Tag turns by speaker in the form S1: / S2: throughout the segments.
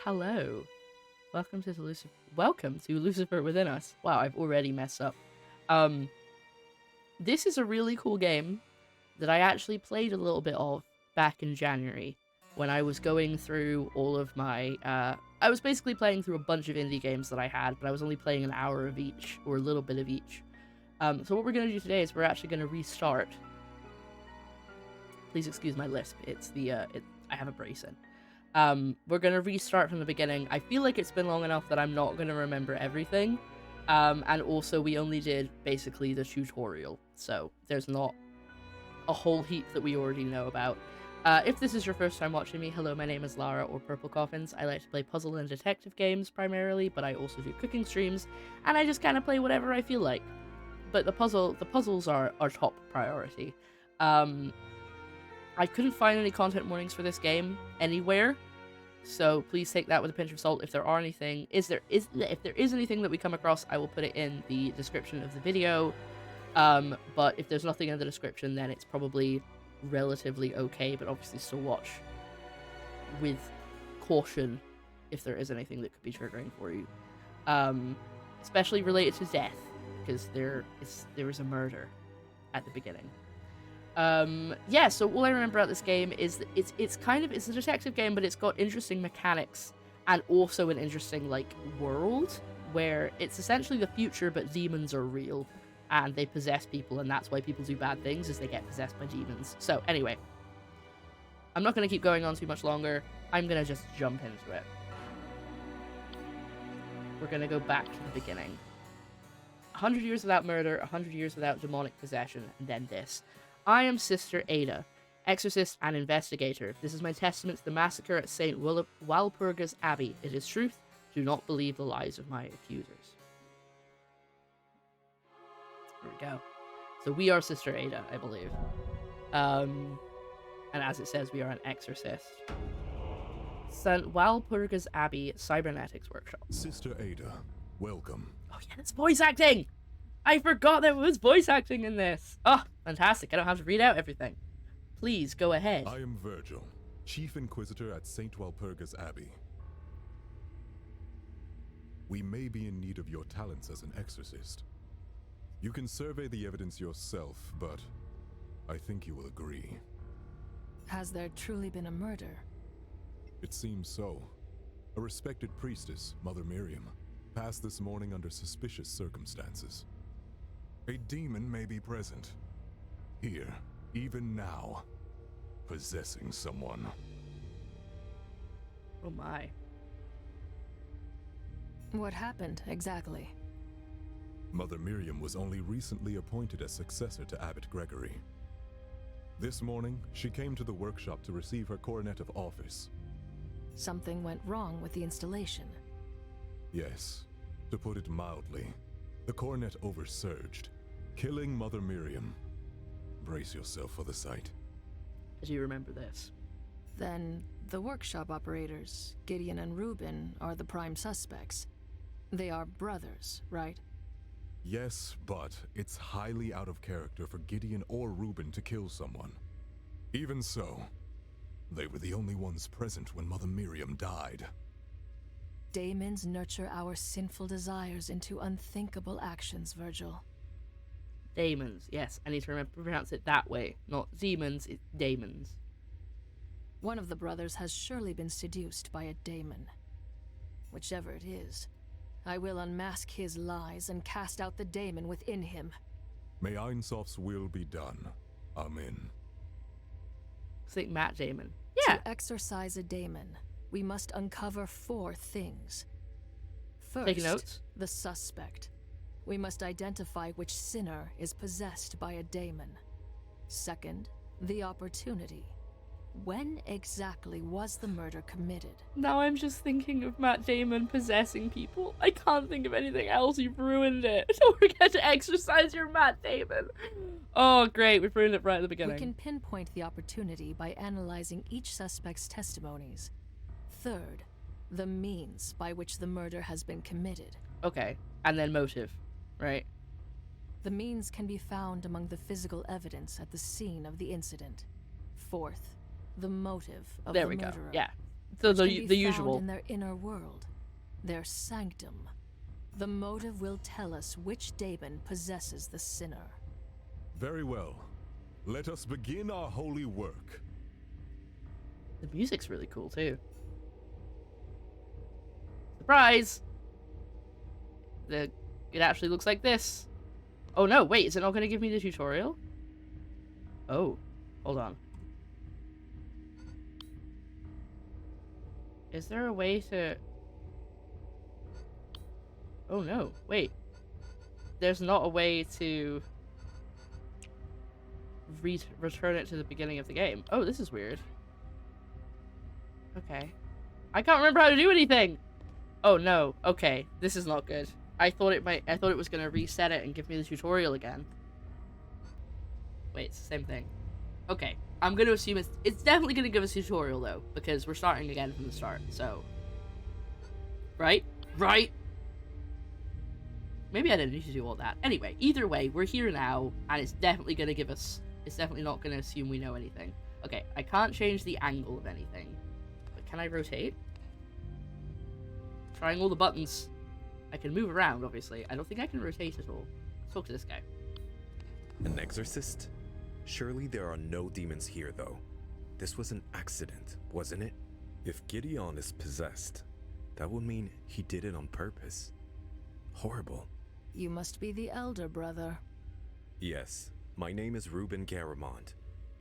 S1: hello. Welcome to Lucifer Within Us. Wow, I've already messed up. This is a really cool game that I actually played a little bit of back in January when I was going through all of my, I was basically playing through a bunch of indie games that I had, but I was only playing an hour of each, or a little bit of each. So what we're going to do today is we're actually going to restart. Please excuse my lisp. It's the, I have a brace in. We're going to restart from the beginning. I feel like it's been long enough that I'm not going to remember everything. And also we only did basically the tutorial, so there's not a whole heap that we already know about. If this is your first time watching me, hello, my name is Lara, or PurpleCoffins. I like to play puzzle and detective games primarily, but I also do cooking streams, and I just kind of play whatever I feel like. But the puzzles are our top priority. I couldn't find any content warnings for this game anywhere, so please take that with a pinch of salt. If there are anything, if there is anything that we come across, I will put it in the description of the video. But if there's nothing in the description, then it's probably relatively okay, but obviously still watch with caution if there is anything that could be triggering for you. Especially related to death, because there is a murder at the beginning. Yeah, so all I remember about this game is that it's a detective game, but it's got interesting mechanics and also an interesting, like, world where it's essentially the future, but demons are real and they possess people, and that's why people do bad things, is they get possessed by demons. So anyway, I'm not going to keep going on too much longer. I'm going to just jump into it. We're going to go back to the beginning. 100 years without murder, 100 years without demonic possession, and then this. I am Sister Ada, exorcist and investigator. This is my testament to the massacre at St. Walpurgis Abbey. It is truth. Do not believe the lies of my accusers. There we go. So we are Sister Ada, I believe. And as it says, we are an exorcist. St. Walpurgis Abbey Cybernetics Workshop.
S2: Sister Ada, welcome.
S1: Oh yeah, that's voice acting! I forgot there was voice acting in this. Oh, fantastic. I don't have to read out everything. Please, go ahead.
S2: I am Virgil, Chief Inquisitor at St. Walpurgis Abbey. We may be in need of your talents as an exorcist. You can survey the evidence yourself, but I think you will agree.
S3: Has there truly been a murder?
S2: It seems so. A respected priestess, Mother Miriam, passed this morning under suspicious circumstances. A demon may be present. Here, even now, possessing someone.
S1: Oh my.
S3: What happened, exactly?
S2: Mother Miriam was only recently appointed as successor to Abbot Gregory. This morning, she came to the workshop to receive her coronet of office.
S3: Something went wrong with the installation.
S2: Yes, to put it mildly, the coronet oversurged, killing Mother Miriam. Brace yourself for the sight.
S1: Do you remember this?
S3: Then, the workshop operators, Gideon and Reuben, are the prime suspects. They are brothers, right?
S2: Yes, but it's highly out of character for Gideon or Reuben to kill someone. Even so, they were the only ones present when Mother Miriam died.
S3: Daemons nurture our sinful desires into unthinkable actions, Virgil.
S1: Daemons, yes. I need to remember to pronounce it that way. Not demons, it's daemons.
S3: One of the brothers has surely been seduced by a daemon. Whichever it is, I will unmask his lies and cast out the daemon within him.
S2: May Einsoft's will be done. Amen.
S1: It's like Matt Damon. Yeah.
S3: To exorcise a daemon, we must uncover 4 things. First,
S1: Taking notes.
S3: the suspect. We must identify which sinner is possessed by a daemon. Second, the opportunity. When exactly was the murder committed?
S1: Now I'm just thinking of Matt Damon possessing people. I can't think of anything else. You've ruined it. Don't forget to exercise your Matt Damon. Oh, great. We've ruined it right at the beginning.
S3: We can pinpoint the opportunity by analyzing each suspect's testimonies. Third, the means by which the murder has been committed.
S1: Okay. And then motive, right?
S3: The means can be found among the physical evidence at the scene of the incident. Fourth, the motive of the
S1: There we go.
S3: murderer.
S1: Yeah. So
S3: which can be
S1: the
S3: found
S1: usual.
S3: in their inner world, their sanctum. The motive will tell us which daemon possesses the sinner.
S2: Very well. Let us begin our holy work.
S1: The music's really cool too. Surprise! It actually looks like this. Oh no, wait, is it not going to give me the tutorial? Oh, hold on. Is there a way to... Oh no, wait. There's not a way to return it to the beginning of the game. Oh, this is weird. Okay. I can't remember how to do anything! Oh no, okay. This is not good. I thought it was gonna reset it and give me the tutorial again. Wait, it's the same thing. Okay. I'm gonna assume it's definitely gonna give us a tutorial though, because we're starting again from the start, so. Right? Right? Maybe I didn't need to do all that. Anyway, either way, we're here now, and it's definitely gonna give us... It's definitely not gonna assume we know anything. Okay, I can't change the angle of anything. But can I rotate? Trying all the buttons. I can move around, obviously. I don't think I can rotate at all. Let's talk to this guy.
S4: An exorcist? Surely there are no demons here, though. This was an accident, wasn't it? If Gideon is possessed, that would mean he did it on purpose. Horrible.
S3: You must be the elder brother.
S4: Yes, my name is Ruben Garamond.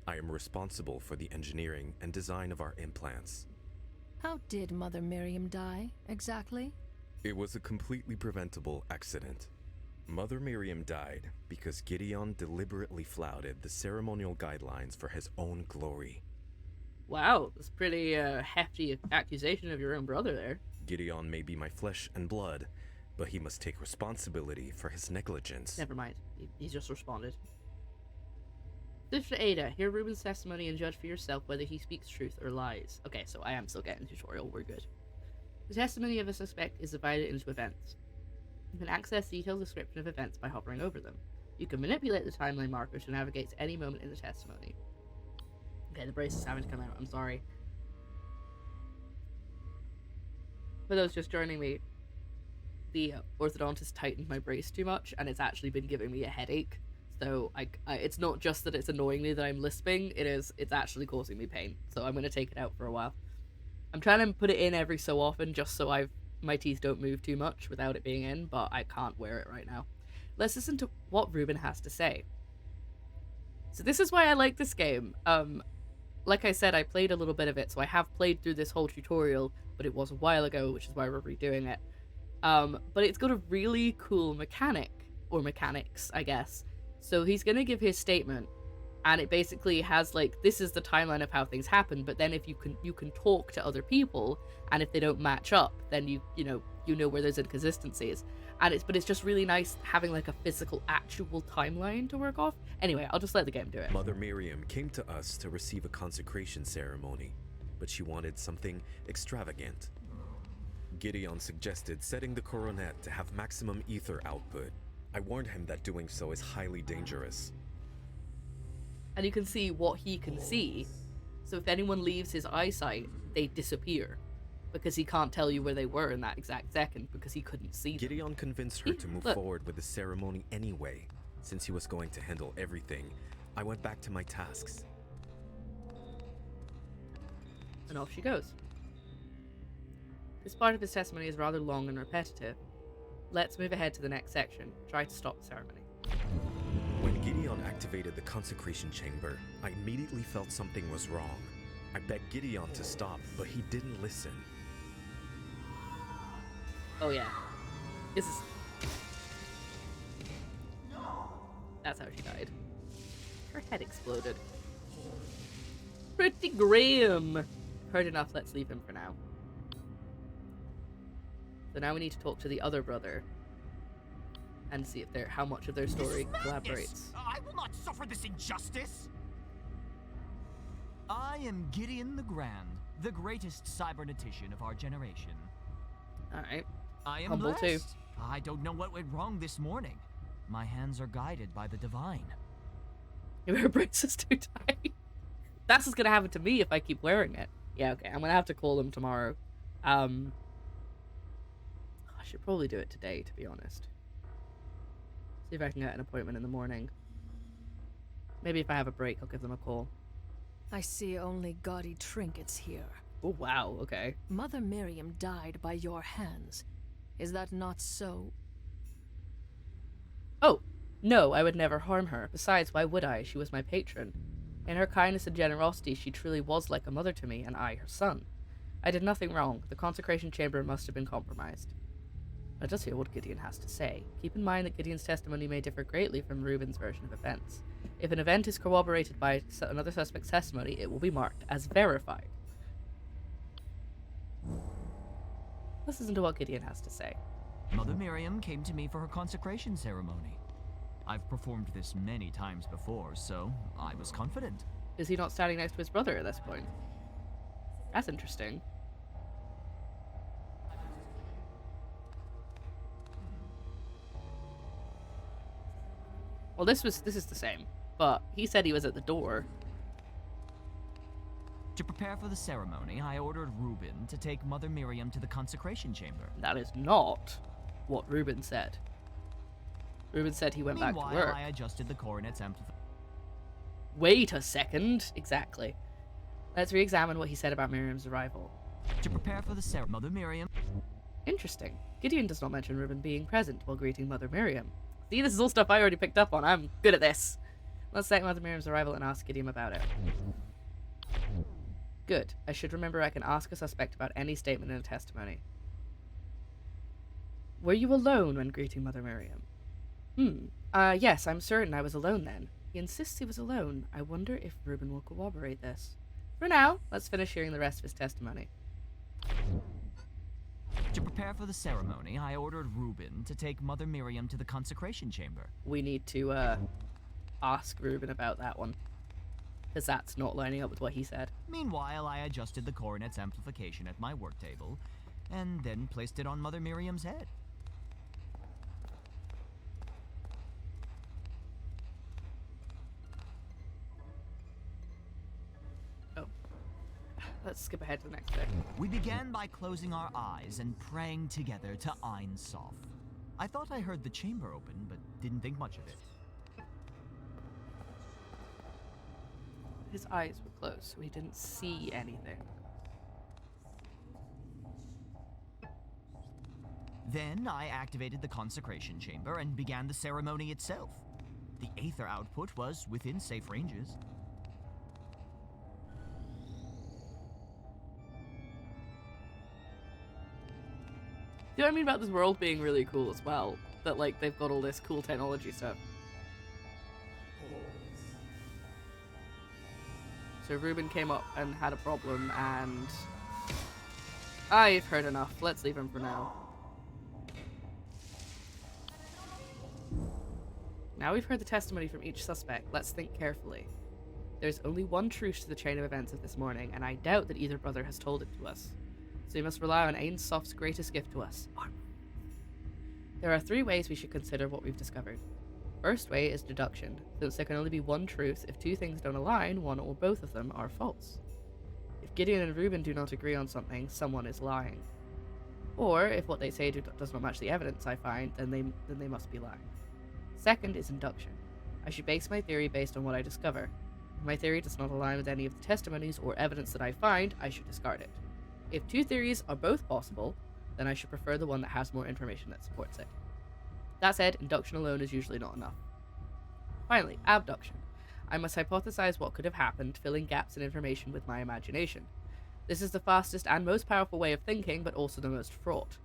S4: I am responsible for the engineering and design of our implants.
S3: How did Mother Miriam die, exactly?
S4: It was a completely preventable accident. Mother Miriam died because Gideon deliberately flouted the ceremonial guidelines for his own glory.
S1: Wow, that's pretty hefty accusation of your own brother there.
S4: Gideon may be my flesh and blood, but he must take responsibility for his negligence.
S1: Never mind. He just responded. Sister Ada, hear Ruben's testimony and judge for yourself whether he speaks truth or lies. Okay, so I am still getting the tutorial. We're good. The testimony of a suspect is divided into events. You can access detailed description of events by hovering over them. You can manipulate the timeline marker to navigate to any moment in the testimony. Okay, the brace is having to come out. I'm sorry. For those just joining me, the orthodontist tightened my brace too much, and it's actually been giving me a headache. So it's not just that it's annoying me that I'm lisping, it's actually causing me pain. So I'm going to take it out for a while. I'm trying to put it in every so often just so my teeth don't move too much without it being in, but I can't wear it right now. Let's listen to what Ruben has to say. So this is why I like this game. Like I said, I played a little bit of it, so I have played through this whole tutorial, but it was a while ago, which is why we're redoing it. But it's got a really cool mechanic, or mechanics, I guess. So he's going to give his statement, and it basically has, like, this is the timeline of how things happen, but then if you can talk to other people, and if they don't match up, then you know where there's inconsistencies. But it's just really nice having, like, a physical, actual timeline to work off. Anyway, I'll just let the game do it.
S4: Mother Miriam came to us to receive a consecration ceremony, but she wanted something extravagant. Gideon suggested setting the coronet to have maximum ether output. I warned him that doing so is highly dangerous.
S1: And you can see what he can see. So if anyone leaves his eyesight, they disappear. Because he can't tell you where they were in that exact second, because he couldn't see them.
S4: Gideon convinced her to move forward with the ceremony anyway. Since he was going to handle everything, I went back to my tasks.
S1: And off she goes. This part of his testimony is rather long and repetitive. Let's move ahead to the next section. Try to stop the ceremony.
S4: When Gideon activated the consecration chamber, I immediately felt something was wrong. I begged Gideon to stop, but he didn't listen.
S1: Oh yeah. This is... That's how she died. Her head exploded. Pretty grim! Heard enough, let's leave him for now. So now we need to talk to the other brother and see if how much of their story collaborates.
S5: I will not suffer this injustice. I am Gideon the Grand, the greatest cybernetician of our generation.
S1: Alright.
S5: I am
S1: Humble too.
S5: blessed. I don't know what went wrong this morning. My hands are guided by the divine.
S1: You wear braces too tight. That's what's gonna happen to me if I keep wearing it. Yeah, okay. I'm gonna have to call them tomorrow. I should probably do it today, to be honest. See if I can get an appointment in the morning. Maybe if I have a break, I'll give them a call.
S3: I see only gaudy trinkets here.
S1: Oh, wow, okay.
S3: Mother Miriam died by your hands. Is that not so?
S1: Oh, no, I would never harm her. Besides, why would I? She was my patron. In her kindness and generosity, she truly was like a mother to me, and I her son. I did nothing wrong. The consecration chamber must have been compromised. Let us hear what Gideon has to say. Keep in mind that Gideon's testimony may differ greatly from Reuben's version of events. If an event is corroborated by another suspect's testimony, it will be marked as verified. Let's listen to what Gideon has to say.
S5: Mother Miriam came to me for her consecration ceremony. I've performed this many times before, so I was confident.
S1: Is he not standing next to his brother at this point? That's interesting. Well, this is the same, but he said he was at the door.
S5: To prepare for the ceremony, I ordered Reuben to take Mother Miriam to the consecration chamber.
S1: That is not what Reuben said. Reuben said he went back to work.
S5: Meanwhile, I adjusted the coronet's amplifier.
S1: Wait a second. Exactly. Let's re-examine what he said about Miriam's arrival.
S5: To prepare for the ceremony, Mother Miriam...
S1: Interesting. Gideon does not mention Reuben being present while greeting Mother Miriam. See, this is all stuff I already picked up on. I'm good at this. Let's cite Mother Miriam's arrival and ask Gideon about it. Good. I should remember I can ask a suspect about any statement in a testimony. Were you alone when greeting Mother Miriam? Yes, I'm certain I was alone then. He insists he was alone. I wonder if Reuben will corroborate this. For now, let's finish hearing the rest of his testimony.
S5: To prepare for the ceremony, I ordered Reuben to take Mother Miriam to the consecration chamber.
S1: We need to, ask Reuben about that one. Because that's not lining up with what he said.
S5: Meanwhile, I adjusted the coronet's amplification at my work table, and then placed it on Mother Miriam's head.
S1: Let's skip ahead to the next bit.
S5: We began by closing our eyes and praying together to Ein Sof. I thought I heard the chamber open, but didn't think much of it.
S1: His eyes were closed, so he didn't see anything.
S5: Then I activated the consecration chamber and began the ceremony itself. The aether output was within safe ranges.
S1: You know what I mean about this world being really cool as well? That, like, they've got all this cool technology stuff. So Reuben came up and had a problem, and... I've heard enough. Let's leave him for now. Now we've heard the testimony from each suspect, let's think carefully. There's only one truth to the chain of events of this morning, and I doubt that either brother has told it to us. So we must rely on Ein Sof's greatest gift to us, armor. There are three ways we should consider what we've discovered. First way is deduction, since there can only be one truth. If two things don't align, one or both of them are false. If Gideon and Reuben do not agree on something, someone is lying. Or, if what they say does not match the evidence I find, then they must be lying. Second is induction. I should base my theory based on what I discover. If my theory does not align with any of the testimonies or evidence that I find, I should discard it. If two theories are both possible, then I should prefer the one that has more information that supports it. That said, induction alone is usually not enough. Finally, abduction. I must hypothesize what could have happened, filling gaps in information with my imagination. This is the fastest and most powerful way of thinking, but also the most fraught.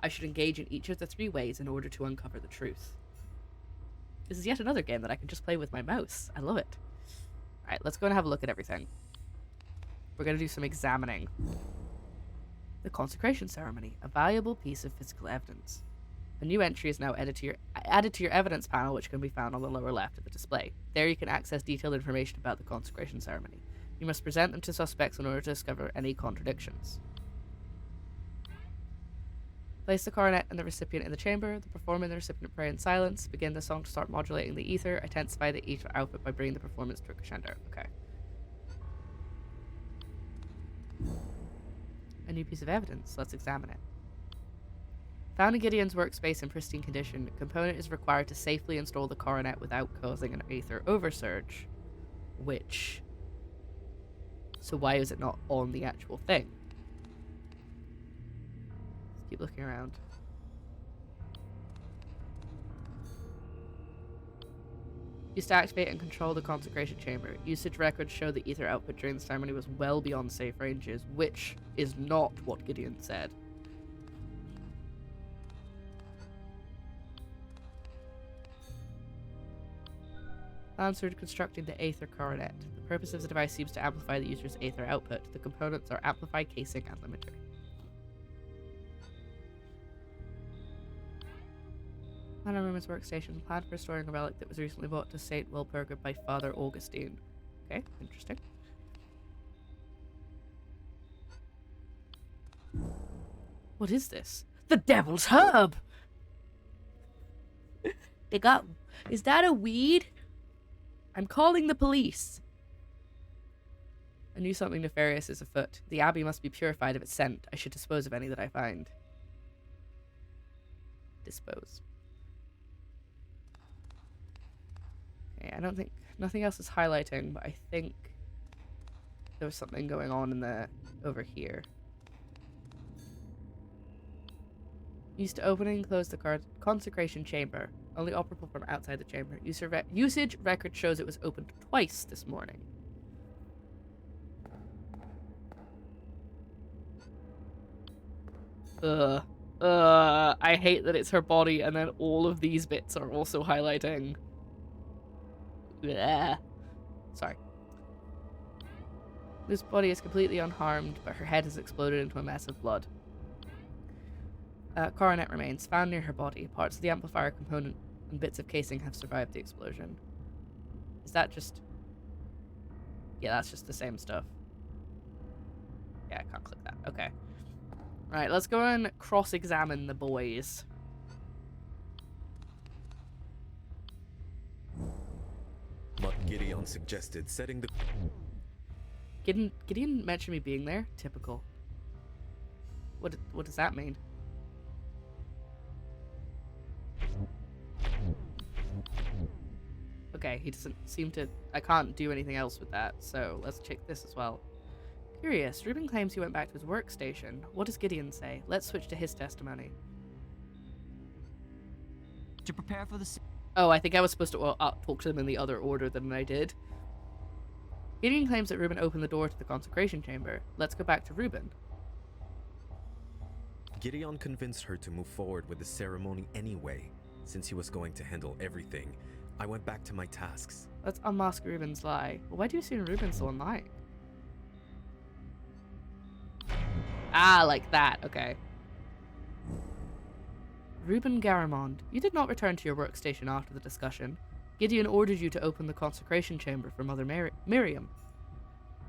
S1: I should engage in each of the three ways in order to uncover the truth. This is yet another game that I can just play with my mouse. I love it. Alright, let's go and have a look at everything. We're going to do some examining. The consecration ceremony, a valuable piece of physical evidence. A new entry is now added to your evidence panel, which can be found on the lower left of the display. There you can access detailed information about the consecration ceremony. You must present them to suspects in order to discover any contradictions. Place the coronet and the recipient in the chamber. The performer and the recipient pray in silence. Begin the song to start modulating the ether. Intensify the ether output by bringing the performance to a crescendo. Okay. A new piece of evidence. Let's examine it. Found in Gideon's workspace in pristine condition, a component is required to safely install the coronet without causing an aether oversurge. Which... So why is it not on the actual thing? Let's keep looking around. Used to activate and control the consecration chamber. Usage records show the ether output during the ceremony was well beyond safe ranges, which is not what Gideon said. Answered constructing the aether coronet. The purpose of the device seems to amplify the user's aether output. The components are amplify, casing, and limiter. Plan on Roman's workstation. Plan for storing a relic that was recently brought to St. Wilburger by Father Augustine. Okay, interesting. What is this? The Devil's Herb! They got... Is that a weed? I'm calling the police. I knew something nefarious is afoot. The abbey must be purified of its scent. I should dispose of any that I find. Dispose. Okay, I don't think... Nothing else is highlighting, but I think there was something going on in the... over here. Used to open and close the consecration chamber. Only operable from outside the chamber. Usage record shows it was opened twice this morning. I hate that it's her body and then all of these bits are also highlighting. Blech. Sorry. This body is completely unharmed, but her head has exploded into a mess of blood. Coronet remains found near her body. Parts of the amplifier component and bits of casing have survived the explosion. Is that just... Yeah, that's just the same stuff. Yeah, I can't click that. Okay. Right, let's go and cross-examine the boys.
S4: But Gideon suggested setting the...
S1: Gideon mentioned me being there? Typical. What does that mean? Okay, he doesn't seem to... I can't do anything else with that, so let's check this as well. Curious, Reuben claims he went back to his workstation. What does Gideon say? Let's switch to his testimony.
S5: To prepare for the...
S1: Oh, I think I was supposed to talk to them in the other order than I did. Gideon claims that Reuben opened the door to the consecration chamber. Let's go back to Reuben.
S4: Gideon convinced her to move forward with the ceremony anyway. Since he was going to handle everything, I went back to my tasks.
S1: Let's unmask Reuben's lie. Well, why do you assume Reuben's still lying? Ah, like that. Okay. Reuben Garamond, you did not return to your workstation after the discussion. Gideon ordered you to open the consecration chamber for Mother Miriam.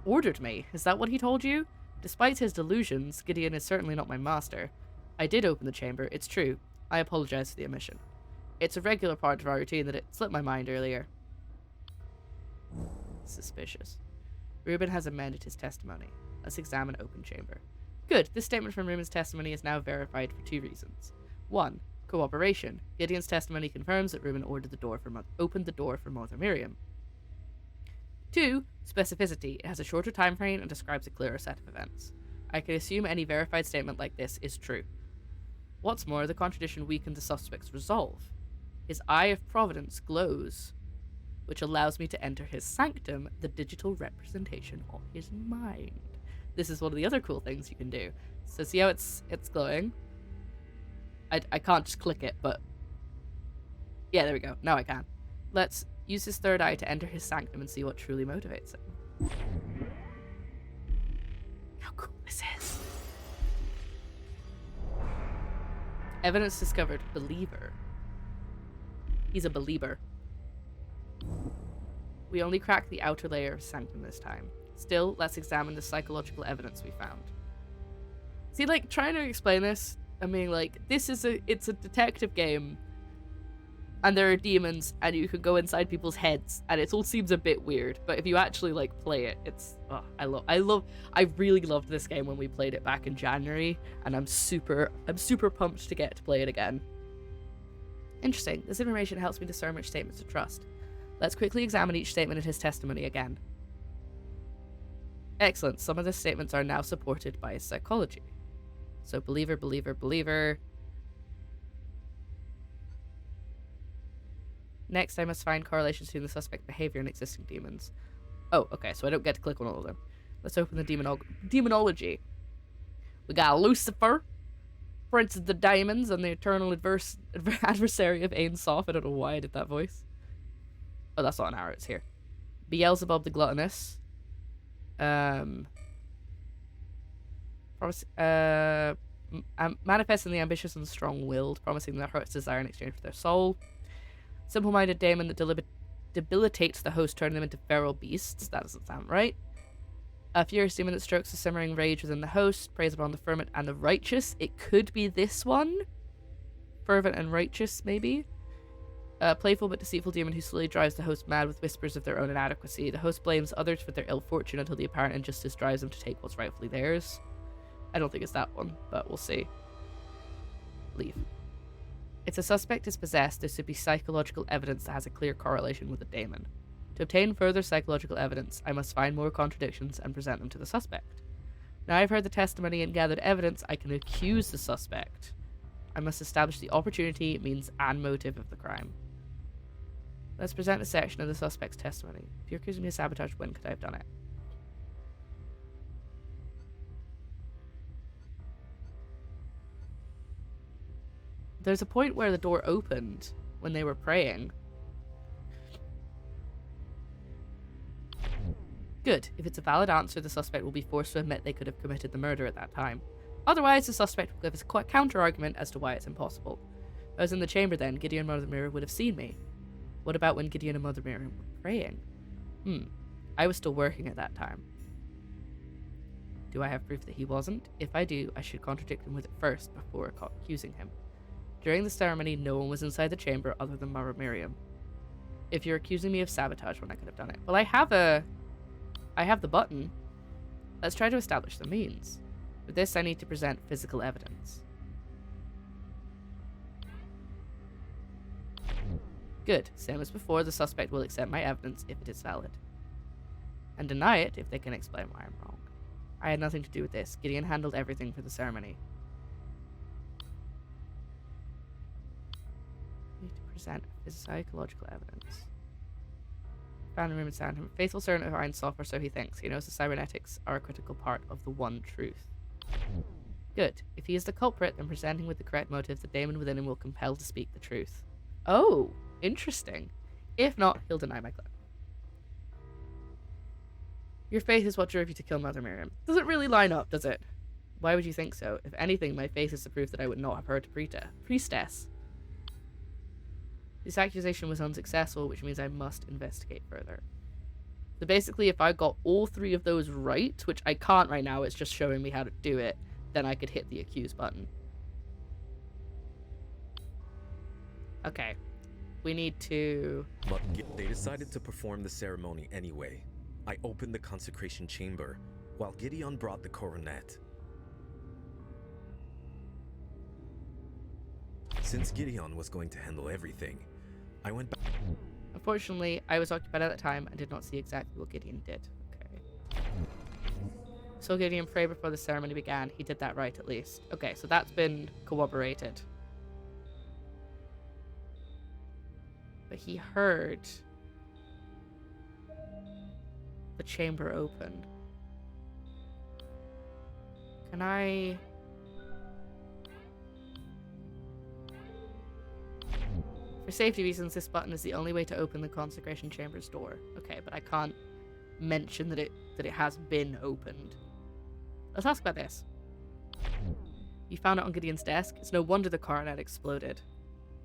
S1: Ordered me? Is that what he told you? Despite his delusions, Gideon is certainly not my master. I did open the chamber, it's true. I apologize for the omission. It's a regular part of our routine that it slipped my mind earlier. Suspicious. Reuben has amended his testimony. Let's examine open chamber. Good, this statement from Reuben's testimony is now verified for two reasons. 1. Cooperation. Gideon's testimony confirms that Reuben opened the door for Mother Miriam. 2. Specificity. It has a shorter time frame and describes a clearer set of events. I can assume any verified statement like this is true. What's more, the contradiction weakened the suspect's resolve. His eye of providence glows, which allows me to enter his sanctum, the digital representation of his mind. This is one of the other cool things you can do. So see how it's glowing? I can't just click it, but... Yeah, there we go. Now I can. Let's use his third eye to enter his sanctum and see what truly motivates him. How cool this is. Evidence discovered. Believer. He's a believer. We only cracked the outer layer of sanctum this time. Still, let's examine the psychological evidence we found. See, like, trying to explain this, I mean, like, it's a detective game. and there are demons, and you can go inside people's heads, and it all seems a bit weird. But if you actually like play it, it's I really loved this game when we played it back in January, and I'm super pumped to get to play it again. Interesting. This information helps me discern which statements to trust. Let's quickly examine each statement in his testimony again. Excellent. Some of the statements are now supported by his psychology. So believer, believer, believer. Next, I must find correlations between the suspect behavior and existing demons. Oh, okay, so I don't get to click on all of them. Let's open the demonology. We got Lucifer, Prince of the Daemons, and the eternal adversary of Ain Soph. I don't know why I did that voice. Oh, that's not an arrow, it's here. Beelzebub the Gluttonous. Manifesting the ambitious and strong-willed, promising their heart's desire in exchange for their soul. Simple-minded daemon that debilitates the host, turning them into feral beasts. That doesn't sound right. A furious demon that strokes the simmering rage within the host, preys upon the fervent and the righteous. It could be this one. Fervent and righteous, maybe. A playful but deceitful demon who slowly drives the host mad with whispers of their own inadequacy. The host blames others for their ill fortune until the apparent injustice drives them to take what's rightfully theirs. I don't think it's that one, but we'll see. Leave. If the suspect is possessed, there should be psychological evidence that has a clear correlation with the daemon. To obtain further psychological evidence, I must find more contradictions and present them to the suspect. Now I've heard the testimony and gathered evidence, I can accuse the suspect. I must establish the opportunity, means, and motive of the crime. Let's present a section of the suspect's testimony. If you're accusing me of sabotage, when could I have done it? There's a point where the door opened when they were praying. Good. If it's a valid answer, the suspect will be forced to admit they could have committed the murder at that time. Otherwise, the suspect will give us a counter-argument as to why it's impossible. If I was in the chamber then, Gideon and Mother Miriam would have seen me. What about when Gideon and Mother Miriam were praying? I was still working at that time. Do I have proof that he wasn't? If I do, I should contradict him with it first before accusing him. During the ceremony, no one was inside the chamber other than Mother Miriam. If you're accusing me of sabotage when I could have done it. Well, I have the button. Let's try to establish the means. For this, I need to present physical evidence. Good. Same as before, the suspect will accept my evidence if it is valid. And deny it if they can explain why I'm wrong. I had nothing to do with this. Gideon handled everything for the ceremony. Need to present psychological evidence. Found in room and sound him. Faithful servant of Ain Soph, or so he thinks. He knows the cybernetics are a critical part of the one truth. Good. If he is the culprit, then presenting with the correct motive, the daemon within him will compel to speak the truth. Oh, interesting. If not, he'll deny my claim. Your faith is what drove you to kill Mother Miriam. Doesn't really line up, does it? Why would you think so? If anything, my faith is the proof that I would not have hurt a priestess. This accusation was unsuccessful, which means I must investigate further. So basically, if I got all three of those right, which I can't right now, it's just showing me how to do it, then I could hit the accuse button. Okay. We need to...
S4: But they decided to perform the ceremony anyway. I opened the consecration chamber, while Gideon brought the coronet. Since Gideon was going to handle everything, I went back.
S1: Unfortunately, I was occupied at the time and did not see exactly what Gideon did. Okay. So Gideon prayed before the ceremony began. He did that right, at least. Okay, so that's been corroborated. But he heard the chamber open. Can I... For safety reasons, this button is the only way to open the consecration chamber's door. Okay, but I can't mention that it has been opened. Let's ask about this. You found it on Gideon's desk. It's no wonder the coronet exploded.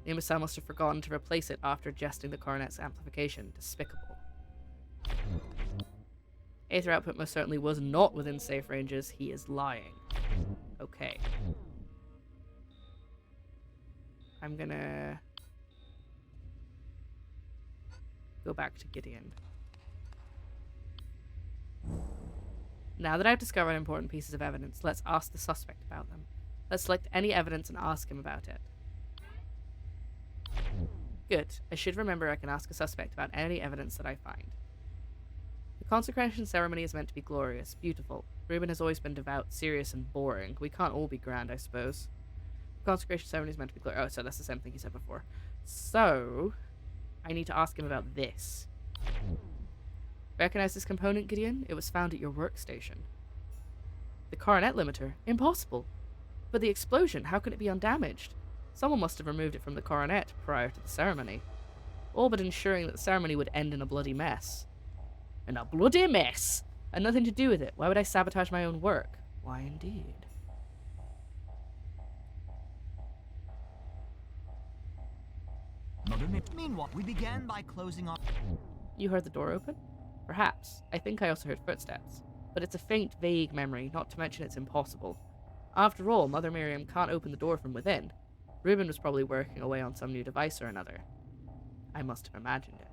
S1: The imbecile must have forgotten to replace it after adjusting the coronet's amplification. Despicable. Aether output most certainly was not within safe ranges. He is lying. Okay. I'm gonna... go back to Gideon. Now that I've discovered important pieces of evidence, let's ask the suspect about them. Let's select any evidence and ask him about it. Good. I should remember I can ask a suspect about any evidence that I find. The consecration ceremony is meant to be glorious, beautiful. Reuben has always been devout, serious, and boring. We can't all be grand, I suppose. The consecration ceremony is meant to be glorious. Oh, so that's the same thing he said before. So, I need to ask him about this. Recognize this component, Gideon? It was found at your workstation. The coronet limiter? Impossible. But the explosion, how could it be undamaged? Someone must have removed it from the coronet prior to the ceremony. All but ensuring that the ceremony would end in a bloody mess. In a bloody mess! And nothing to do with it. Why would I sabotage my own work? Why indeed?
S5: Meanwhile, we began by closing our...
S1: You heard the door open? Perhaps. I think I also heard footsteps. But it's a faint, vague memory, not to mention it's impossible. After all, Mother Miriam can't open the door from within. Reuben was probably working away on some new device or another. I must have imagined it.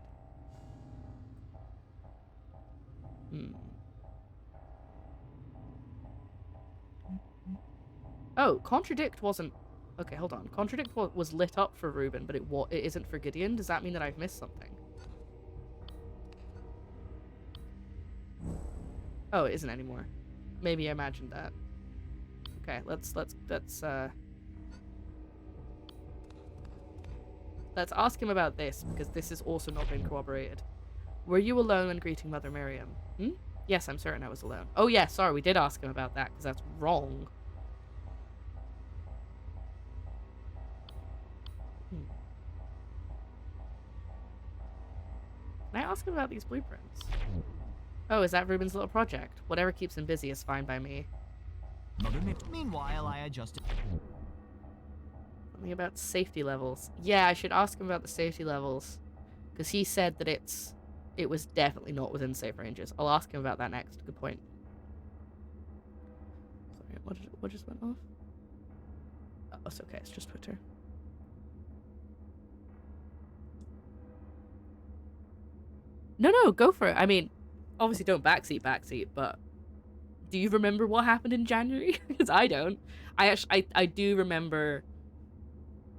S1: Oh, Contradict wasn't... Okay, hold on. Contradict was lit up for Reuben, but it isn't for Gideon? Does that mean that I've missed something? Oh, it isn't anymore. Maybe I imagined that. Okay, let's ask him about this, because this has also not been corroborated. Were you alone when greeting Mother Miriam? Yes, I'm certain I was alone. Oh yeah, sorry, we did ask him about that, because that's wrong. Can I ask him about these blueprints? Oh, is that Reuben's little project? Whatever keeps him busy is fine by me.
S5: Meanwhile, I adjusted...
S1: Something about safety levels. Yeah, I should ask him about the safety levels. Because he said that it was definitely not within safe ranges. I'll ask him about that next. Good point. Sorry, what just went off? Oh, it's okay. It's just Twitter. No, go for it. I mean, obviously don't backseat, but do you remember what happened in January? Because I don't. I do remember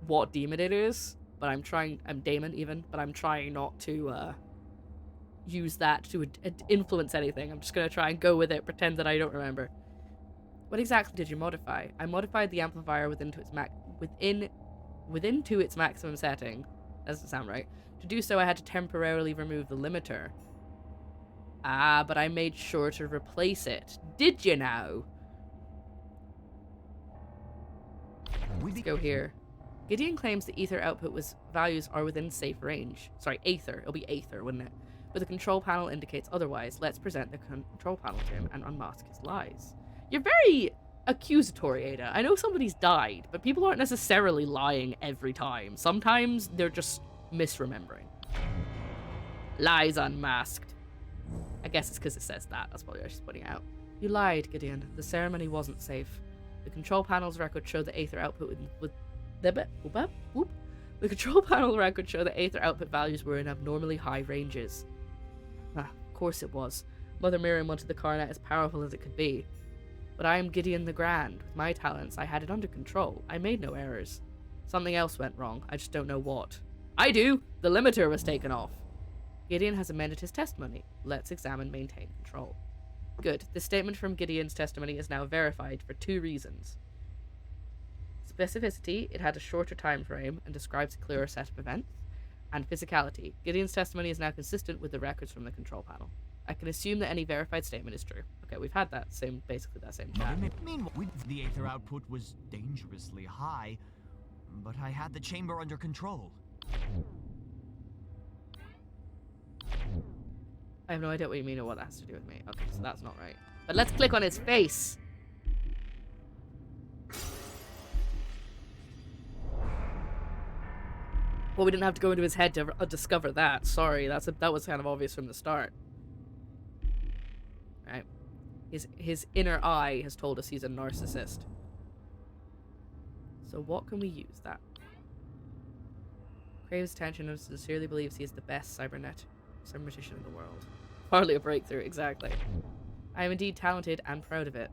S1: what demon it is, but I'm daemon even, but I'm trying not to use that to influence anything. I'm just going to try and go with it, pretend that I don't remember. What exactly did you modify? I modified the amplifier within to its maximum setting. That doesn't sound right. To do so, I had to temporarily remove the limiter. Ah, but I made sure to replace it. Did you now? Let's go here. Gideon claims the ether output values are within safe range. Sorry, aether. It'll be aether, wouldn't it? But the control panel indicates otherwise. Let's present the control panel to him and unmask his lies. You're very accusatory, Ada. I know somebody's died, but people aren't necessarily lying every time. Sometimes they're just misremembering. Lies unmasked. I guess it's because it says that. That's probably what she's putting out. You lied, Gideon. The ceremony wasn't safe. The control panel's record showed the aether output the control panel record showed that aether output values were in abnormally high ranges. Of course it was. Mother Miriam wanted the coronet as powerful as it could be. But I am Gideon the Grand. With my talents, I had it under control. I made no errors. Something else went wrong. I just don't know what. I do! The limiter was taken off. Gideon has amended his testimony. Let's examine maintain control. Good. The statement from Gideon's testimony is now verified for 2 reasons. Specificity, it had a shorter time frame and describes a clearer set of events. And physicality, Gideon's testimony is now consistent with the records from the control panel. I can assume that any verified statement is true. Okay, we've had basically that same chat.
S5: Meanwhile, the aether output was dangerously high, but I had the chamber under control.
S1: I have no idea what you mean or what that has to do with me. Okay, so that's not right. But let's click on his face. Well, we didn't have to go into his head to discover that. Sorry, that was kind of obvious from the start. Right. His inner eye has told us he's a narcissist. So what can we use that? Craves attention and sincerely believes he is the best cybernet. Some magician in the world. Hardly a breakthrough, exactly. I am indeed talented and proud of it.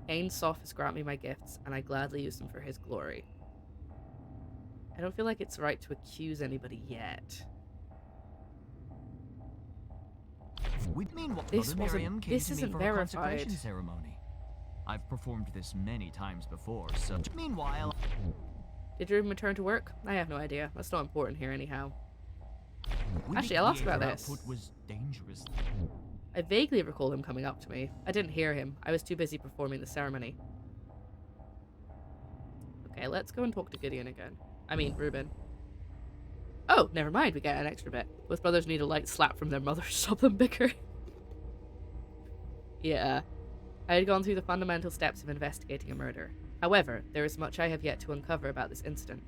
S1: Ain Soph has granted me my gifts, and I gladly use them for his glory. I don't feel like it's right to accuse anybody yet.
S5: Meanwhile,
S1: This
S5: Mother Miriam came
S1: this
S5: to me
S1: isn't
S5: for
S1: verified.
S5: a consecration ceremony. I've performed this many times before, so meanwhile...
S1: Did Ruben return to work? I have no idea. That's not important here anyhow. Actually,
S5: the
S1: I'll ask about
S5: air
S1: this.
S5: output was dangerous.
S1: I vaguely recall him coming up to me. I didn't hear him. I was too busy performing the ceremony. Okay, let's go and talk to Gideon again. I mean, Ruben. Oh, never mind. We get an extra bit. Both brothers need a light slap from their mother to stop them bickering. Yeah. I had gone through the fundamental steps of investigating a murder. However, there is much I have yet to uncover about this incident.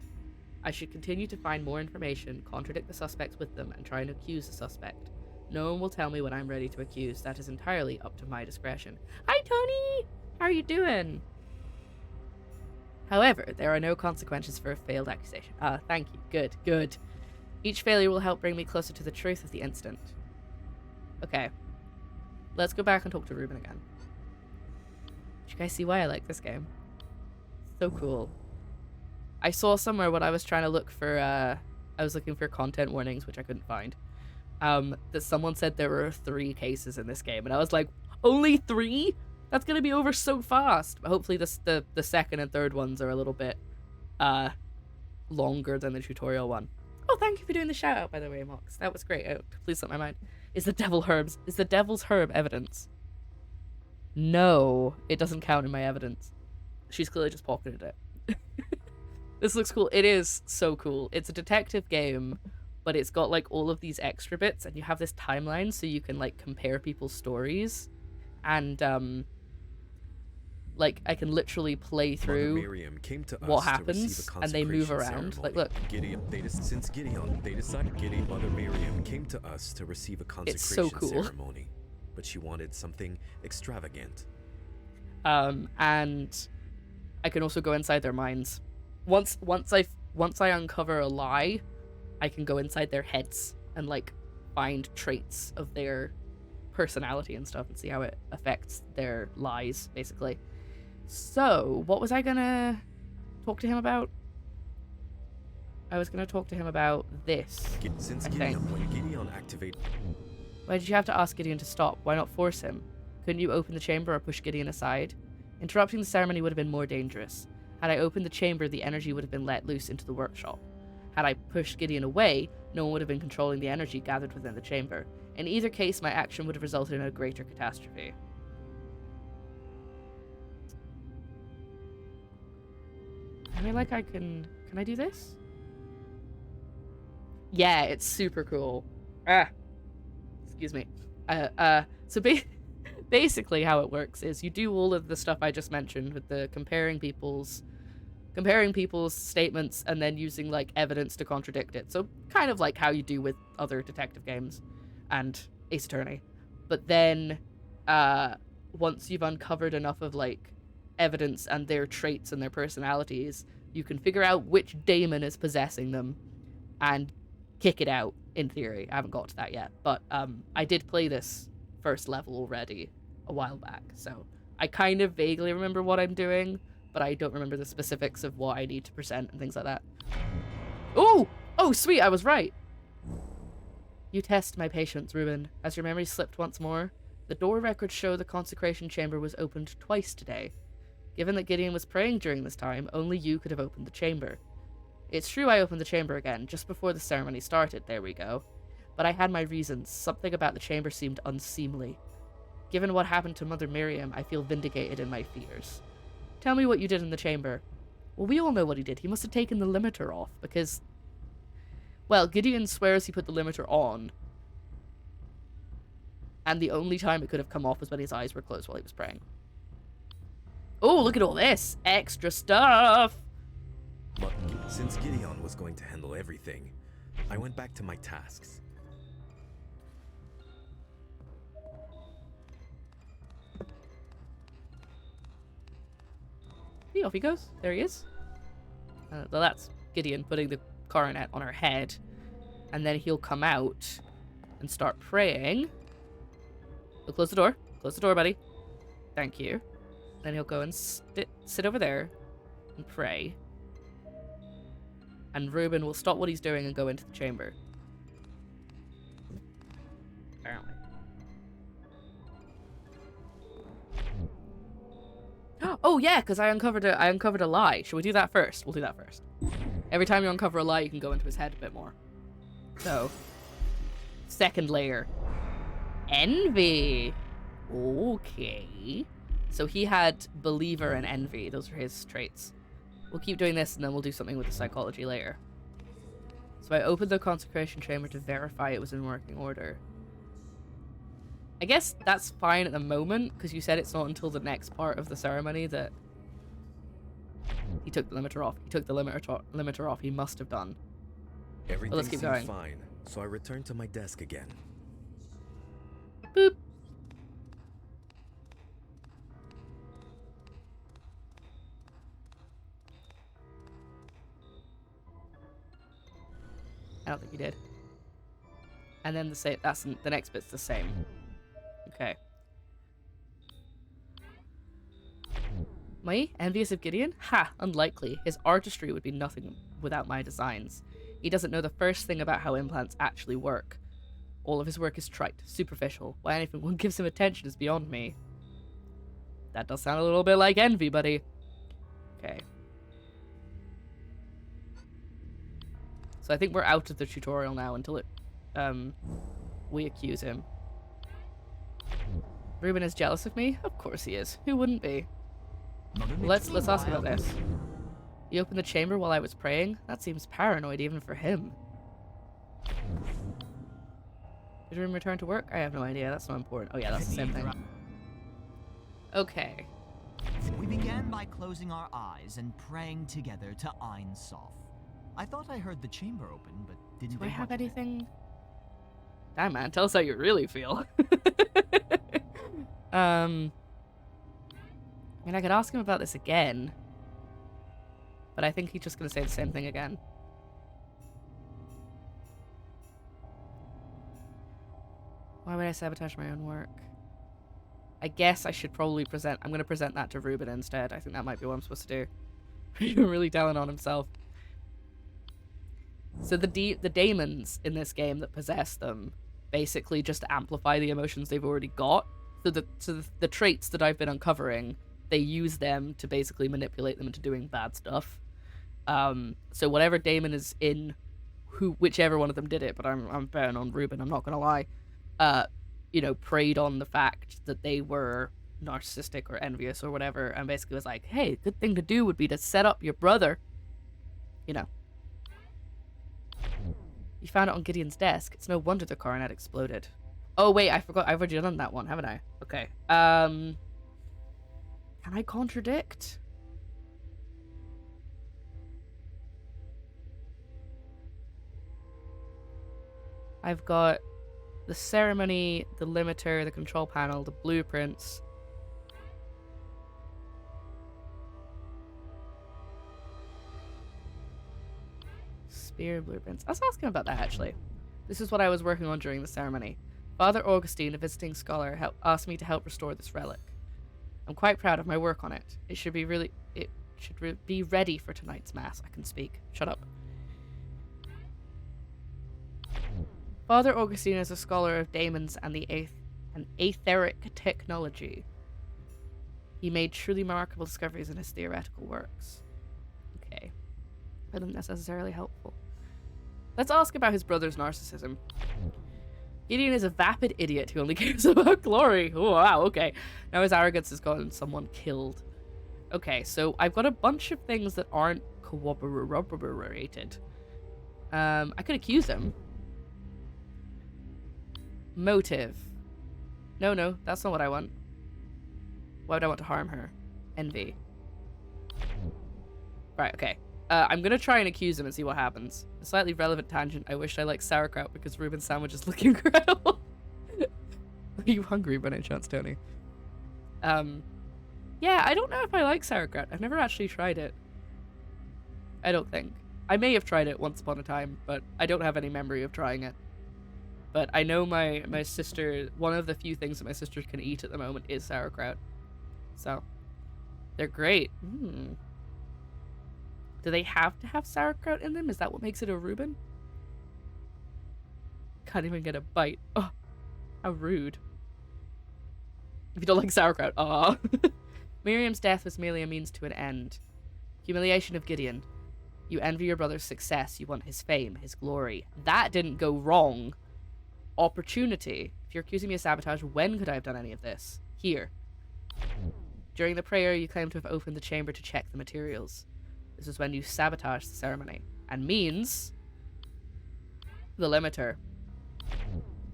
S1: I should continue to find more information, contradict the suspects with them, and try and accuse the suspect. No one will tell me when I'm ready to accuse. That is entirely up to my discretion. Hi, Tony! How are you doing? However, there are no consequences for a failed accusation. Thank you. Good, good. Each failure will help bring me closer to the truth of the incident. Okay. Let's go back and talk to Ruben again. Did you guys see why I like this game? So cool. I saw somewhere when I was trying to look for, I was looking for content warnings, which I couldn't find, that someone said there were 3 cases in this game, and I was like, only 3? That's gonna be over so fast. But hopefully the second and third ones are a little bit, longer than the tutorial one. Oh, thank you for doing the shout out, by the way, Mox. That was great. Oh, please slipped my mind. Is the devil's herb evidence? No, it doesn't count in my evidence. She's clearly just pocketed it. This looks cool. It is so cool. It's a detective game, but it's got like all of these extra bits, and you have this timeline so you can like compare people's stories, and like I can literally play through what happens, and they move around. Like, look.
S4: Since Gideon, they decided Mother Miriam came to us to receive a consecration ceremony, but she wanted something extravagant.
S1: And I can also go inside their minds. Once I uncover a lie, I can go inside their heads and like find traits of their personality and stuff and see how it affects their lies, basically. So, what was I gonna talk to him about? I was gonna talk to him about this.
S4: Since Gideon activated...
S1: Why did you have to ask Gideon to stop? Why not force him? Couldn't you open the chamber or push Gideon aside? Interrupting the ceremony would have been more dangerous. Had I opened the chamber, the energy would have been let loose into the workshop. Had I pushed Gideon away, no one would have been controlling the energy gathered within the chamber. In either case, my action would have resulted in a greater catastrophe. I mean, like, can I do this? Yeah, it's super cool. Excuse me. So basically how it works is you do all of the stuff I just mentioned with the comparing people's statements and then using like evidence to contradict it. So kind of like how you do with other detective games and Ace Attorney. But then once you've uncovered enough of like evidence and their traits and their personalities, you can figure out which daemon is possessing them and kick it out, in theory. I haven't got to that yet, but I did play this first level already a while back, so I kind of vaguely remember what I'm doing, but I don't remember the specifics of what I need to present and things like that. Oh, sweet, I was right. You test my patience, Ruben. As your memory slipped once more, the door records show the consecration chamber was opened twice today. Given that Gideon was praying during this time, only you could have opened the chamber. It's true I opened the chamber again, just before the ceremony started, there we go. But I had my reasons. Something about the chamber seemed unseemly. Given what happened to Mother Miriam, I feel vindicated in my fears. Tell me what you did in the chamber. Well, we all know what he did. He must have taken the limiter off, because... Well, Gideon swears he put the limiter on. And the only time it could have come off was when his eyes were closed while he was praying. Oh, look at all this! Extra stuff!
S4: But since Gideon was going to handle everything, I went back to my tasks.
S1: See, off he goes. There he is. Well, that's Gideon putting the coronet on her head. And then he'll come out and start praying. He'll close the door. Close the door, buddy. Thank you. Then he'll go and sit over there and pray. And Reuben will stop what he's doing and go into the chamber. Apparently. Oh yeah, because I uncovered a lie. Should we do that first? We'll do that first. Every time you uncover a lie, you can go into his head a bit more. So, second layer. Envy. Okay. So he had believer and envy. Those are his traits. We'll keep doing this and then we'll do something with the psychology later. So I opened the consecration chamber to verify it was in working order. I guess that's fine at the moment, because you said it's not until the next part of the ceremony that he took the limiter off. He took the limiter off. He must have done.
S4: Everything
S1: let's keep
S4: seemed
S1: going.
S4: fine, so I returned to my desk again.
S1: Boop. I don't think you did. And then the next bit's the same. Okay. Me? Envious of Gideon? Ha! Unlikely. His artistry would be nothing without my designs. He doesn't know the first thing about how implants actually work. All of his work is trite, superficial. Why anyone gives him attention is beyond me. That does sound a little bit like envy, buddy. Okay. So I think we're out of the tutorial now until we accuse him. Reuben is jealous of me? Of course he is. Who wouldn't be? Let's ask about this. You opened the chamber while I was praying? That seems paranoid even for him. Did Reuben return to work? I have no idea. That's not important. Oh yeah, that's the same thing. Okay.
S5: We began by closing our eyes and praying together to Ein Sof. I thought I heard the chamber open, but didn't.
S1: Do I have anything? Damn, man, tell us how you really feel. I mean, I could ask him about this again, but I think he's just going to say the same thing again. Why would I sabotage my own work? I guess I should probably present... I'm going to present that to Reuben instead. I think that might be what I'm supposed to do. He's really telling on himself. So the daemons in this game that possess them basically just amplify the emotions they've already got. So the traits that I've been uncovering, they use them to basically manipulate them into doing bad stuff. So whatever daemon is in whichever one of them did it, but I'm betting on Reuben, I'm not gonna lie. Preyed on the fact that they were narcissistic or envious or whatever, and basically was like, hey, good thing to do would be to set up your brother. You know. You found it on Gideon's desk. It's no wonder the coronet exploded. Oh, wait, I forgot. I've already done that one, haven't I? Okay. Can I contradict? I've got the ceremony, the limiter, the control panel, the blueprints. Spear blueprints. I was asking about that, actually. This is what I was working on during the ceremony. Father Augustine, a visiting scholar, asked me to help restore this relic. I'm quite proud of my work on it. It should be be ready for tonight's mass. I can speak. Shut up. Father Augustine is a scholar of daemons and etheric technology. He made truly remarkable discoveries in his theoretical works. Okay. I don't think that's necessarily helpful. Let's ask about his brother's narcissism. Gideon is a vapid idiot who only cares about glory. Oh, wow, okay. Now his arrogance has gotten someone killed. Okay, so I've got a bunch of things that aren't corroborated. I could accuse him. Motive. No, that's not what I want. Why would I want to harm her? Envy. Right, okay. I'm gonna try and accuse him and see what happens. A slightly relevant tangent. I wish I liked sauerkraut because Reuben's sandwiches look incredible. Are you hungry by any chance, Tony? Yeah, I don't know if I like sauerkraut. I've never actually tried it. I don't think. I may have tried it once upon a time, but I don't have any memory of trying it. But I know my sister, one of the few things that my sister can eat at the moment is sauerkraut. So, they're great. Do they have to have sauerkraut in them? Is that what makes it a Reuben? Can't even get a bite. Oh, how rude. If you don't like sauerkraut, ah. Miriam's death was merely a means to an end. Humiliation of Gideon. You envy your brother's success. You want his fame, his glory. That didn't go wrong. Opportunity. If you're accusing me of sabotage, when could I have done any of this? Here. During the prayer, you claim to have opened the chamber to check the materials. This is when you sabotage the ceremony. And means... the limiter.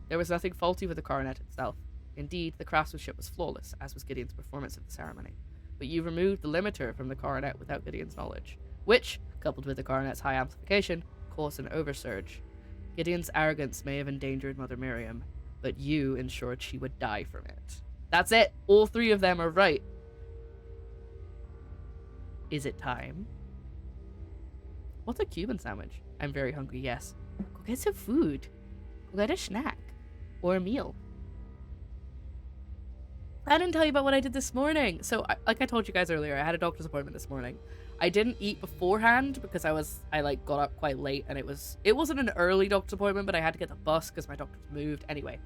S1: There was nothing faulty with the coronet itself. Indeed, the craftsmanship was flawless, as was Gideon's performance of the ceremony. But you removed the limiter from the coronet without Gideon's knowledge, which, coupled with the coronet's high amplification, caused an oversurge. Gideon's arrogance may have endangered Mother Miriam, but you ensured she would die from it. That's it! All three of them are right. Is it time? What's a Cuban sandwich? I'm very hungry, yes. Go get some food. Go get a snack. Or a meal. I didn't tell you about what I did this morning. So, like I told you guys earlier, I had a doctor's appointment this morning. I didn't eat beforehand because I like got up quite late, and it wasn't an early doctor's appointment, but I had to get the bus because my doctor's moved. Anyway,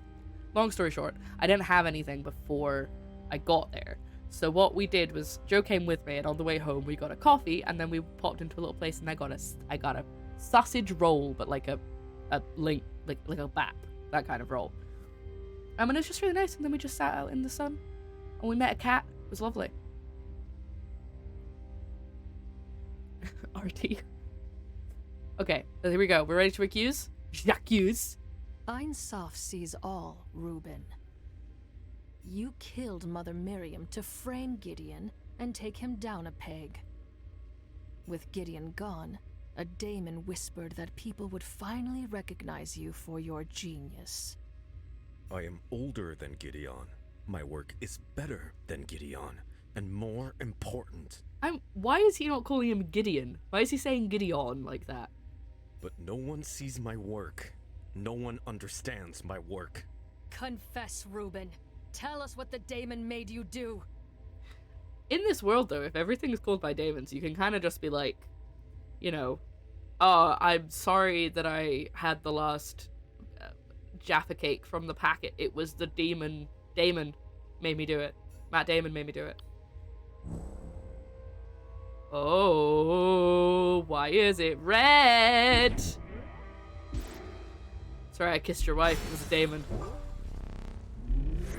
S1: long story short, I didn't have anything before I got there. So what we did was Joe came with me, and on the way home we got a coffee, and then we popped into a little place, and I got a sausage roll, but like a bap, that kind of roll. And it was just really nice, and then we just sat out in the sun. And we met a cat. It was lovely. RT. Okay, here we go. We're ready to accuse? Accuse.
S3: Ein Sof sees all, Reuben. You killed Mother Miriam to frame Gideon and take him down a peg. With Gideon gone, a daemon whispered that people would finally recognize you for your genius.
S4: I am older than Gideon. My work is better than Gideon, and more important.
S1: Why is he not calling him Gideon? Why is he saying Gideon like that?
S4: But no one sees my work. No one understands my work.
S3: Confess, Reuben. Tell us what the daemon made you do.
S1: In this world, though, if everything is called by daemons, you can kind of just be like, you know, I'm sorry that I had the last Jaffa cake from the packet. It was the demon. Damon made me do it. Matt Damon made me do it. Oh, why is it red? Sorry, I kissed your wife. It was a Damon.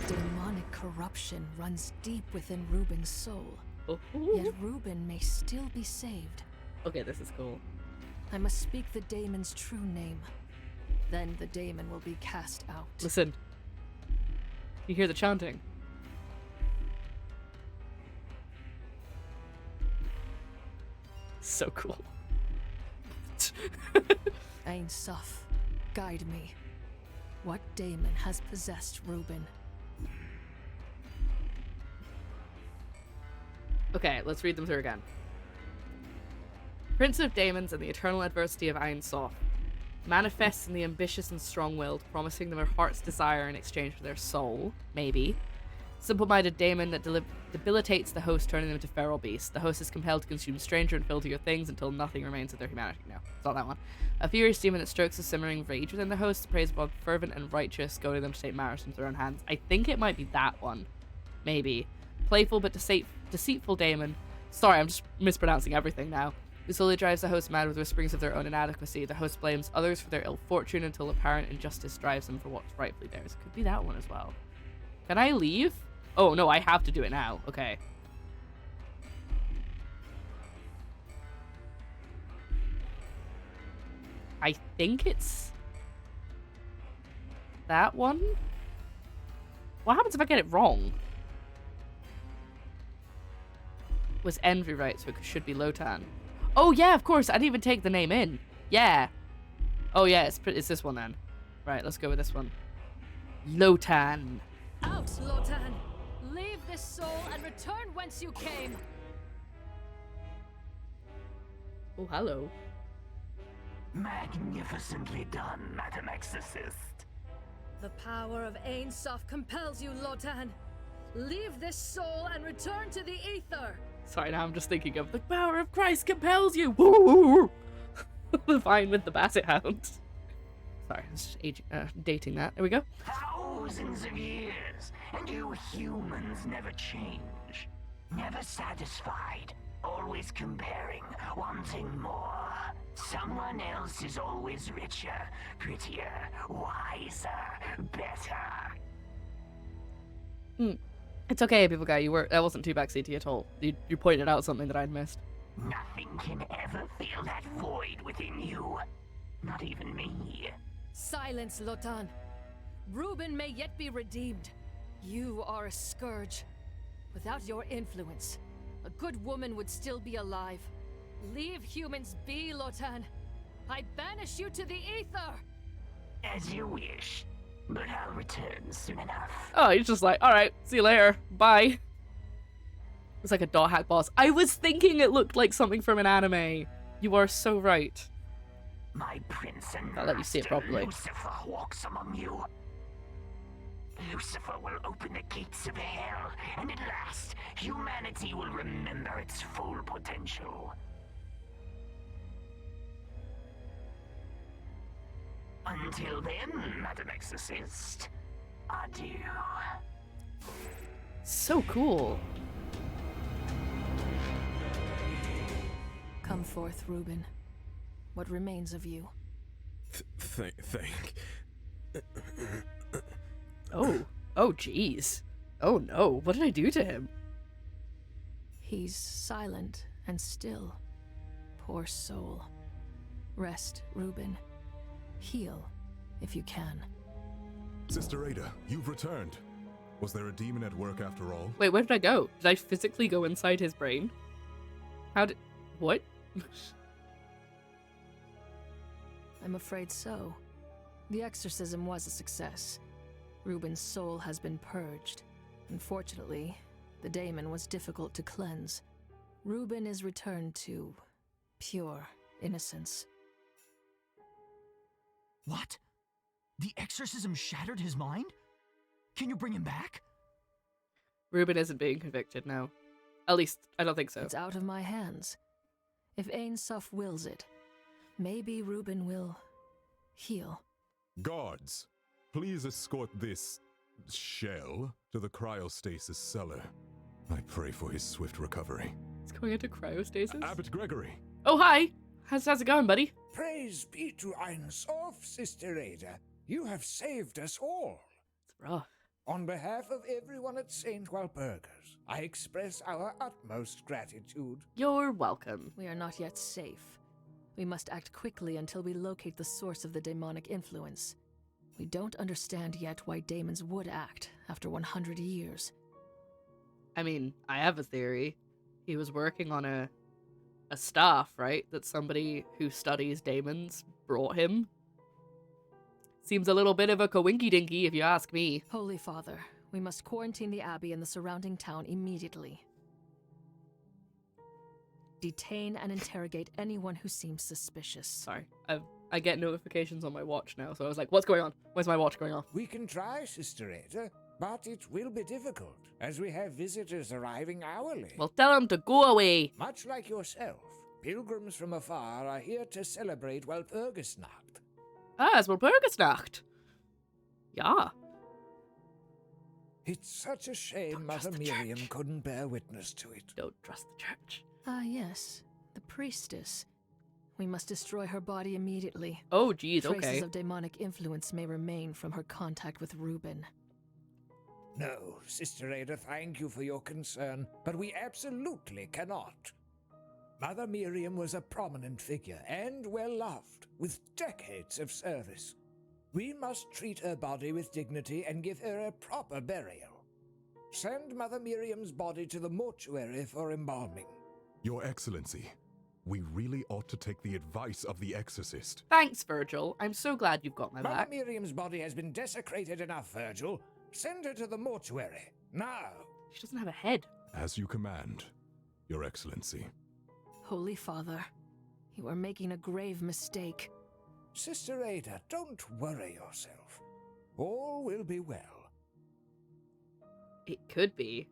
S3: Demonic corruption runs deep within Reuben's soul.
S1: Oh.
S3: Yet Reuben may still be saved.
S1: Okay, this is cool.
S3: I must speak the daemon's true name. Then the daemon will be cast out.
S1: Listen. You hear the chanting. So cool.
S3: Ein Sof, guide me. What daemon has possessed Reuben?
S1: Okay, let's read them through again. Prince of Daemons and the eternal adversity of Ein Sof manifests in the ambitious and strong-willed, promising them a heart's desire in exchange for their soul, maybe. Simple-minded daemon that debilitates the host, turning them into feral beasts. The host is compelled to consume stranger and filthier things until nothing remains of their humanity. No, it's not that one. A furious demon that strokes the simmering rage within the host, prays God fervent and righteous, goading them to take matters into their own hands. I think it might be that one. Maybe. Playful but deceitful daemon. Sorry, I'm just mispronouncing everything now. Who slowly drives the host mad with whisperings of their own inadequacy. The host blames others for their ill fortune until apparent injustice drives them for what's rightfully theirs. Could be that one as well. Can I leave? Oh, no, I have to do it now. Okay. I think it's that one? What happens if I get it wrong? Was Envy right, so it should be Lotan. Oh, yeah, of course. I didn't even take the name in. Yeah. Oh, yeah, it's this one then. Right, let's go with this one. Lotan.
S3: Out, Lotan! Leave this soul and return whence you came!
S1: Oh, hello.
S6: Magnificently done, Madam Exorcist.
S3: The power of Ainsof compels you, Lotan. Leave this soul and return to the ether.
S1: Sorry, now I'm just thinking of the power of Christ compels you. Woo! The vine with the basset hound. Sorry, I was just dating that. There we go.
S6: Thousands of years, and you humans never change. Never satisfied. Always comparing, wanting more. Someone else is always richer, prettier, wiser, better.
S1: It's okay, people guy. That wasn't too backseaty at all. You pointed out something that I'd missed.
S6: Nothing can ever fill that void within you. Not even me.
S3: Silence, Lotan. Reuben may yet be redeemed. You are a scourge. Without your influence, a good woman would still be alive. Leave humans be, Lotan. I banish you to the ether!
S6: As you wish, but I'll return soon enough.
S1: Oh, he's just like, alright, see you later. Bye. It's like a dot hack boss. I was thinking it looked like something from an anime. You are so right.
S6: My prince and
S1: I'll let you see it
S6: master
S1: properly.
S6: Lucifer walks among you. Lucifer will open the gates of hell, and at last, humanity will remember its full potential. Until then, Madam Exorcist, adieu.
S1: So cool.
S3: Come forth, Reuben. What remains of you?
S4: Thank.
S1: Oh jeez. Oh no, what did I do to him?
S3: He's silent and still. Poor soul. Rest, Reuben. Heal, if you can.
S2: Sister Ada, you've returned. Was there a demon at work after all?
S1: Wait, where did I go? Did I physically go inside his brain? What?
S3: I'm afraid so. The exorcism was a success. Reuben's soul has been purged. Unfortunately, the daemon was difficult to cleanse. Reuben is returned to pure innocence.
S5: What? The exorcism shattered his mind? Can you bring him back?
S1: Reuben isn't being convicted now. At least, I don't think so.
S3: It's out of my hands. If Ainsof wills it, maybe Reuben will heal.
S2: Guards, please escort this shell to the cryostasis cellar. I pray for his swift recovery.
S1: It's going into cryostasis?
S2: Abbot Gregory.
S1: Oh, hi! How's it going, buddy?
S7: Praise be to Ainsof, Sister Ada. You have saved us all.
S1: It's rough.
S7: On behalf of everyone at St. Walpurgis, I express our utmost gratitude.
S1: You're welcome.
S3: We are not yet safe. We must act quickly until we locate the source of the demonic influence. We don't understand yet why demons would act after 100 years.
S1: I mean, I have a theory. He was working on a staff, right? That somebody who studies demons brought him. Seems a little bit of a coinky-dinky, if you ask me.
S3: Holy Father, we must quarantine the abbey and the surrounding town immediately. Detain and interrogate anyone who seems suspicious.
S1: Sorry, I get notifications on my watch now, so I was like, what's going on? Where's my watch going off?
S7: We can try, Sister Ada, but it will be difficult, as we have visitors arriving hourly.
S1: Well, tell him to go away.
S7: Much like yourself, pilgrims from afar are here to celebrate Walpurgisnacht.
S1: Ah, es Walpurgisnacht. Yeah.
S7: It's such a shame
S1: Don't trust
S7: Mother
S1: the
S7: Miriam
S1: church.
S7: couldn't bear witness to it.
S1: Don't trust the church.
S3: Ah, yes, the priestess. We must destroy her body immediately.
S1: Oh, geez,
S3: Traces
S1: okay.
S3: of demonic influence may remain from her contact with Reuben.
S7: No, Sister Ada, thank you for your concern, but we absolutely cannot. Mother Miriam was a prominent figure and well-loved, with decades of service. We must treat her body with dignity and give her a proper burial. Send Mother Miriam's body to the mortuary for embalming.
S2: Your Excellency, we really ought to take the advice of the exorcist.
S1: Thanks, Virgil. I'm so glad you've got my
S7: Mother
S1: back.
S7: Miriam's body has been desecrated enough, Virgil. Send her to the mortuary, now.
S1: She doesn't have a head.
S2: As you command, Your Excellency.
S3: Holy Father, you are making a grave mistake.
S7: Sister Ada, don't worry yourself. all will be well.
S1: It could be.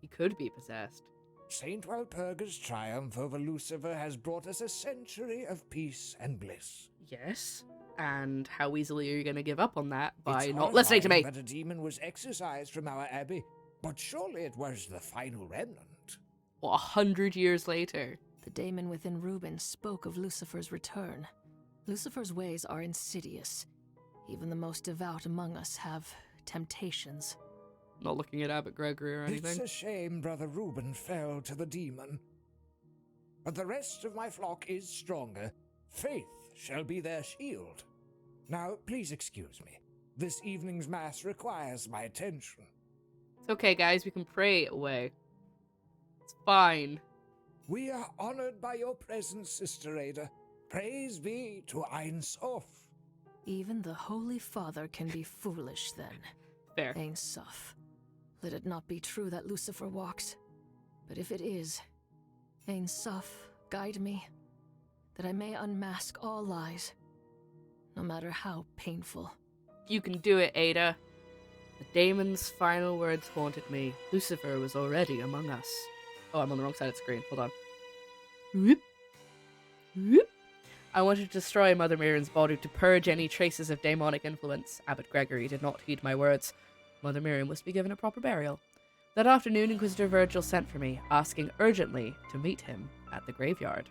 S1: He could be possessed.
S7: Saint Walpurga's triumph over Lucifer has brought us a century of peace and bliss.
S1: Yes. And how easily are you going to give up on that by
S7: It's
S1: not listening to me?
S7: horrifying that a demon was exorcised from our abbey, but surely it was the final remnant.
S1: What, 100 years later?
S3: The daemon within Reuben spoke of Lucifer's return. Lucifer's ways are insidious. Even the most devout among us have temptations.
S1: Not looking at Abbot Gregory or anything.
S7: It's a shame Brother Reuben fell to the demon. But the rest of my flock is stronger. Faith shall be their shield. Now, please excuse me. This evening's mass requires my attention.
S1: It's okay, guys. We can pray away. It's fine.
S7: We are honored by your presence, Sister Ada. Praise be to Ein Sof.
S3: Even the Holy Father can be foolish then.
S1: Fair.
S3: Ein Sof. Let it not be true that Lucifer walks. But if it is, Ein Sof, guide me, that I may unmask all lies, no matter how painful.
S1: You can do it, Ada. The daemon's final words haunted me. Lucifer was already among us. Oh, I'm on the wrong side of the screen. Hold on. Whoop. Whoop. I wanted to destroy Mother Miriam's body to purge any traces of demonic influence. Abbot Gregory did not heed my words. Mother Miriam was to be given a proper burial. That afternoon, Inquisitor Virgil sent for me, asking urgently to meet him at the graveyard.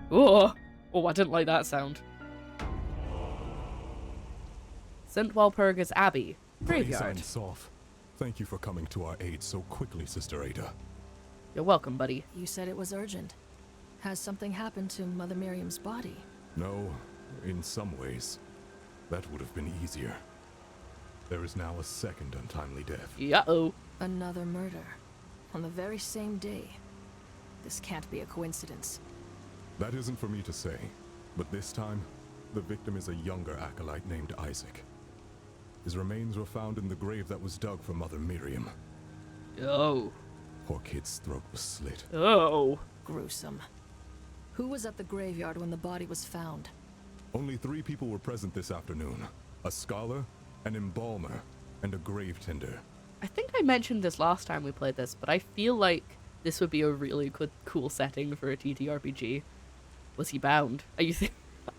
S1: Oh, I didn't like that sound. St. Walpurga's Abbey, graveyard.
S2: Praise Sof. Thank you for coming to our aid so quickly, Sister Ada.
S1: You're welcome, buddy.
S3: You said it was urgent. Has something happened to Mother Miriam's body?
S2: No, in some ways, that would have been easier. There is now a second untimely death.
S1: Uh-oh.
S3: Another murder. On the very same day. This can't be a coincidence.
S2: That isn't for me to say, but this time, the victim is a younger acolyte named Isaac. His remains were found in the grave that was dug for Mother Miriam.
S1: Oh.
S2: Poor kid's throat was slit.
S1: Oh.
S3: Gruesome. Who was at the graveyard when the body was found?
S2: Only 3 people were present this afternoon. A scholar, an embalmer, and a grave tender.
S1: I think I mentioned this last time we played this, but I feel like this would be a really good, cool setting for a TTRPG. Was he bound? Are you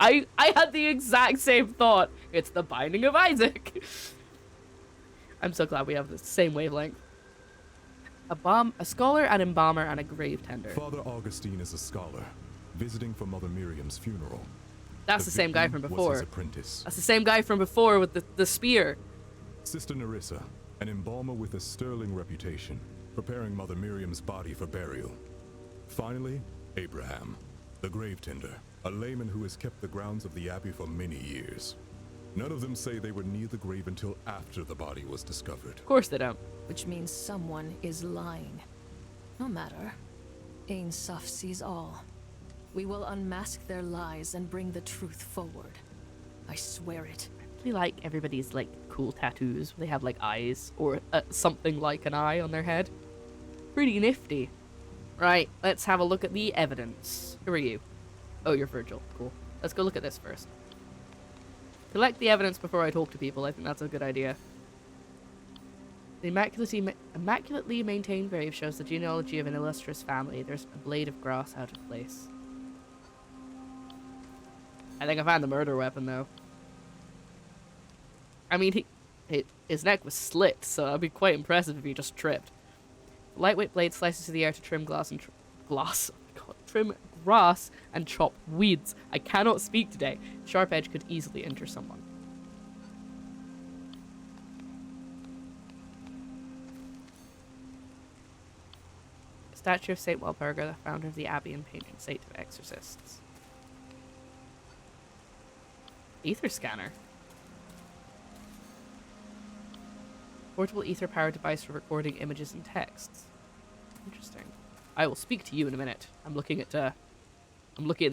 S1: I had the exact same thought. It's the binding of Isaac. I'm so glad we have the same wavelength. A scholar, an embalmer, and a grave tender.
S2: Father Augustine is a scholar, visiting for Mother Miriam's funeral.
S1: That's the same guy from
S2: victim was
S1: before.
S2: his apprentice.
S1: That's the same guy from before with the spear.
S2: Sister Nerissa, an embalmer with a sterling reputation, preparing Mother Miriam's body for burial. Finally, Abraham, the grave tender, a layman who has kept the grounds of the abbey for many years. None of them say they were near the grave until after the body was discovered.
S1: Of course they don't.
S3: Which means someone is lying. No matter. Ein Sof sees all. We will unmask their lies and bring the truth forward. I swear it.
S1: I really like everybody's like cool tattoos. They have like eyes or something like an eye on their head. Pretty nifty. Right, let's have a look at the evidence. Who are you? Oh, you're Virgil. Cool. Let's go look at this first. Collect the evidence before I talk to people. I think that's a good idea. The immaculately maintained grave shows the genealogy of an illustrious family. There's a blade of grass out of place. I think I found the murder weapon, though. I mean, his neck was slit, so that'd be quite impressive if he just tripped. The lightweight blade slices through the air to trim trim grass and chop weeds. I cannot speak today. Sharp edge could easily injure someone. A statue of Saint Walpurga, the founder of the abbey and patron saint of exorcists. Ether scanner. Portable ether-powered device for recording images and texts. Interesting. I will speak to you in a minute. I'm looking at the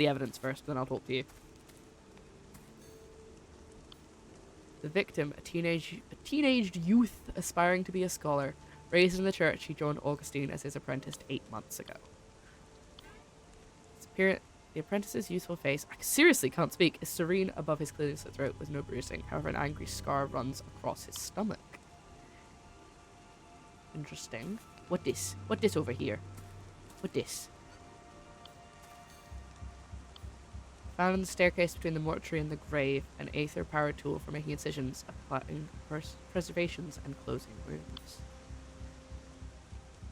S1: evidence first, then I'll talk to you. The victim, a teenaged youth aspiring to be a scholar. Raised in the church, he joined Augustine as his apprentice 8 months ago. The apprentice's youthful face, I seriously can't speak, is serene above his clearly slit throat with no bruising. However, an angry scar runs across his stomach. Interesting. What this? What this over here? What this? Found on the staircase between the mortuary and the grave, an aether power tool for making incisions, applying preservations, and closing wounds.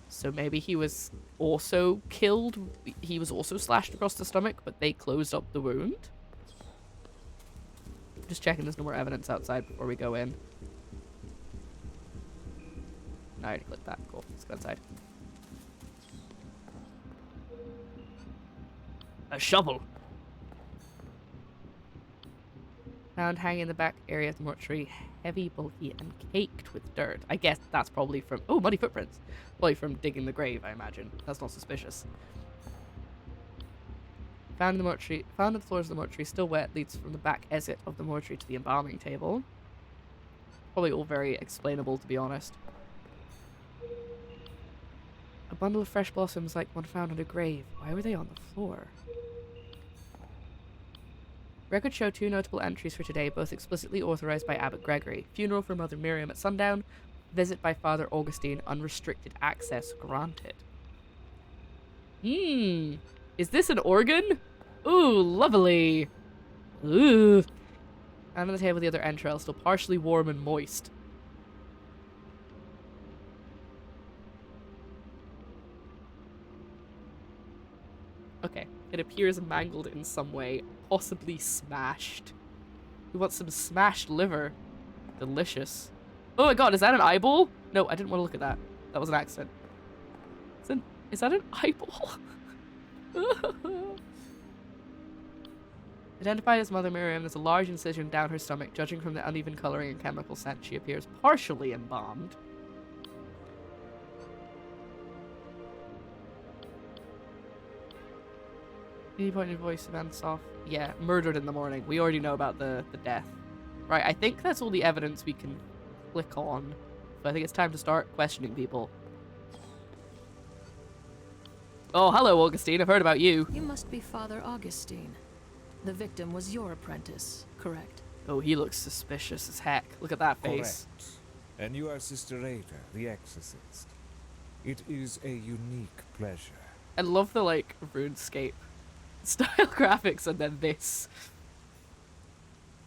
S1: So maybe he was also killed. He was also slashed across the stomach, but they closed up the wound. Just checking there's no more evidence outside before we go in. I already clicked that. Cool. Let's go inside. A shovel. Found hanging in the back area of the mortuary, heavy, bulky, and caked with dirt. I guess that's probably from... Oh, muddy footprints. Probably from digging the grave, I imagine. That's not suspicious. Found in the mortuary... Found on the floors of the mortuary, still wet, leads from the back exit of the mortuary to the embalming table. Probably all very explainable, to be honest. A bundle of fresh blossoms like one found on a grave. Why were they on the floor? Records show 2 notable entries for today, both explicitly authorized by Abbot Gregory. Funeral for Mother Miriam at sundown. Visit by Father Augustine. Unrestricted access granted. Is this an organ? Ooh, lovely. Ooh. And on the table, the other entrails, still partially warm and moist. Okay, it appears mangled in some way, possibly smashed. We want some smashed liver. Delicious. Oh my god, is that an eyeball? No, I didn't want to look at that. That was an accident. Is that an eyeball? Identified as Mother Miriam, there's a large incision down her stomach. Judging from the uneven coloring and chemical scent, she appears partially embalmed. Any point in voice events off? Yeah, murdered in the morning. We already know about the death. Right, I think that's all the evidence we can click on. So I think it's time to start questioning people. Oh, hello, Augustine. I've heard about you.
S3: You must be Father Augustine. The victim was your apprentice, correct?
S1: Oh, he looks suspicious as heck. Look at that face.
S7: Correct. And you are Sister Ada, the exorcist. It is a unique pleasure.
S1: I love the, like, RuneScape style graphics and then this.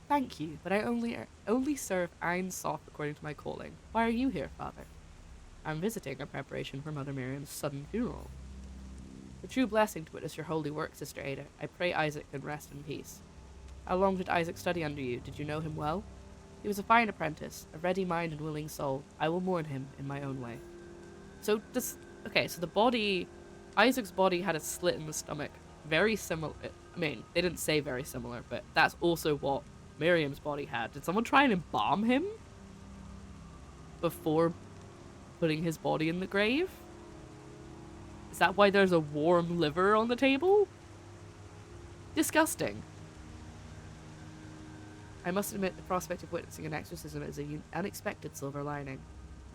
S1: Thank you, but I only serve Einsof according to my calling. Why are you here, Father? I'm visiting in preparation for Mother Miriam's sudden funeral. The true blessing to witness your holy work, Sister Ada. I pray Isaac can rest in peace. How long did Isaac study under you? Did you know him well? He was a fine apprentice, a ready mind and willing soul. I will mourn him in my own way. So, okay, so the body... Isaac's body had a slit in the stomach. Very similar... I mean, they didn't say very similar, but that's also what Miriam's body had. Did someone try and embalm him? Before putting his body in the grave? Is that why there's a warm liver on the table? Disgusting. I must admit the prospect of witnessing an exorcism is an unexpected silver lining.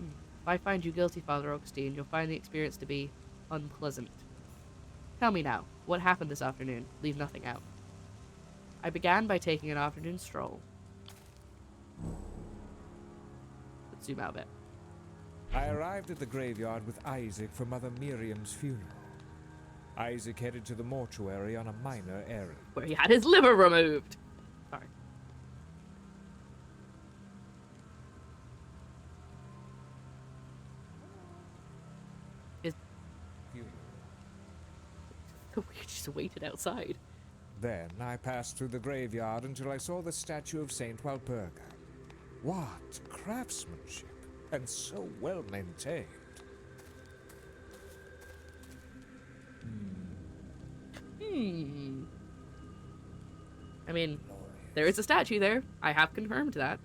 S1: If I find you guilty, Father Augustine, you'll find the experience to be unpleasant. Tell me now, what happened this afternoon? Leave nothing out. I began by taking an afternoon stroll. Let's zoom out a bit.
S7: I arrived at the graveyard with Isaac for Mother Miriam's funeral. Isaac headed to the mortuary on a minor errand.
S1: Where he had his liver removed. Sorry. We just waited outside.
S7: Then I passed through the graveyard until I saw the statue of Saint Walpurga. What craftsmanship, and so well maintained.
S1: I mean, there is a statue there. I have confirmed that.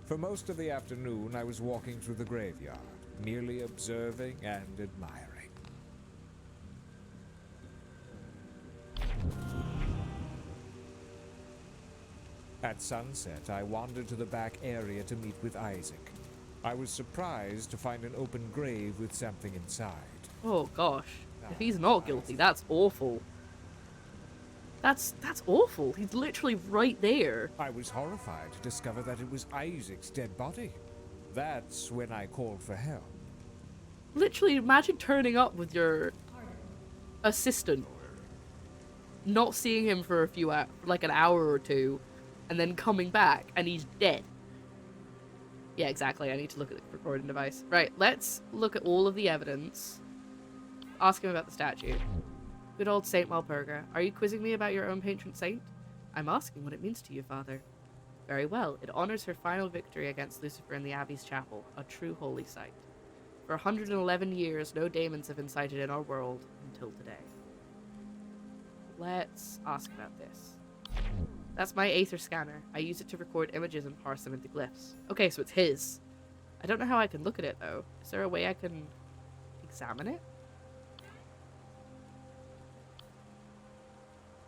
S7: For most of the afternoon, I was walking through the graveyard, merely observing and admiring. At sunset, I wandered to the back area to meet with Isaac. I was surprised to find an open grave with something inside.
S1: Oh gosh. If he's not guilty, that's awful. That's awful. He's literally right there.
S7: I was horrified to discover that it was Isaac's dead body. That's when I called for help.
S1: Literally, imagine turning up with your assistant, not seeing him for a few hours, like an hour or two, and then coming back and he's dead. Yeah, exactly. I need to look at the recording device. Right, let's look at all of the evidence. Ask him about the statue. Good old Saint Walpurga. Are you quizzing me about your own patron saint? I'm asking what it means to you, Father. Very well. It honors her final victory against Lucifer in the Abbey's chapel, a true holy site. For 111 years, no daemons have been sighted in our world until today. Let's ask about this. That's my Aether scanner. I use it to record images and parse them into glyphs. Okay, so it's his. I don't know how I can look at it, though. Is there a way I can examine it?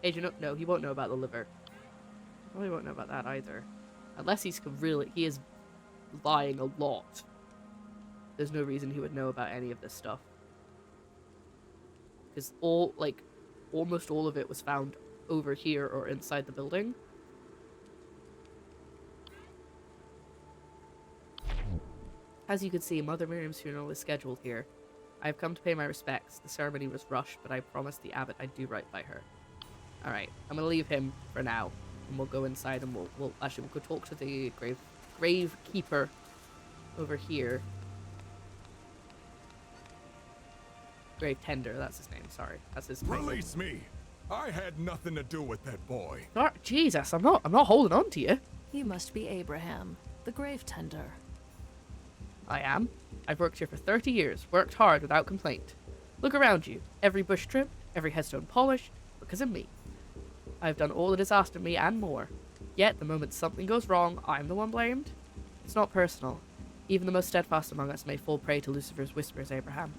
S1: Agent, no, he won't know about the liver. Probably won't know about that either. Unless he is lying a lot. There's no reason he would know about any of this stuff. Because almost all of it was found over here or inside the building. As you can see, Mother Miriam's funeral is scheduled here. I have come to pay my respects. The ceremony was rushed, but I promised the abbot I'd do right by her. Alright, I'm gonna leave him for now. And we'll go inside and we'll go talk to the grave keeper over here. Grave tender, that's his name, sorry. That's his name.
S2: Release me! I had nothing to do with that boy.
S1: Jesus, I'm not holding on to you.
S3: You must be Abraham, the grave tender.
S1: I am. I've worked here for 30 years, worked hard without complaint. Look around you. Every bush trimmed, every headstone polished, because of me. I've done all that is asked of me and more. Yet, the moment something goes wrong, I'm the one blamed. It's not personal. Even the most steadfast among us may fall prey to Lucifer's whispers, Abraham.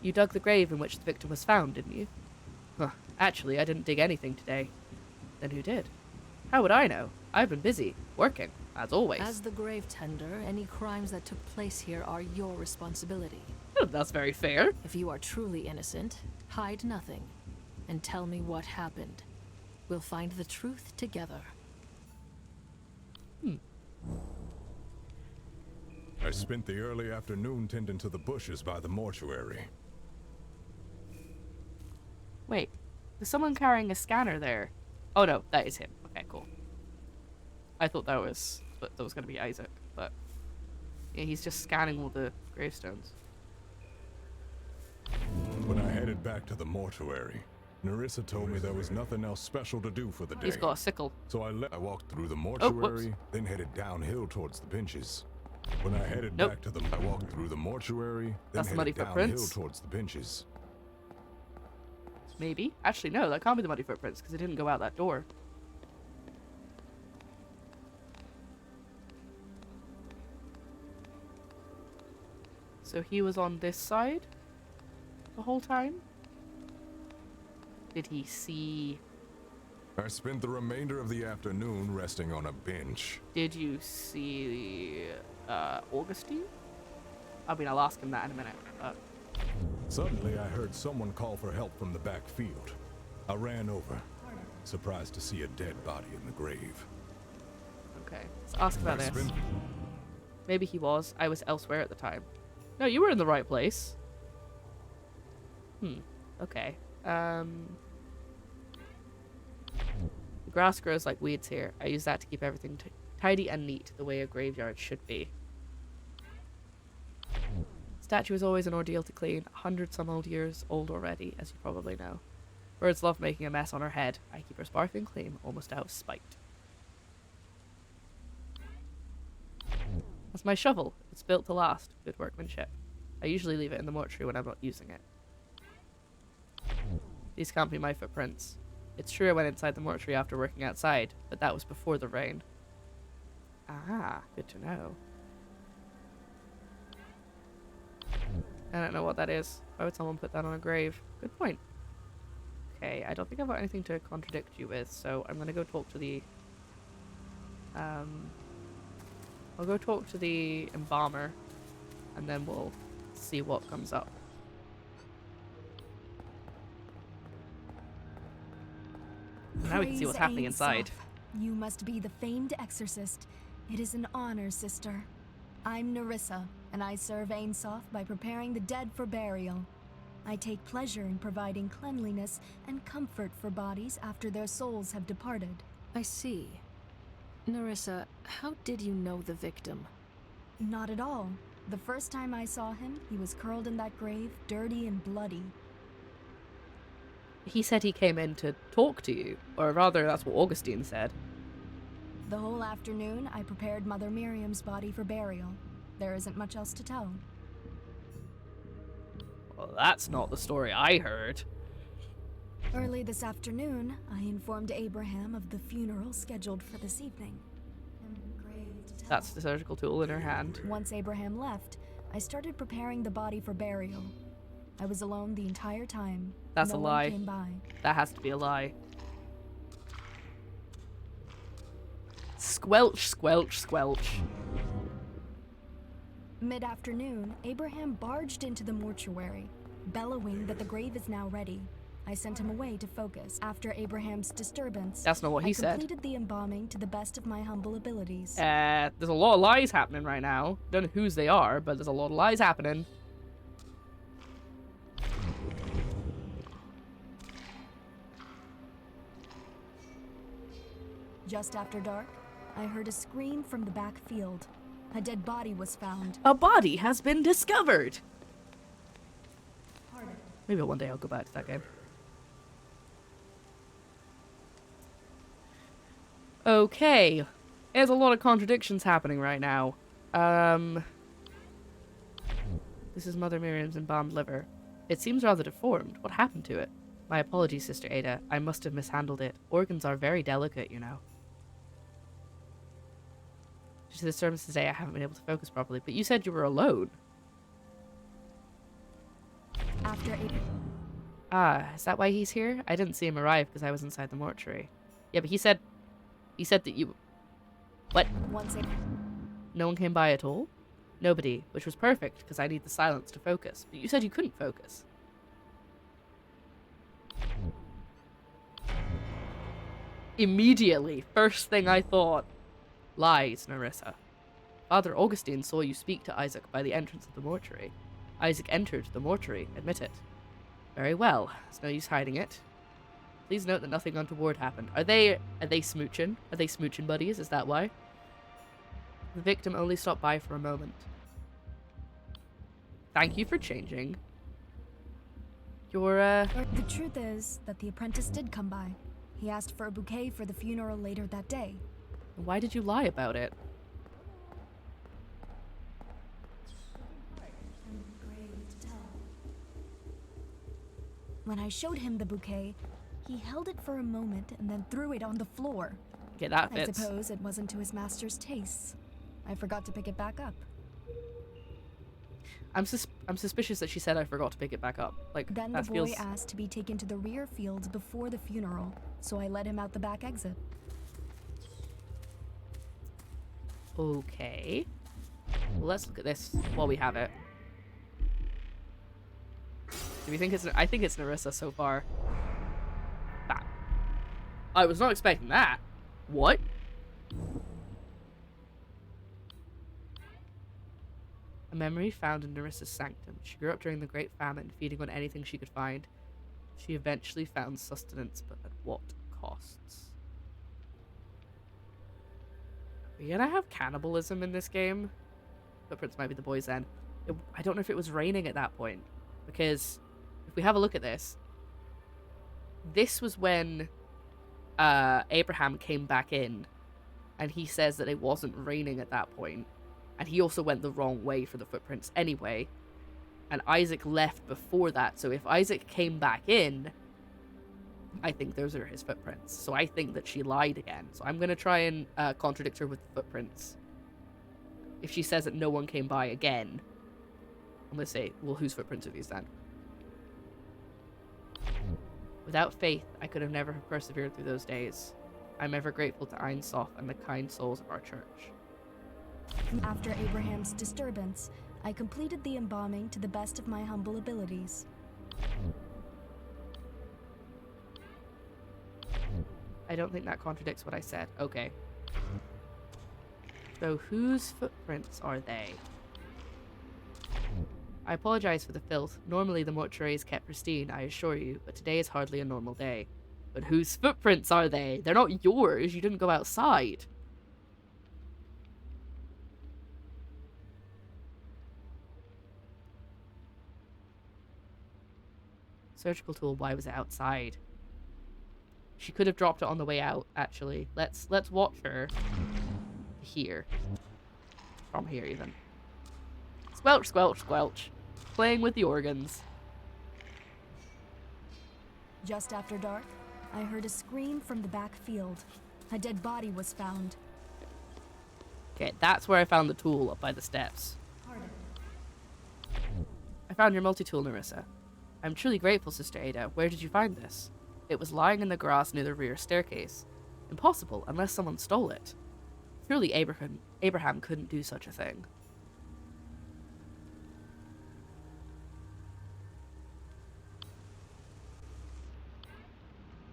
S1: You dug the grave in which the victim was found, didn't you? Huh. Actually, I didn't dig anything today. Then who did? How would I know? I've been busy, working, as always.
S3: As the grave tender, any crimes that took place here are your responsibility.
S1: Oh, that's very fair.
S3: If you are truly innocent, hide nothing, and tell me what happened. We'll find the truth together.
S2: I spent the early afternoon tending to the bushes by the mortuary.
S1: Wait, there's someone carrying a scanner there. Oh no, that is him. Okay, cool. I thought that was gonna be Isaac, but yeah, he's just scanning all the gravestones.
S2: When I headed back to the mortuary, Nerissa told me there was nothing else special to do for the day.
S1: He's got a sickle.
S2: So I walked through the mortuary, then headed downhill towards the benches. When I headed back to I walked through the mortuary, then headed downhill towards the benches.
S1: Maybe. Actually, no, that can't be the muddy footprints because it didn't go out that door. So he was on this side the whole time? Did he see...
S2: I spent the remainder of the afternoon resting on a bench.
S1: Did you see Augustine? I mean, I'll ask him that in a minute.
S2: Suddenly, I heard someone call for help from the back field. I ran over, surprised to see a dead body in the grave.
S1: Okay, let's ask about this. Maybe he was. I was elsewhere at the time. No, you were in the right place. Okay. The grass grows like weeds here. I use that to keep everything tidy and neat, the way a graveyard should be. Statue is always an ordeal to clean. 100-some-odd years old already, as you probably know. Birds love making a mess on her head. I keep her sparkling clean, almost out of spite. That's my shovel. It's built to last. Good workmanship. I usually leave it in the mortuary when I'm not using it. These can't be my footprints. It's true I went inside the mortuary after working outside, but that was before the rain. Ah, good to know. I don't know what that is. Why would someone put that on a grave? Good point. Okay, I don't think I've got anything to contradict you with, so I'm gonna go talk to the I'll go talk to the embalmer, and then we'll see what comes up. Now we can see what's happening inside.
S8: You must be the famed exorcist. It is an honor, sister. I'm Nerissa, and I serve Ainsof by preparing the dead for burial. I take pleasure in providing cleanliness and comfort for bodies after their souls have departed.
S3: I see. Nerissa, how did you know the victim?
S8: Not at all. The first time I saw him, he was curled in that grave, dirty and bloody.
S1: He said he came in to talk to you, or rather, that's what Augustine said.
S8: The whole afternoon, I prepared Mother Miriam's body for burial. There isn't much else to tell.
S1: Well, that's not the story I heard.
S8: Early this afternoon, I informed Abraham of the funeral scheduled for this evening.
S1: That's the surgical tool in her hand.
S8: Once Abraham left, I started preparing the body for burial. I was alone the entire time.
S1: That's
S8: no
S1: a
S8: one
S1: lie.
S8: came by.
S1: That has to be a lie. Squelch, squelch, squelch.
S8: Mid-afternoon, Abraham barged into the mortuary, bellowing that the grave is now ready. I sent him away to focus. After Abraham's disturbance,
S1: That's not what he
S8: I
S1: said.
S8: completed the embalming to the best of my humble abilities.
S1: There's a lot of lies happening right now. Don't know whose they are, but there's a lot of lies happening.
S8: Just after dark, I heard a scream from the back field. A dead body was found.
S1: A body has been discovered! Maybe one day I'll go back to that game. Okay. There's a lot of contradictions happening right now. This is Mother Miriam's embalmed liver. It seems rather deformed. What happened to it? My apologies, Sister Ada. I must have mishandled it. Organs are very delicate, you know. Due to the disturbance today, I haven't been able to focus properly. But you said you were alone.
S8: After
S1: Is that why he's here? I didn't see him arrive because I was inside the mortuary. Yeah, but he said that you... What? No one came by at all? Nobody, which was perfect because I need the silence to focus. But you said you couldn't focus. Immediately, first thing I thought. Lies, Nerissa. Father Augustine saw you speak to Isaac by the entrance of the mortuary. Isaac entered the mortuary, admit it. Very well, there's no use hiding it. Please note that nothing untoward happened. Are they smooching? Are they smooching buddies? Is that why? The victim only stopped by for a moment. Thank you for changing your,
S8: The truth is that the apprentice did come by. He asked for a bouquet for the funeral later that day.
S1: Why did you lie about it?
S8: When I showed him the bouquet, he held it for a moment and then threw it on the floor.
S1: Okay, that
S8: I
S1: fits.
S8: suppose it wasn't to his master's tastes. I forgot to pick it back up.
S1: I'm suspicious that she said I forgot to pick it back up. Like,
S8: Then
S1: that
S8: the boy
S1: feels...
S8: asked to be taken to the rear fields before the funeral, so I led him out the back exit.
S1: Okay. Well, let's look at this while we have it. Do we think it's... I think it's Nerissa so far. Ah. I was not expecting that. What? A memory found in Nerissa's sanctum. She grew up during the Great Famine, feeding on anything she could find. She eventually found sustenance, but at what costs? Are you gonna have cannibalism in this game? Footprints might be the boys then. I don't know if it was raining at that point, because if we have a look at this, this was when Abraham came back in, and he says that it wasn't raining at that point, and he also went the wrong way for the footprints anyway, and Isaac left before that, so if Isaac came back in, I think those are his footprints. So I think that she lied again. So I'm going to try and contradict her with the footprints. If she says that no one came by again, I'm going to say, well, whose footprints are these then? Without faith, I could have never have persevered through those days. I'm ever grateful to Ainsof and the kind souls of our church.
S8: After Abraham's disturbance, I completed the embalming to the best of my humble abilities.
S1: I don't think that contradicts what I said. Okay. So whose footprints are they? I apologize for the filth. Normally the mortuary is kept pristine, I assure you, but today is hardly a normal day. But whose footprints are they? They're not yours. You didn't go outside. Surgical tool, why was it outside? She could have dropped it on the way out, actually. Let's watch her here. From here, even. Squelch, squelch, squelch. Playing with the organs.
S8: Just after dark, I heard a scream from the back field. A dead body was found.
S1: Okay, that's where I found the tool, up by the steps.
S8: Pardon.
S1: I found your multi-tool, Nerissa. I'm truly grateful, Sister Ada. Where did you find this? It was lying in the grass near the rear staircase. Impossible, unless someone stole it. Surely Abraham couldn't do such a thing.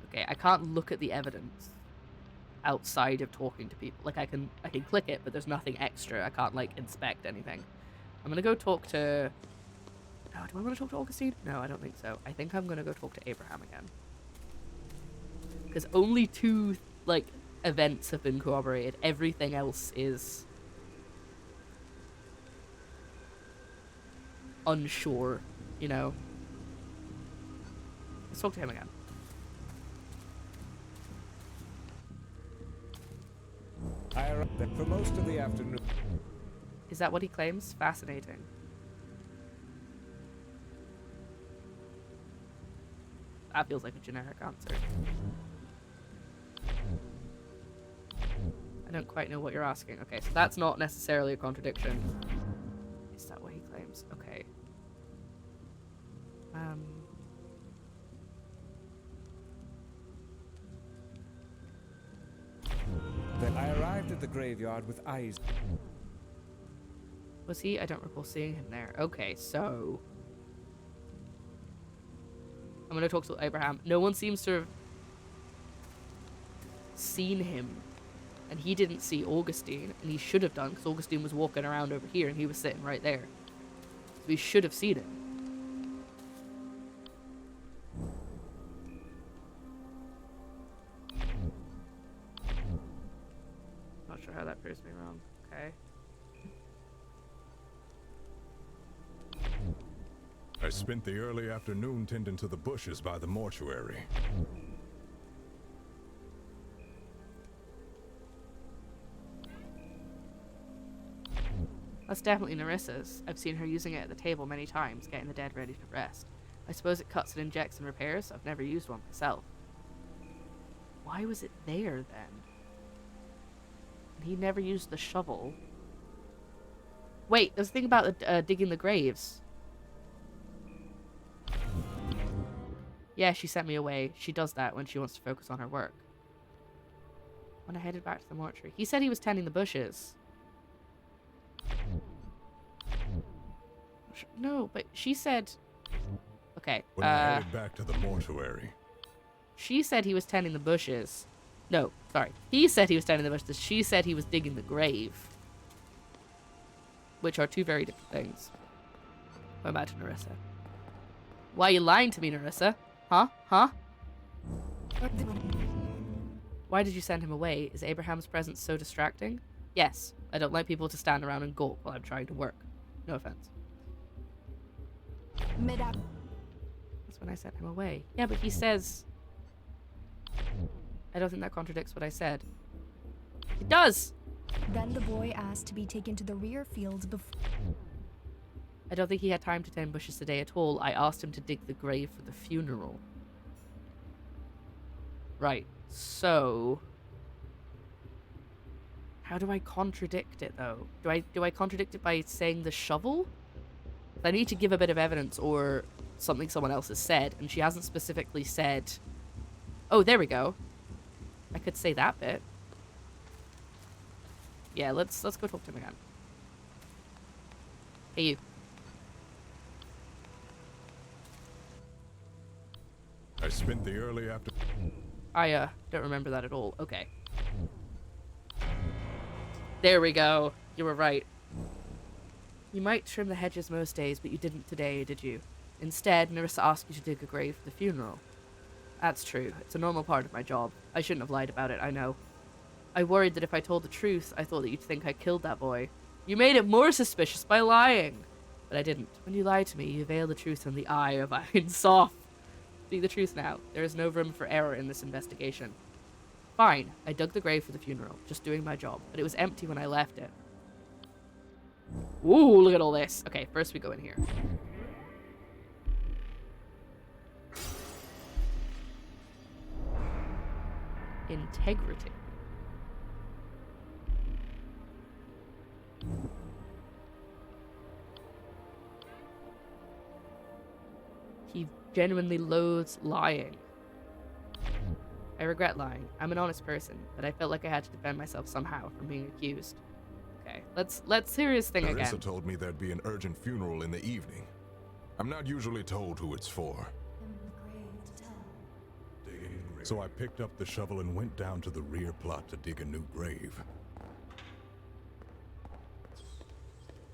S1: Okay, I can't look at the evidence outside of talking to people. Like, I can click it, but there's nothing extra. I can't, like, inspect anything. I'm gonna go talk to... Oh, do I want to talk to Augustine? No, I don't think so. I think I'm gonna go talk to Abraham again. Because only 2, like, events have been corroborated. Everything else is... unsure, you know? Let's talk to him again.
S7: I arrived there for most of the afternoon.
S1: Is that what he claims? Fascinating. That feels like a generic answer. I don't quite know what you're asking. Okay, so that's not necessarily a contradiction. Is that what he claims? Okay.
S7: Then I arrived at the graveyard with eyes.
S1: Was he? I don't recall seeing him there. Okay, so... I'm gonna talk to Abraham. No one seems to have seen him. And he didn't see Augustine. And he should have done, because Augustine was walking around over here and he was sitting right there. So he should have seen him. Not sure how that proves me wrong. Okay.
S2: I spent the early afternoon tending to the bushes by the mortuary.
S1: That's definitely Nerissa's. I've seen her using it at the table many times, getting the dead ready to rest. I suppose it cuts and injects and repairs. I've never used one myself. Why was it there, then? And he never used the shovel. Wait, there's a thing about digging the graves. Yeah, she sent me away. She does that when she wants to focus on her work. When I headed back to the mortuary. He said he was tending the bushes. No, but she said... Okay,
S2: When I headed back to the mortuary.
S1: She said he was tending the bushes. No, sorry. He said he was tending the bushes. She said he was digging the grave. Which are 2 very different things. Going back to Nerissa. Why are you lying to me, Nerissa? Huh? Huh? Why did you send him away? Is Abraham's presence so distracting? Yes. I don't like people to stand around and gulp while I'm trying to work. No offense. That's when I sent him away. Yeah, but he says... I don't think that contradicts what I said. It does!
S8: Then the boy asked to be taken to the rear fields before...
S1: I don't think he had time to tend bushes today at all. I asked him to dig the grave for the funeral. Right, so... How do I contradict it, though? Do I contradict it by saying the shovel? I need to give a bit of evidence or something someone else has said, and she hasn't specifically said... Oh, there we go. I could say that bit. Yeah, let's go talk to him again. Hey, you.
S2: I spent the early after.
S1: I don't remember that at all. Okay. There we go. You were right. You might trim the hedges most days, but you didn't today, did you? Instead, Nerissa asked you to dig a grave for the funeral. That's true. It's a normal part of my job. I shouldn't have lied about it, I know. I worried that if I told the truth, I thought that you'd think I killed that boy. You made it more suspicious by lying. But I didn't. When you lied to me, you veiled the truth from the eye of Iron Soft. See the truth now. There is no room for error in this investigation. Fine. I dug the grave for the funeral. Just doing my job. But it was empty when I left it. Ooh, look at all this. Okay, first we go in here. Integrity. He genuinely loathes lying. I regret lying. I'm an honest person, but I felt like I had to defend myself somehow from being accused. Okay, let's hear his thing
S2: Nerissa
S1: again.
S2: told me there'd be an urgent funeral in the evening. I'm not usually told who it's for. So I picked up the shovel and went down to the rear plot to dig a new grave.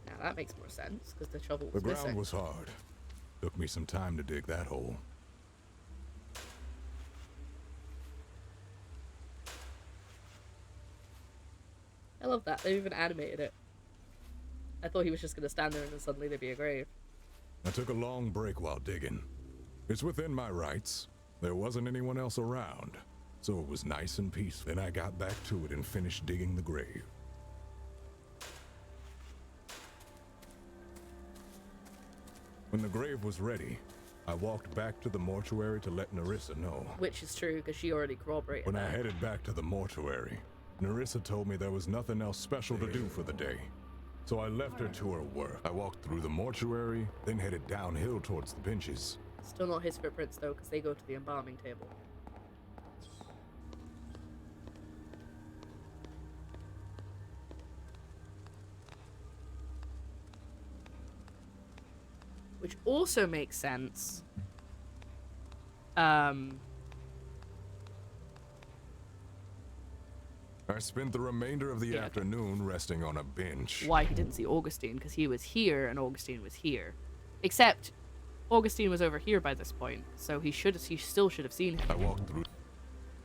S1: Now that makes more sense, because the shovel
S2: The
S1: was
S2: ground
S1: missing.
S2: was hard. Took me some time to dig that hole.
S1: I love that. They even animated it. I thought he was just going to stand there and then suddenly there'd be a grave.
S2: I took a long break while digging. It's within my rights. There wasn't anyone else around, so it was nice and peaceful. Then I got back to it and finished digging the grave. When the grave was ready, I walked back to the mortuary to let Nerissa know.
S1: Which is true, because she already corroborated
S2: When I
S1: that.
S2: headed back to the mortuary, Nerissa told me there was nothing else special to do for the day. So I left her to her work. I walked through the mortuary, then headed downhill towards the benches.
S1: Still not his footprints, though, because they go to the embalming table. Which also makes sense.
S2: I spent the remainder of the
S1: Yeah, okay.
S2: afternoon resting on a bench.
S1: Why he didn't see Augustine, because he was here and Augustine was here. Except Augustine was over here by this point, so he still should have seen him.
S2: I walked through.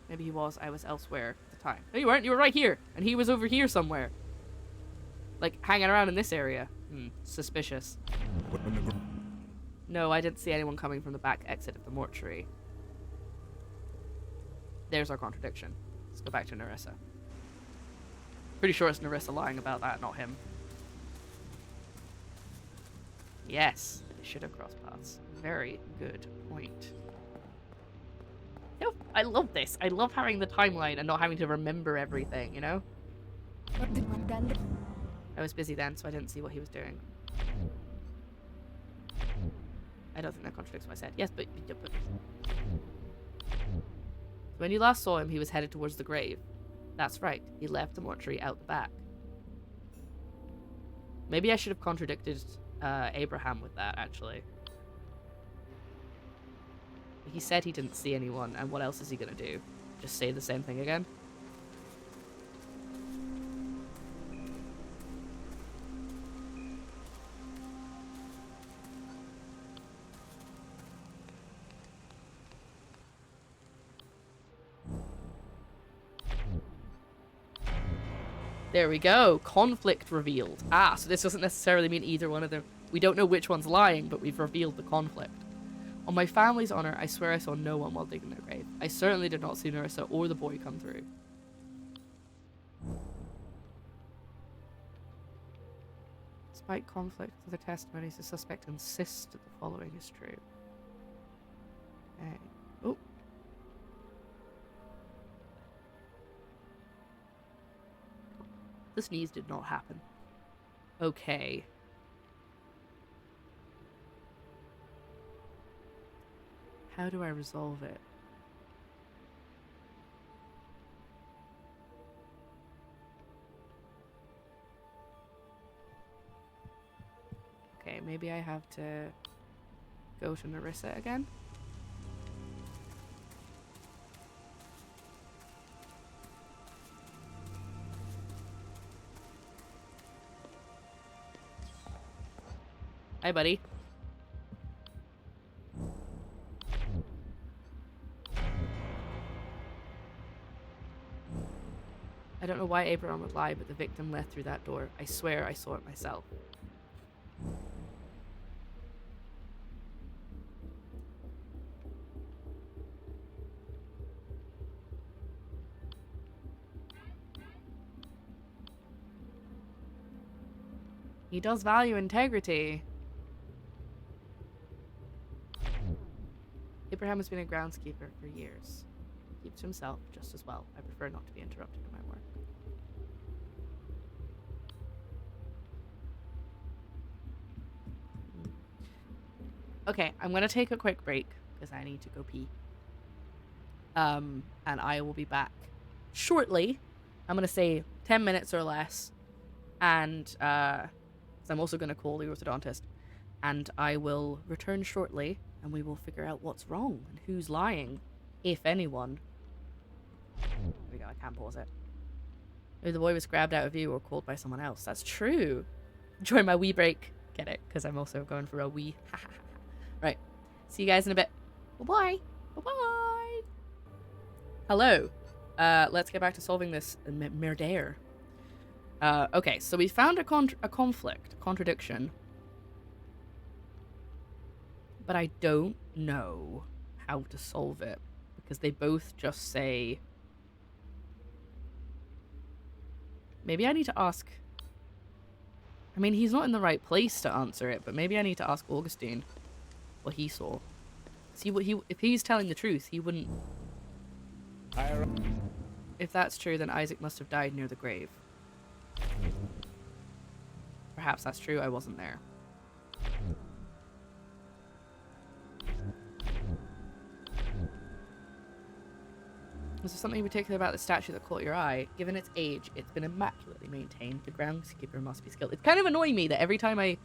S1: Maybe he was. I was elsewhere at the time. No, you weren't. You were right here, and he was over here somewhere, like hanging around in this area. Suspicious.
S2: When the gr-
S1: No, I didn't see anyone coming from the back exit of the mortuary. There's our contradiction. Let's go back to Nerissa. Pretty sure it's Nerissa lying about that, not him. Yes, they should have crossed paths. Very good point. You know, I love this. I love having the timeline and not having to remember everything, you know? I was busy then, so I didn't see what he was doing. I don't think that contradicts what I said. Yes, but when you last saw him, he was headed towards the grave. That's right. He left the mortuary out the back. Maybe I should have contradicted Abraham with that, actually. He said he didn't see anyone, and what else is he gonna do? Just say the same thing again? There we go. Conflict revealed. Ah, so this doesn't necessarily mean either one of them. We don't know which one's lying, but we've revealed the conflict. On my family's honor, I swear I saw no one while digging their grave. I certainly did not see Nerissa or the boy come through. Despite conflict with the testimonies, the suspect insists that the following is true. Okay. Oh. The sneeze did not happen. Okay. How do I resolve it? Okay, maybe I have to go to Nerissa again. Hi, buddy. I don't know why Abraham would lie, but the victim left through that door. I swear I saw it myself. He does value integrity. Abraham has been a groundskeeper for years. He keeps to himself just as well. I prefer not to be interrupted in my work. Okay, I'm gonna take a quick break because I need to go pee. And I will be back shortly. I'm gonna say 10 minutes or less. And I'm also gonna call the orthodontist. And I will return shortly and we will figure out what's wrong and who's lying, if anyone. There we go, I can't pause it. Maybe the boy was grabbed out of view or called by someone else. That's true. Enjoy my wee break. Get it? Because I'm also going for a wee. Right. See you guys in a bit. Bye-bye. Bye-bye. Hello. Let's get back to solving this murder. Okay, so we found a conflict, a contradiction. But I don't know how to solve it. Because they both just say... Maybe I need to ask... I mean, he's not in the right place to answer it, but maybe I need to ask Augustine what he saw. See what if he's telling the truth, he wouldn't... If that's true, then Isaac must have died near the grave. Perhaps that's true, I wasn't there. Was there something particular about the statue that caught your eye? Given its age, it's been immaculately maintained. The groundskeeper must be skilled. It's kind of annoying me that every time I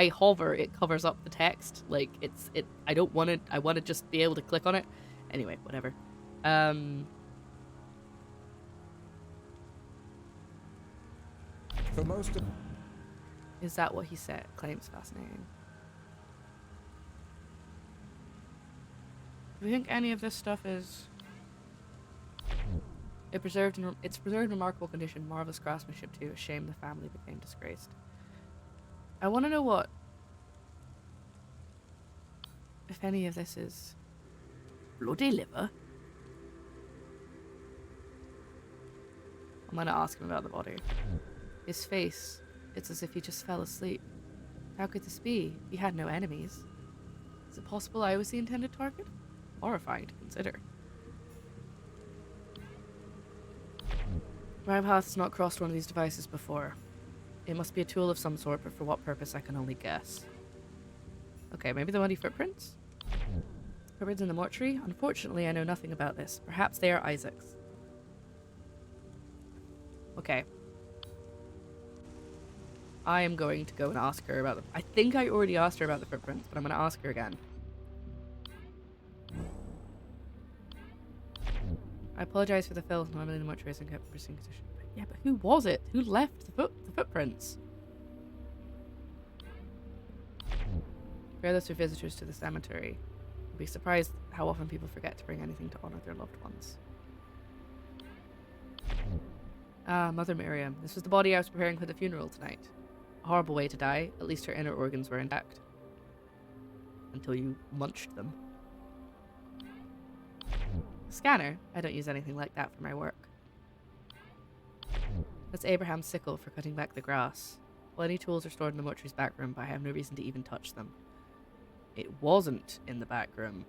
S1: hover, it covers up the text. Like, I don't want to, I want to just be able to click on it. Anyway, whatever.
S7: For most of...
S1: Is that what he said? Claims fascinating. Do you think any of this stuff is... It's preserved in remarkable condition, marvelous craftsmanship too. A shame the family became disgraced. I want to know what... If any of this is... Bloody liver? I'm gonna ask him about the body. His face, it's as if he just fell asleep. How could this be? He had no enemies. Is it possible I was the intended target? Horrifying to consider. My path has not crossed one of these devices before. It must be a tool of some sort, but for what purpose I can only guess. Okay, maybe the muddy footprints? Footprints in the mortuary? Unfortunately, I know nothing about this. Perhaps they are Isaac's. Okay. I am going to go and ask her about them. I think I already asked her about the footprints, but I'm going to ask her again. I apologize for the filth. Normally the mortuary is in pristine condition. Yeah, but who was it? Who left the footprints? Fearless for visitors to the cemetery. You'll be surprised how often people forget to bring anything to honor their loved ones. Ah, Mother Miriam. This was the body I was preparing for the funeral tonight. A horrible way to die. At least her inner organs were intact. Until you munched them. Scanner? I don't use anything like that for my work. That's Abraham's sickle for cutting back the grass. Well, any tools are stored in the mortuary's back room, but I have no reason to even touch them. It wasn't in the back room.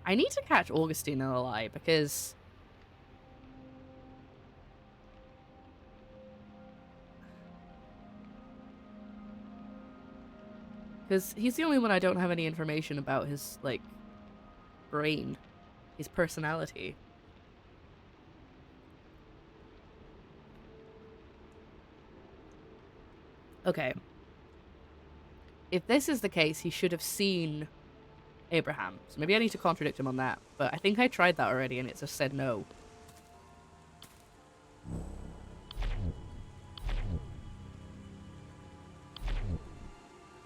S1: I need to catch Augustine in a lie, because... Because he's the only one I don't have any information about his, like, brain, his personality. Okay. If this is the case, he should have seen Abraham. So maybe I need to contradict him on that. But I think I tried that already and it just said no.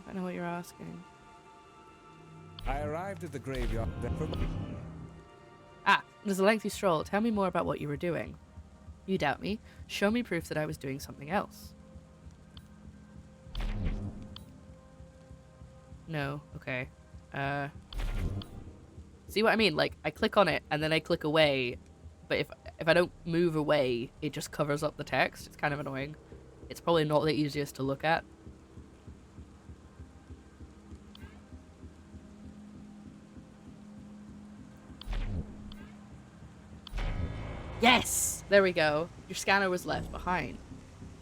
S1: I know what you're asking.
S7: I arrived at the graveyard.
S1: Ah, it was a lengthy stroll. Tell me more about what you were doing. You doubt me? Show me proof that I was doing something else. No, okay. See what I mean? Like, I click on it and then I click away, but if I don't move away, it just covers up the text. It's kind of annoying. It's probably not the easiest to look at. Yes! There we go. Your scanner was left behind.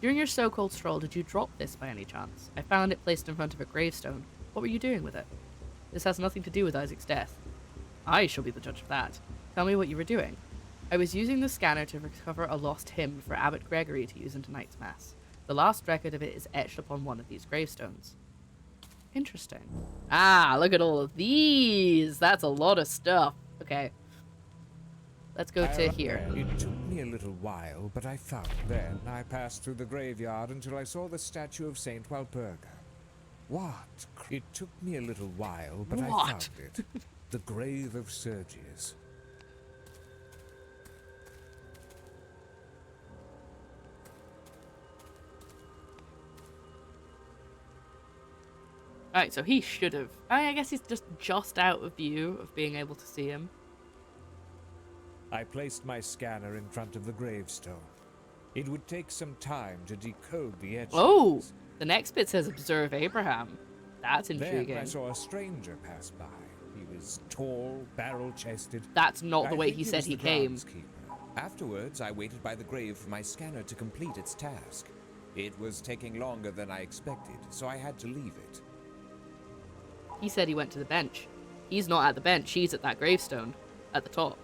S1: During your so-called stroll, did you drop this by any chance? I found it placed in front of a gravestone. What were you doing with it? This has nothing to do with Isaac's death. I shall be the judge of that. Tell me what you were doing. I was using the scanner to recover a lost hymn for Abbot Gregory to use in tonight's mass. The last record of it is etched upon one of these gravestones. Interesting. Ah, look at all of these! That's a lot of stuff. Okay. Let's go to here.
S7: It took me a little while, but I found it. Then I passed through the graveyard until I saw the statue of Saint Walpurga. What? It took me a little while, but I found it. The grave of Sergius.
S1: Alright, so he should have. I guess he's just out of view of being able to see him.
S7: I placed my scanner in front of the gravestone. It would take some time to decode the etchings.
S1: Oh! The next bit says observe Abraham. That's intriguing.
S7: Then I saw a stranger pass by. He was tall, barrel-chested.
S1: That's not the way
S7: think
S1: he said
S7: was
S1: he
S7: the
S1: came.
S7: groundskeeper. Afterwards, I waited by the grave for my scanner to complete its task. It was taking longer than I expected, so I had to leave it.
S1: He said he went to the bench. He's not at the bench, he's at that gravestone. At the top.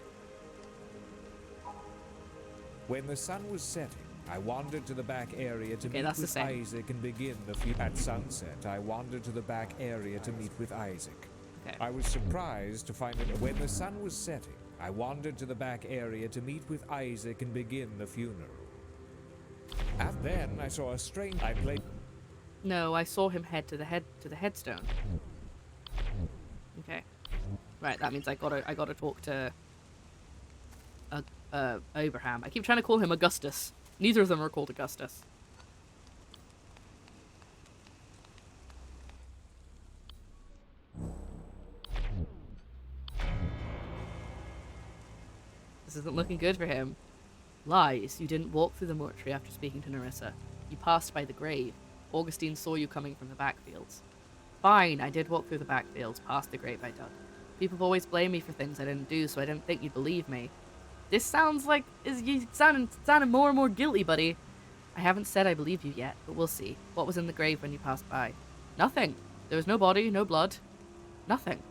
S7: When the sun was setting, I wandered to the back area to meet
S1: that's the
S7: with
S1: same.
S7: Isaac and begin the few. At sunset, I wandered to the back area to meet with Isaac.
S1: Okay.
S7: I was surprised to find that when the sun was setting, I wandered to the back area to meet with Isaac and begin the funeral. After then, I saw a strange. I played.
S1: No, I saw him head to the headstone. Okay. Right, that means I gotta talk to Abraham. I keep trying to call him Augustus. Neither of them are called Augustus. This isn't looking good for him. Lies. You didn't walk through the mortuary after speaking to Nerissa. You passed by the grave. Augustine saw you coming from the backfields. Fine, I did walk through the backfields, past the grave I dug. People always blame me for things I didn't do, so I didn't think you'd believe me. This sounds like you sounding more and more guilty, buddy. I haven't said I believe you yet, but we'll see. What was in the grave when you passed by? Nothing. There was no body, no blood. Nothing.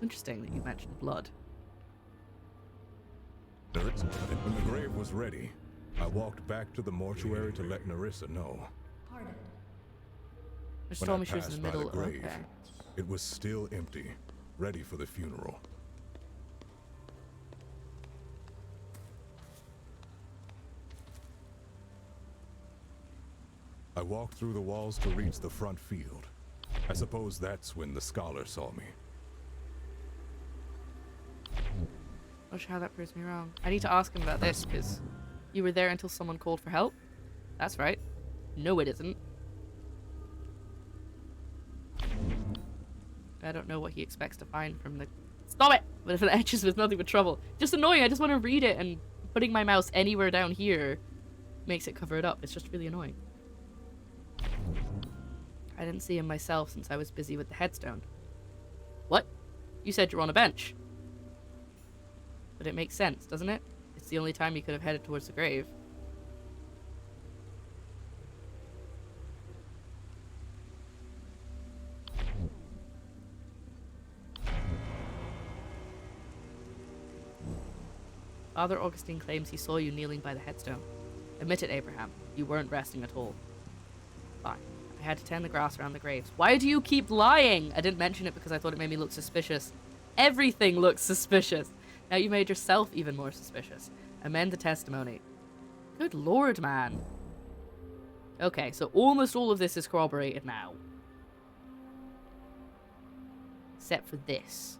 S1: Interesting that you mentioned blood.
S2: When the grave was ready, I walked back to the mortuary to let Nerissa know.
S1: Just
S2: When
S1: told
S2: I
S1: me she was in
S2: passed
S1: the
S2: by
S1: middle.
S2: the grave,
S1: Okay.
S2: it was still empty, ready for the funeral. I walked through the walls to reach the front field. I suppose that's when the scholar saw me.
S1: Not sure how that proves me wrong. I need to ask him about this, because you were there until someone called for help? That's right. No, it isn't. I don't know what he expects to find from the... Stop it! But if it etches with nothing but trouble. Just annoying, I just want to read it, and putting my mouse anywhere down here makes it cover it up. It's just really annoying. I didn't see him myself since I was busy with the headstone. What? You said you're on a bench. But it makes sense, doesn't it? It's the only time you could have headed towards the grave. Father Augustine claims he saw you kneeling by the headstone. Admit it, Abraham. You weren't resting at all. Fine. I had to tend the grass around the graves. Why do you keep lying? I didn't mention it because I thought it made me look suspicious. Everything looks suspicious. Now you made yourself even more suspicious. Amend the testimony. Good lord, man. Okay, so almost all of this is corroborated now. Except for this.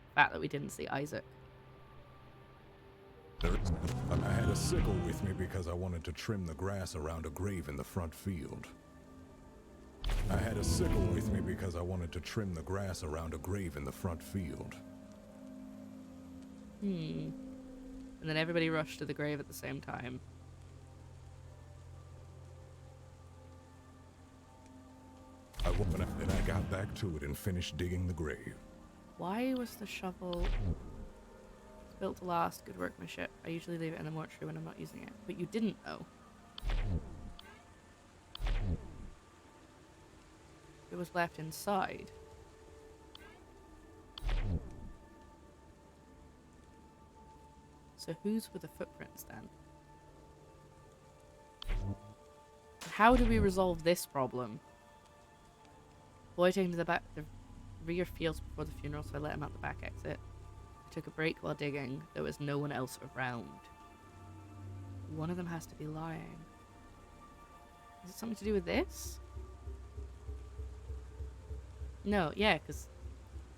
S1: The fact that we didn't see Isaac.
S2: I had a sickle with me because I wanted to trim the grass around a grave in the front field. I had a sickle with me because I wanted to trim the grass around a grave in the front field.
S1: And then everybody rushed to the grave at the same time.
S2: I went up and I got back to it and finished digging the grave.
S1: Why was the shovel... It's built to last, good workmanship. I usually leave it in the mortuary when I'm not using it. But you didn't, though. It was left inside. So whose were the footprints then? How do we resolve this problem? Boy taken to the rear fields before the funeral, so I let him out the back exit. I took a break while digging. There was no one else around. One of them has to be lying. Is it something to do with this? No, yeah, because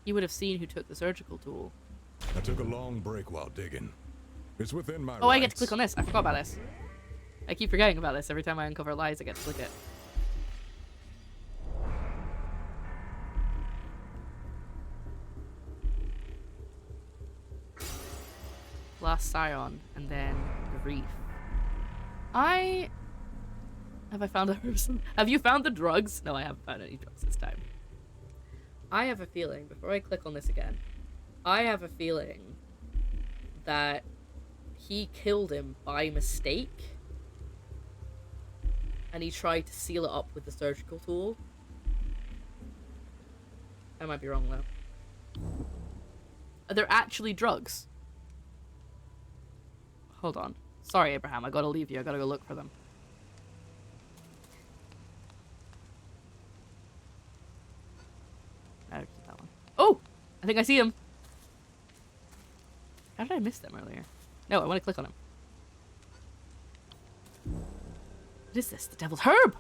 S1: he would have seen who took the surgical tool.
S2: I took a long break while digging. It's within my
S1: Oh,
S2: rights.
S1: I get to click on this. I forgot about this. I keep forgetting about this. Every time I uncover lies, I get to click it. Last Scion, and then the Reef. Have I found a person? Have you found the drugs? No, I haven't found any drugs this time. I have a feeling, before I click on this again, I have a feeling that he killed him by mistake. And he tried to seal it up with the surgical tool. I might be wrong, though. Are there actually drugs? Hold on. Sorry, Abraham. I gotta leave you. I gotta go look for them. I did that one. Oh! I think I see him. How did I miss them earlier? No, I want to click on him. What is this? The Devil's Herb!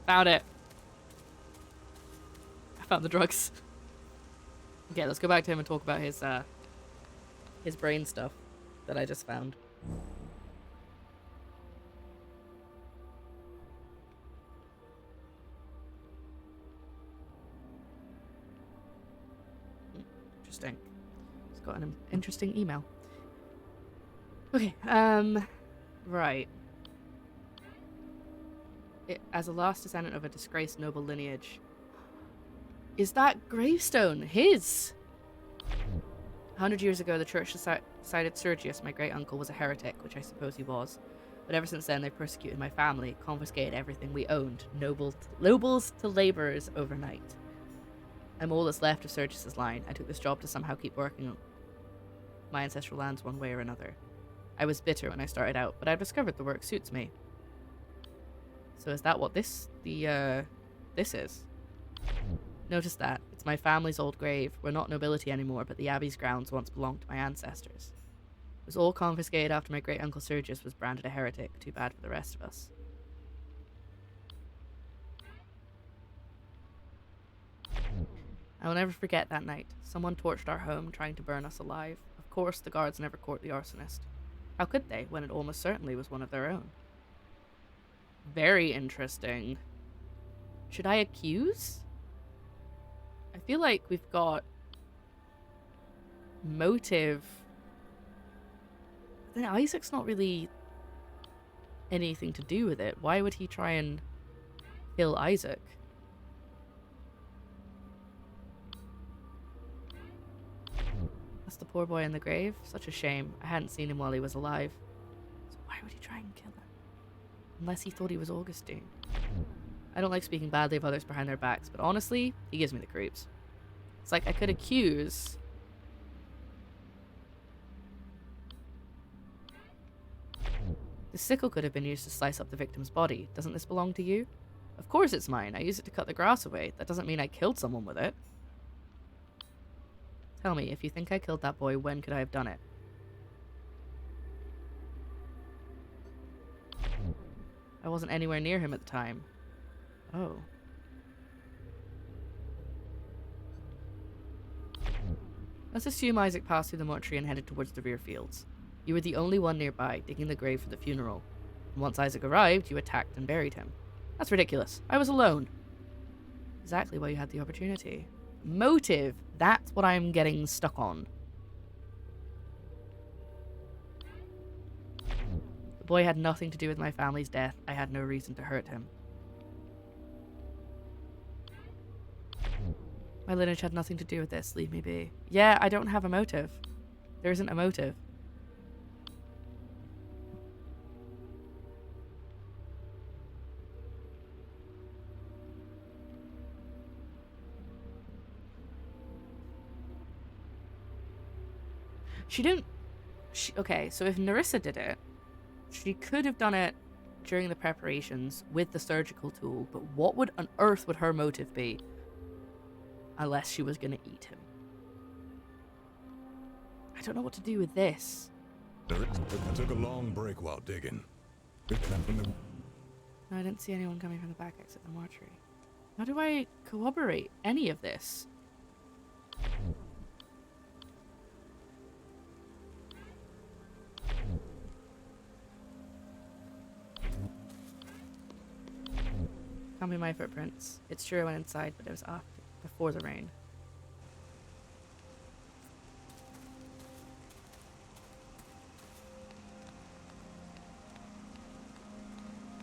S1: Found it. I found the drugs. Okay, let's go back to him and talk about his brain stuff that I just found. Interesting. He's got an interesting email. Okay, right. As a last descendant of a disgraced noble lineage. Is that gravestone his? 100 years ago, the church decided Sergius, my great-uncle, was a heretic, which I suppose he was. But ever since then, they persecuted my family, confiscated everything we owned, nobles to laborers overnight. I'm all that's left of Sergius's line. I took this job to somehow keep working on my ancestral lands one way or another. I was bitter when I started out, but I've discovered the work suits me. So is that what this is? Notice that. It's my family's old grave. We're not nobility anymore, but the abbey's grounds once belonged to my ancestors. It was all confiscated after my great-uncle Sergius was branded a heretic. Too bad for the rest of us. I will never forget that night. Someone torched our home, trying to burn us alive. Of course, the guards never caught the arsonist. How could they, when it almost certainly was one of their own? Very interesting. Should I accuse? I feel like we've got motive. Then Isaac's not really anything to do with it. Why would he try and kill Isaac? That's the poor boy in the grave. Such a shame. I hadn't seen him while he was alive. So why would he try and kill him? Unless he thought he was Augustine. I don't like speaking badly of others behind their backs, but honestly, he gives me the creeps. It's like I could accuse... The sickle could have been used to slice up the victim's body. Doesn't this belong to you? Of course it's mine. I use it to cut the grass away. That doesn't mean I killed someone with it. Tell me, if you think I killed that boy, when could I have done it? I wasn't anywhere near him at the time. Oh. Let's assume Isaac passed through the mortuary and headed towards the rear fields. You were the only one nearby, digging the grave for the funeral. And once Isaac arrived, you attacked and buried him. That's ridiculous. I was alone. Exactly why you had the opportunity. Motive. That's what I'm getting stuck on. The boy had nothing to do with my family's death. I had no reason to hurt him. My lineage had nothing to do with this. Leave me be. Yeah, I don't have a motive. There isn't a motive. She didn't... okay, so if Nerissa did it, she could have done it during the preparations with the surgical tool, but what would on earth would her motive be? Unless she was going to eat him. I don't know what to do with this.
S2: I took a long break while digging.
S1: No, I didn't see anyone coming from the back exit of the mortuary. How do I corroborate any of this? Can't be my footprints. It's true I went inside, but it was after, before the rain.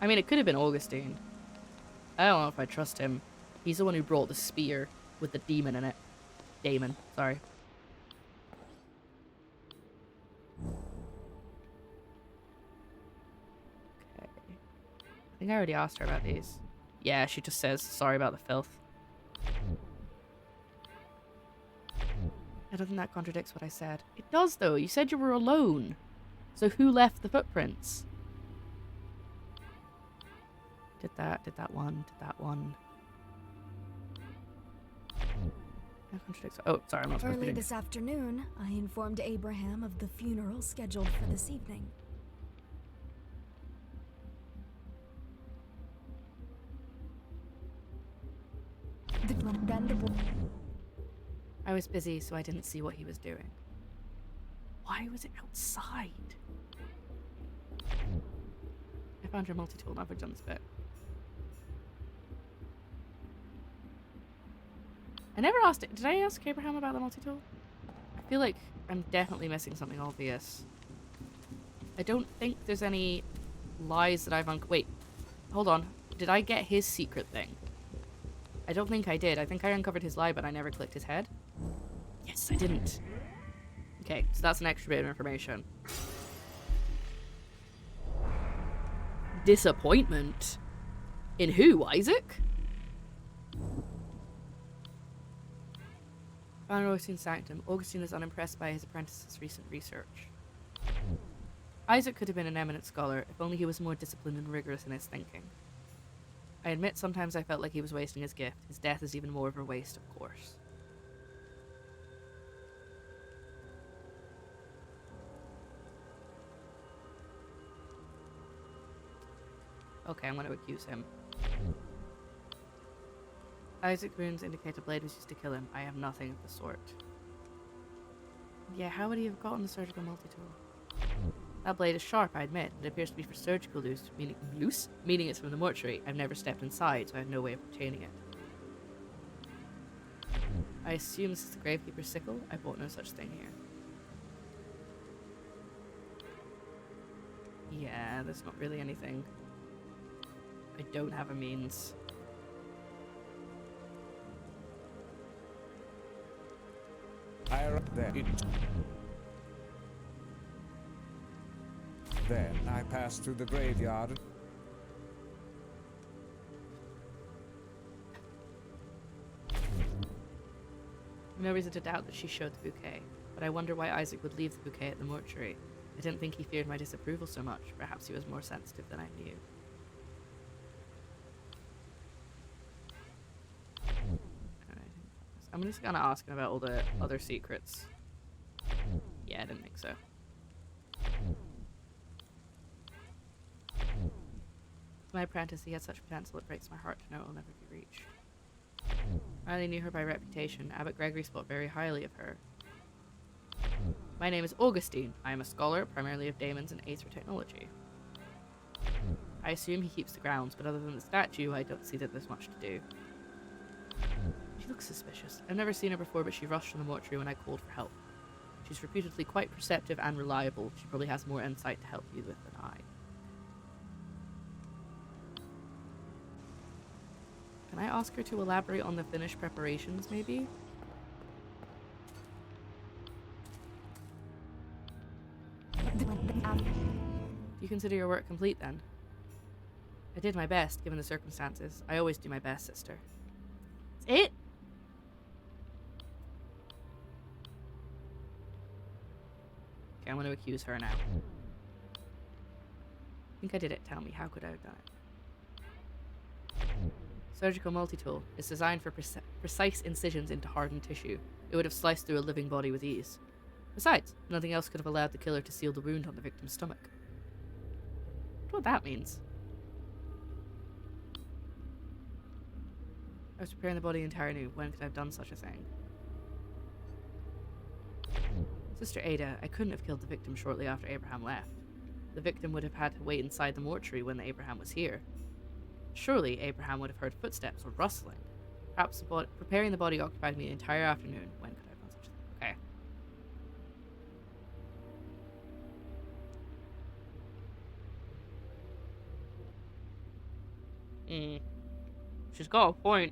S1: I mean, it could have been Augustine. I don't know if I trust him. He's the one who brought the spear with the demon in it. Daemon, sorry. Okay. I think I already asked her about these. Yeah, she just says, sorry about the filth. I don't think that contradicts what I said. It does, though. You said you were alone. So who left the footprints? Did that one, did that one. That contradicts. Oh, sorry, I'm not supposed to be
S8: Early
S2: Mm.
S1: doing
S8: this afternoon, I informed Abraham of the funeral scheduled for this evening.
S1: I was busy, so I didn't see what he was doing. Why was it outside? I found your multi-tool, now I've done this bit. I never asked it. Did I ask Abraham about the multi-tool? I feel like I'm definitely missing something obvious. I don't think there's any lies that I've wait, hold on. Did I get his secret thing? I don't think I did. I think I uncovered his lie, but I never clicked his head. Yes, I didn't. Okay, so that's an extra bit of information. Disappointment? In who, Isaac? Found Augustine's sanctum. Augustine is unimpressed by his apprentice's recent research. Isaac could have been an eminent scholar, if only he was more disciplined and rigorous in his thinking. I admit sometimes I felt like he was wasting his gift. His death is even more of a waste, of course. Okay, I'm going to accuse him. Isaac's wounds indicate a blade was used to kill him. I have nothing of the sort. Yeah, how would he have gotten the surgical multi-tool? That blade is sharp, I admit. It appears to be for surgical use, meaning it's from the mortuary. I've never stepped inside, so I have no way of obtaining it. I assume this is the gravekeeper's sickle. I bought no such thing here. Yeah, there's not really anything. I don't have a means.
S7: Then I passed through the graveyard.
S1: No reason to doubt that she showed the bouquet, but I wonder why Isaac would leave the bouquet at the mortuary. I didn't think he feared my disapproval so much. Perhaps he was more sensitive than I knew. Alright, I'm just gonna ask him about all the other secrets. Yeah, I didn't think so. My apprentice, he had such potential, it breaks my heart to know it will never be reached. I only knew her by reputation. Abbot Gregory spoke very highly of her. My name is Augustine. I am a scholar, primarily of daemons and aether technology. I assume he keeps the grounds, but other than the statue, I don't see that there's much to do. She looks suspicious. I've never seen her before, but she rushed from the mortuary when I called for help. She's reputedly quite perceptive and reliable. She probably has more insight to help you with than I. Can I ask her to elaborate on the finished preparations, maybe? Do you consider your work complete, then? I did my best, given the circumstances. I always do my best, sister. That's it? Okay, I'm going to accuse her now. I think I did it. Tell me, how could I have done it? Surgical multi-tool is designed for precise incisions into hardened tissue. It would have sliced through a living body with ease. Besides, nothing else could have allowed the killer to seal the wound on the victim's stomach. I wonder what that means. I was preparing the body entirely. When could I have done such a thing? Sister Ada, I couldn't have killed the victim shortly after Abraham left. The victim would have had to wait inside the mortuary when Abraham was here. Surely Abraham would have heard footsteps or rustling. Perhaps preparing the body occupied me the entire afternoon. When could I have done such a thing? Okay. She's got a point.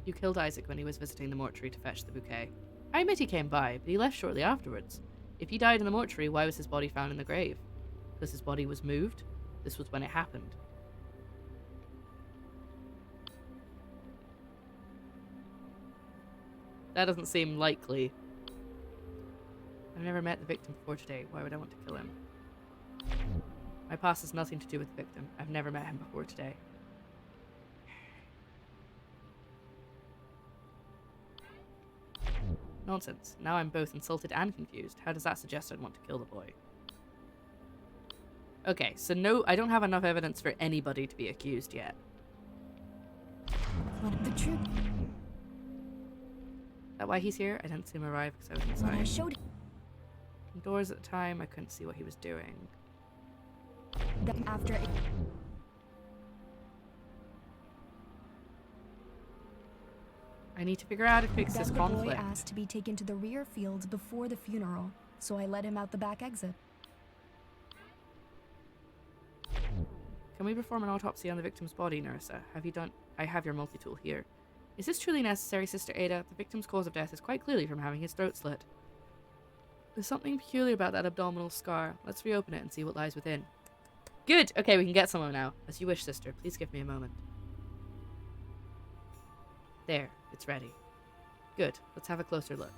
S1: You killed Isaac when he was visiting the mortuary to fetch the bouquet. I admit he came by, but he left shortly afterwards. If he died in the mortuary, why was his body found in the grave? Because his body was moved? This was when it happened. That doesn't seem likely. I've never met the victim before today. Why would I want to kill him? My past has nothing to do with the victim. I've never met him before today. Nonsense. Now I'm both insulted and confused. How does that suggest I'd want to kill the boy? Okay, so no, I don't have enough evidence for anybody to be accused yet.
S8: The truth.
S1: Is that why he's here? I didn't see him arrive because I was inside.
S8: When I showed
S1: Indoors at the time, I couldn't see what he was doing.
S8: them after it.
S1: I need to figure out how to fix this
S8: The boy
S1: conflict.
S8: asked to be taken to the rear fields before the funeral, so I let him out the back exit.
S1: Can we perform an autopsy on the victim's body, Nerissa? Have you done... I have your multi-tool here. Is this truly necessary, Sister Ada? The victim's cause of death is quite clearly from having his throat slit. There's something peculiar about that abdominal scar. Let's reopen it and see what lies within. Good! Okay, we can get someone now. As you wish, sister. Please give me a moment. There. It's ready. Good. Let's have a closer look.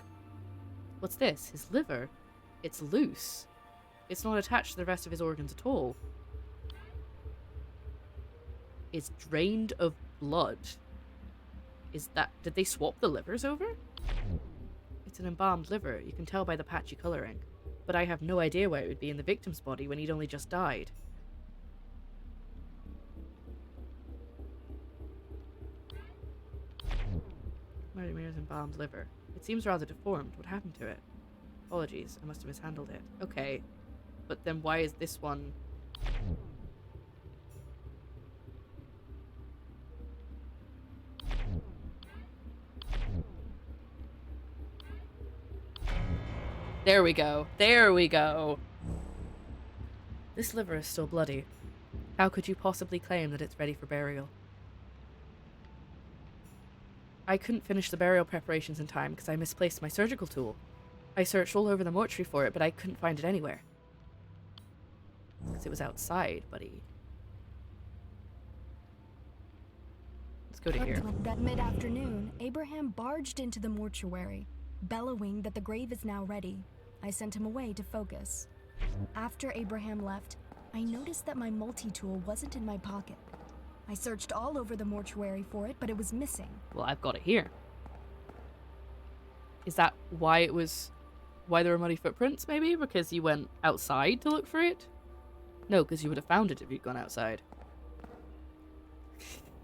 S1: What's this? His liver? It's loose. It's not attached to the rest of his organs at all. It's drained of blood. Is that... Did they swap the livers over? It's an embalmed liver. You can tell by the patchy colouring. But I have no idea where it would be in the victim's body when he'd only just died. Murder's embalmed liver. It seems rather deformed. What happened to it? Apologies, I must have mishandled it. Okay, but then why is this one... There we go. There we go. This liver is still bloody. How could you possibly claim that it's ready for burial? I couldn't finish the burial preparations in time because I misplaced my surgical tool. I searched all over the mortuary for it, but I couldn't find it anywhere. Because it was outside, buddy. Let's go to here.
S8: That mid-afternoon, Abraham barged into the mortuary, bellowing that the grave is now ready. I sent him away to focus. After Abraham left, I noticed that my multi-tool wasn't in my pocket. I searched all over the mortuary for it, but it was missing.
S1: Well, I've got it here. Is that why there were muddy footprints, maybe? Because you went outside to look for it? No, because you would have found it if you'd gone outside.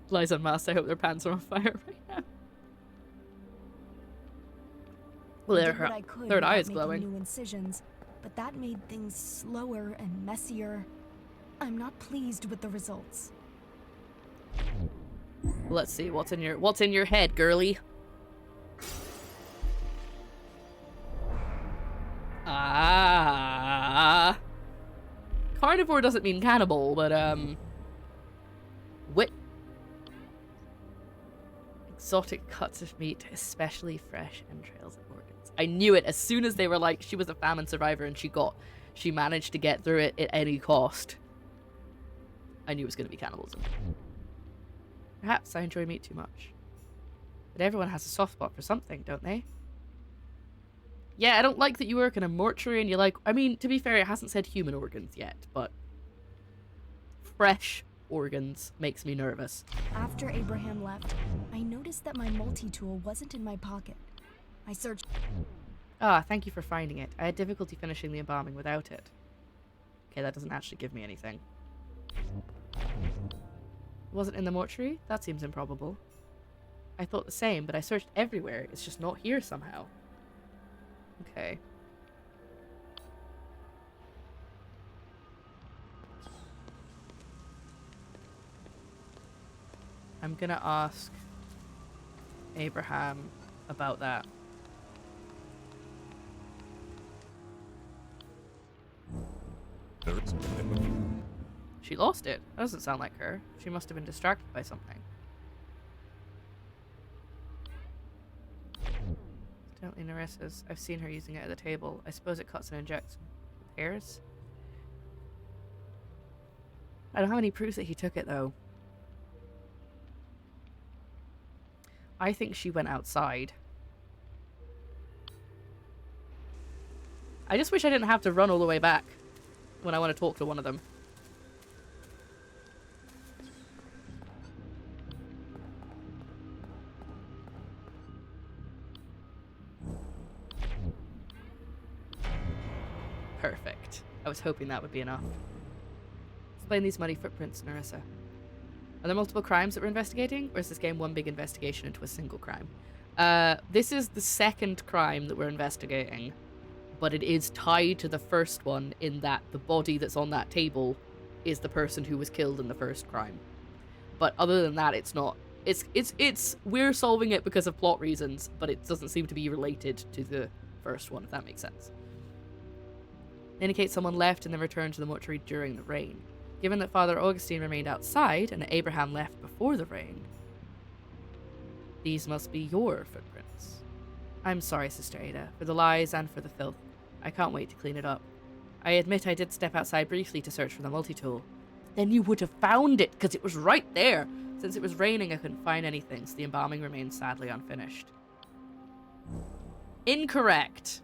S1: Lies unmasked, I hope their pants are on fire right now. Well, her third eye is glowing.
S8: New incisions, but that made things slower and messier. I'm not pleased with the results.
S1: Let's see, what's in your head, girly? Ah. Carnivore doesn't mean cannibal, but what? Exotic cuts of meat, especially fresh entrails and organs. I knew it as soon as they were like, she was a famine survivor and she managed to get through it at any cost. I knew it was going to be cannibalism. Perhaps I enjoy meat too much. But everyone has a soft spot for something, don't they? Yeah, I don't like that you work in a mortuary and you're like, I mean, to be fair, it hasn't said human organs yet, but fresh organs makes me nervous.
S8: After Abraham left, I noticed that my multi-tool wasn't in my pocket. I searched...
S1: Ah, thank you for finding it. I had difficulty finishing the embalming without it. Okay, that doesn't actually give me anything. Was it in the mortuary? That seems improbable. I thought the same, but I searched everywhere. It's just not here somehow. Okay. I'm gonna ask Abraham about that. She lost it. That doesn't sound like her. She must have been distracted by something. Definitely Narissa's. I've seen her using it at the table. I suppose it cuts and injects hairs. I don't have any proof that he took it, though. I think she went outside. I just wish I didn't have to run all the way back when I want to talk to one of them. Perfect. I was hoping that would be enough. Explain these muddy footprints, Narissa. Are there multiple crimes that we're investigating, or is this game one big investigation into a single crime? This is the second crime that we're investigating, but it is tied to the first one in that the body that's on that table is the person who was killed in the first crime. But other than that, it's not. It's we're solving it because of plot reasons, but it doesn't seem to be related to the first one, if that makes sense. Indicate someone left and then returned to the mortuary during the rain. Given that Father Augustine remained outside and Abraham left before the rain, these must be your footprints. I'm sorry, Sister Ada, for the lies and for the filth. I can't wait to clean it up. I admit I did step outside briefly to search for the multi-tool. Then you would have found it, because it was right there. Since it was raining, I couldn't find anything, so the embalming remains sadly unfinished. Incorrect.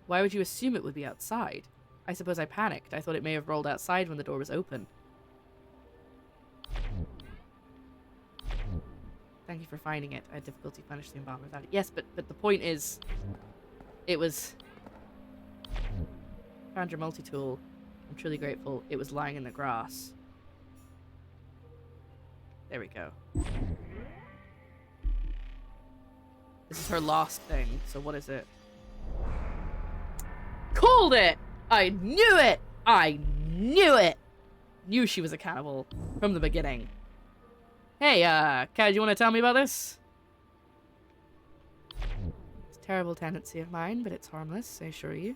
S1: Why would you assume it would be outside? I suppose I panicked. I thought it may have rolled outside when the door was open. Thank you for finding it. I had difficulty finishing the embalming without it. Yes, but the point is, it was... Found your multi-tool. I'm truly grateful. It was lying in the grass. There we go. This is her last thing, so what is it? Called it! I knew it! I knew it! Knew she was a cannibal from the beginning. Hey, Kat, do you want to tell me about this? It's a terrible tendency of mine, but it's harmless, I assure you.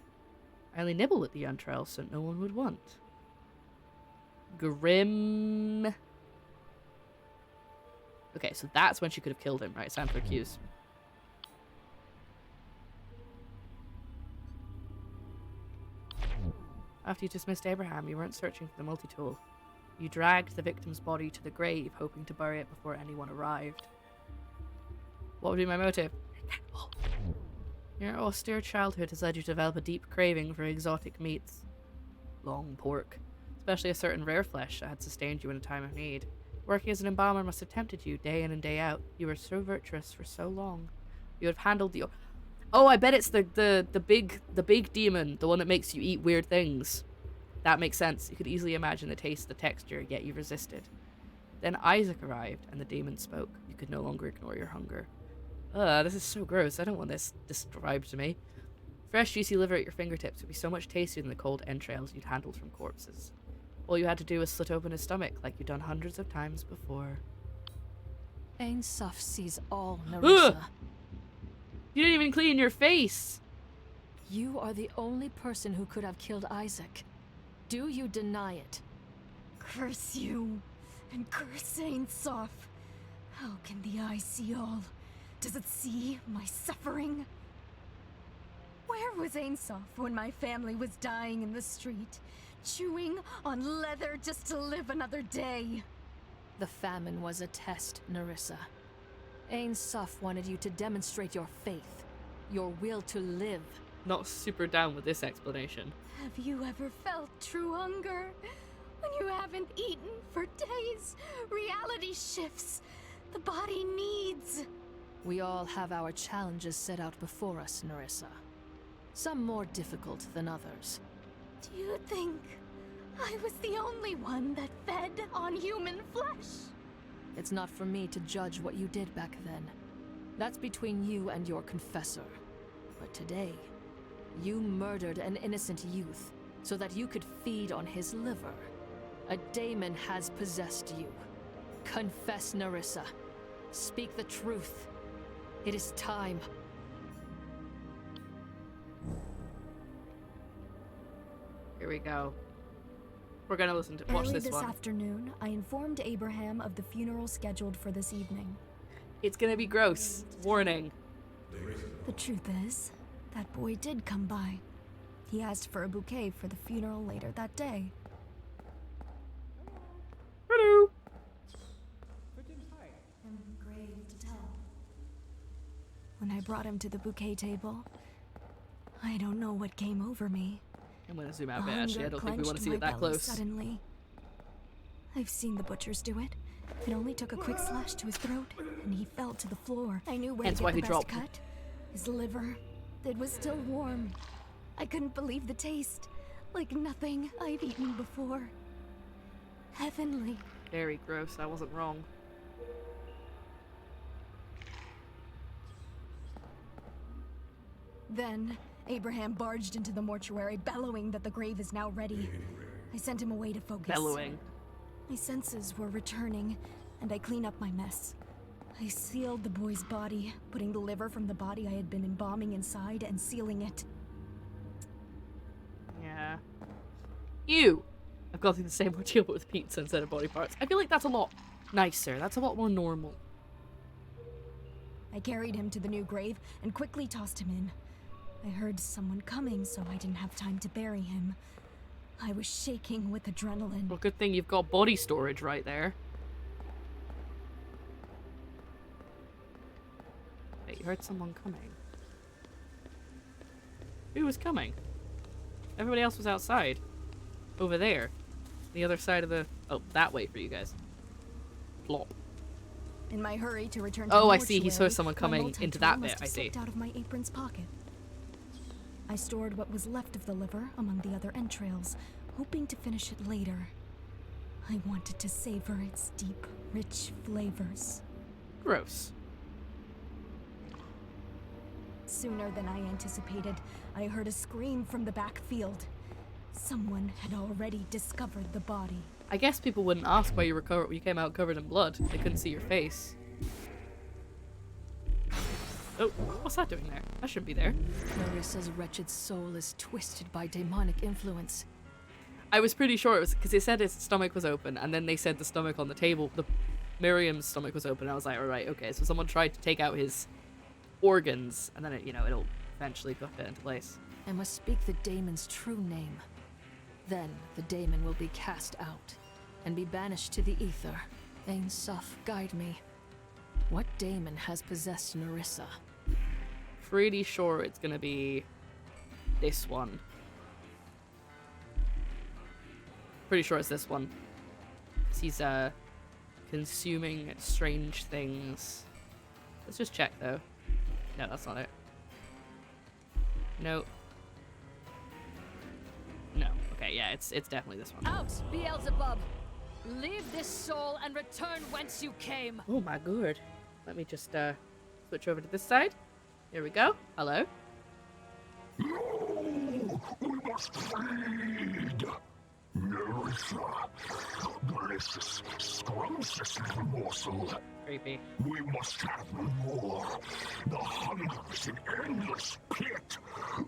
S1: I only nibble at the entrails so no one would want. Grim. Okay, so that's when she could have killed him, right? Stand for accused. After you dismissed Abraham, you weren't searching for the multi-tool. You dragged the victim's body to the grave, hoping to bury it before anyone arrived. What would be my motive? Your austere childhood has led you to develop a deep craving for exotic meats. Long pork. Especially a certain rare flesh that had sustained you in a time of need. Working as an embalmer must have tempted you day in and day out. You were so virtuous for so long. You have handled the... Oh, I bet it's the big demon, the one that makes you eat weird things. That makes sense. You could easily imagine the taste, the texture, yet you resisted. Then Isaac arrived, and the demon spoke. You could no longer ignore your hunger. This is so gross. I don't want this described to me. Fresh, juicy liver at your fingertips would be so much tastier than the cold entrails you'd handled from corpses. All you had to do was slit open his stomach, like you'd done hundreds of times before.
S3: Ain Suf sees all, Nerissa.
S1: You didn't even clean your face!
S3: You are the only person who could have killed Isaac. Do you deny it?
S8: Curse you, and curse Ain Suf. How can the eye see all? Does it see my suffering? Where was Ain Suf when my family was dying in the street, chewing on leather just to live another day?
S3: The famine was a test, Nerissa. Ain Suf wanted you to demonstrate your faith, your will to live.
S1: Not super down with this explanation.
S8: Have you ever felt true hunger? When you haven't eaten for days, reality shifts. The body needs.
S3: We all have our challenges set out before us, Nerissa. Some more difficult than others.
S8: Do you think I was the only one that fed on human flesh?
S3: It's not for me to judge what you did back then. That's between you and your confessor. But today, you murdered an innocent youth so that you could feed on his liver. A daemon has possessed you. Confess, Nerissa. Speak the truth. It is time.
S1: Here we go. We're gonna listen to watch
S8: Early
S1: this one.
S8: afternoon, I informed Abraham of the funeral scheduled for this evening.
S1: It's gonna be gross. Warning.
S8: The truth is, that boy did come by. He asked for a bouquet for the funeral later that day.
S1: Hello.
S8: I'm grave to tell. When I brought him to the bouquet table, I don't know what came over me.
S1: I'm gonna zoom out a
S8: The
S1: bit, actually. I
S8: hunger
S1: don't think we want to
S8: clenched
S1: see it
S8: my
S1: that
S8: belly
S1: close.
S8: Suddenly, I've seen the butchers do it. It only took a quick slash to his throat, and he fell to the floor. I knew where
S1: Hence
S8: to
S1: why
S8: get
S1: he
S8: the
S1: dropped.
S8: best cut. His liver. It was still warm. I couldn't believe the taste. Like nothing I've eaten before. Heavenly.
S1: Very gross. I wasn't wrong.
S8: Then, Abraham barged into the mortuary, bellowing that the grave is now ready. I sent him away to focus.
S1: Bellowing.
S8: My senses were returning, and I cleaned up my mess. I sealed the boy's body, putting the liver from the body I had been embalming inside and sealing it.
S1: Yeah. Ew! I've gone through the same ordeal but with pizza instead of body parts. I feel like that's a lot nicer. That's a lot more normal.
S8: I carried him to the new grave and quickly tossed him in. I heard someone coming, so I didn't have time to bury him. I was shaking with adrenaline.
S1: Well, good thing you've got body storage right there. Wait, you heard someone coming. Who was coming? Everybody else was outside. Over there. The other side of the... Oh, that way for you guys. Plop.
S8: In my hurry to return to
S1: Oh,
S8: the
S1: I see. He saw
S8: mortuary,
S1: someone
S8: my
S1: coming
S8: multi-tool
S1: into that
S8: must
S1: bit.
S8: have
S1: I see.
S8: slipped out of my apron's pocket. I stored what was left of the liver among the other entrails, hoping to finish it later. I wanted to savor its deep, rich flavors.
S1: Gross.
S8: Sooner than I anticipated, I heard a scream from the backfield. Someone had already discovered the body.
S1: I guess people wouldn't ask why you came out covered in blood. They couldn't see your face. Oh, what's that doing there? That shouldn't be there.
S3: Nerissa's wretched soul is twisted by demonic influence.
S1: I was pretty sure it was because it said his stomach was open, and then they said the stomach on the table, Miriam's stomach was open. And I was like, all right, okay, so someone tried to take out his organs, and then it, it'll eventually go fit into place.
S3: I must speak the daemon's true name. Then the daemon will be cast out, and be banished to the ether. Ain Soph, guide me. What daemon has possessed Nerissa?
S1: Pretty sure it's gonna be this one. Pretty sure it's this one. 'Cause he's consuming strange things. Let's just check though. No, that's not it. No. No. Okay, yeah, it's definitely this one.
S3: Out, Beelzebub! Leave this soul and return whence you came!
S1: Oh my god. Let me just switch over to this side. Here we go. Hello.
S6: No! We must feed! Nerissa, delicious, scrumptious little morsel.
S1: Creepy.
S6: We must have more. The hunger is an endless pit.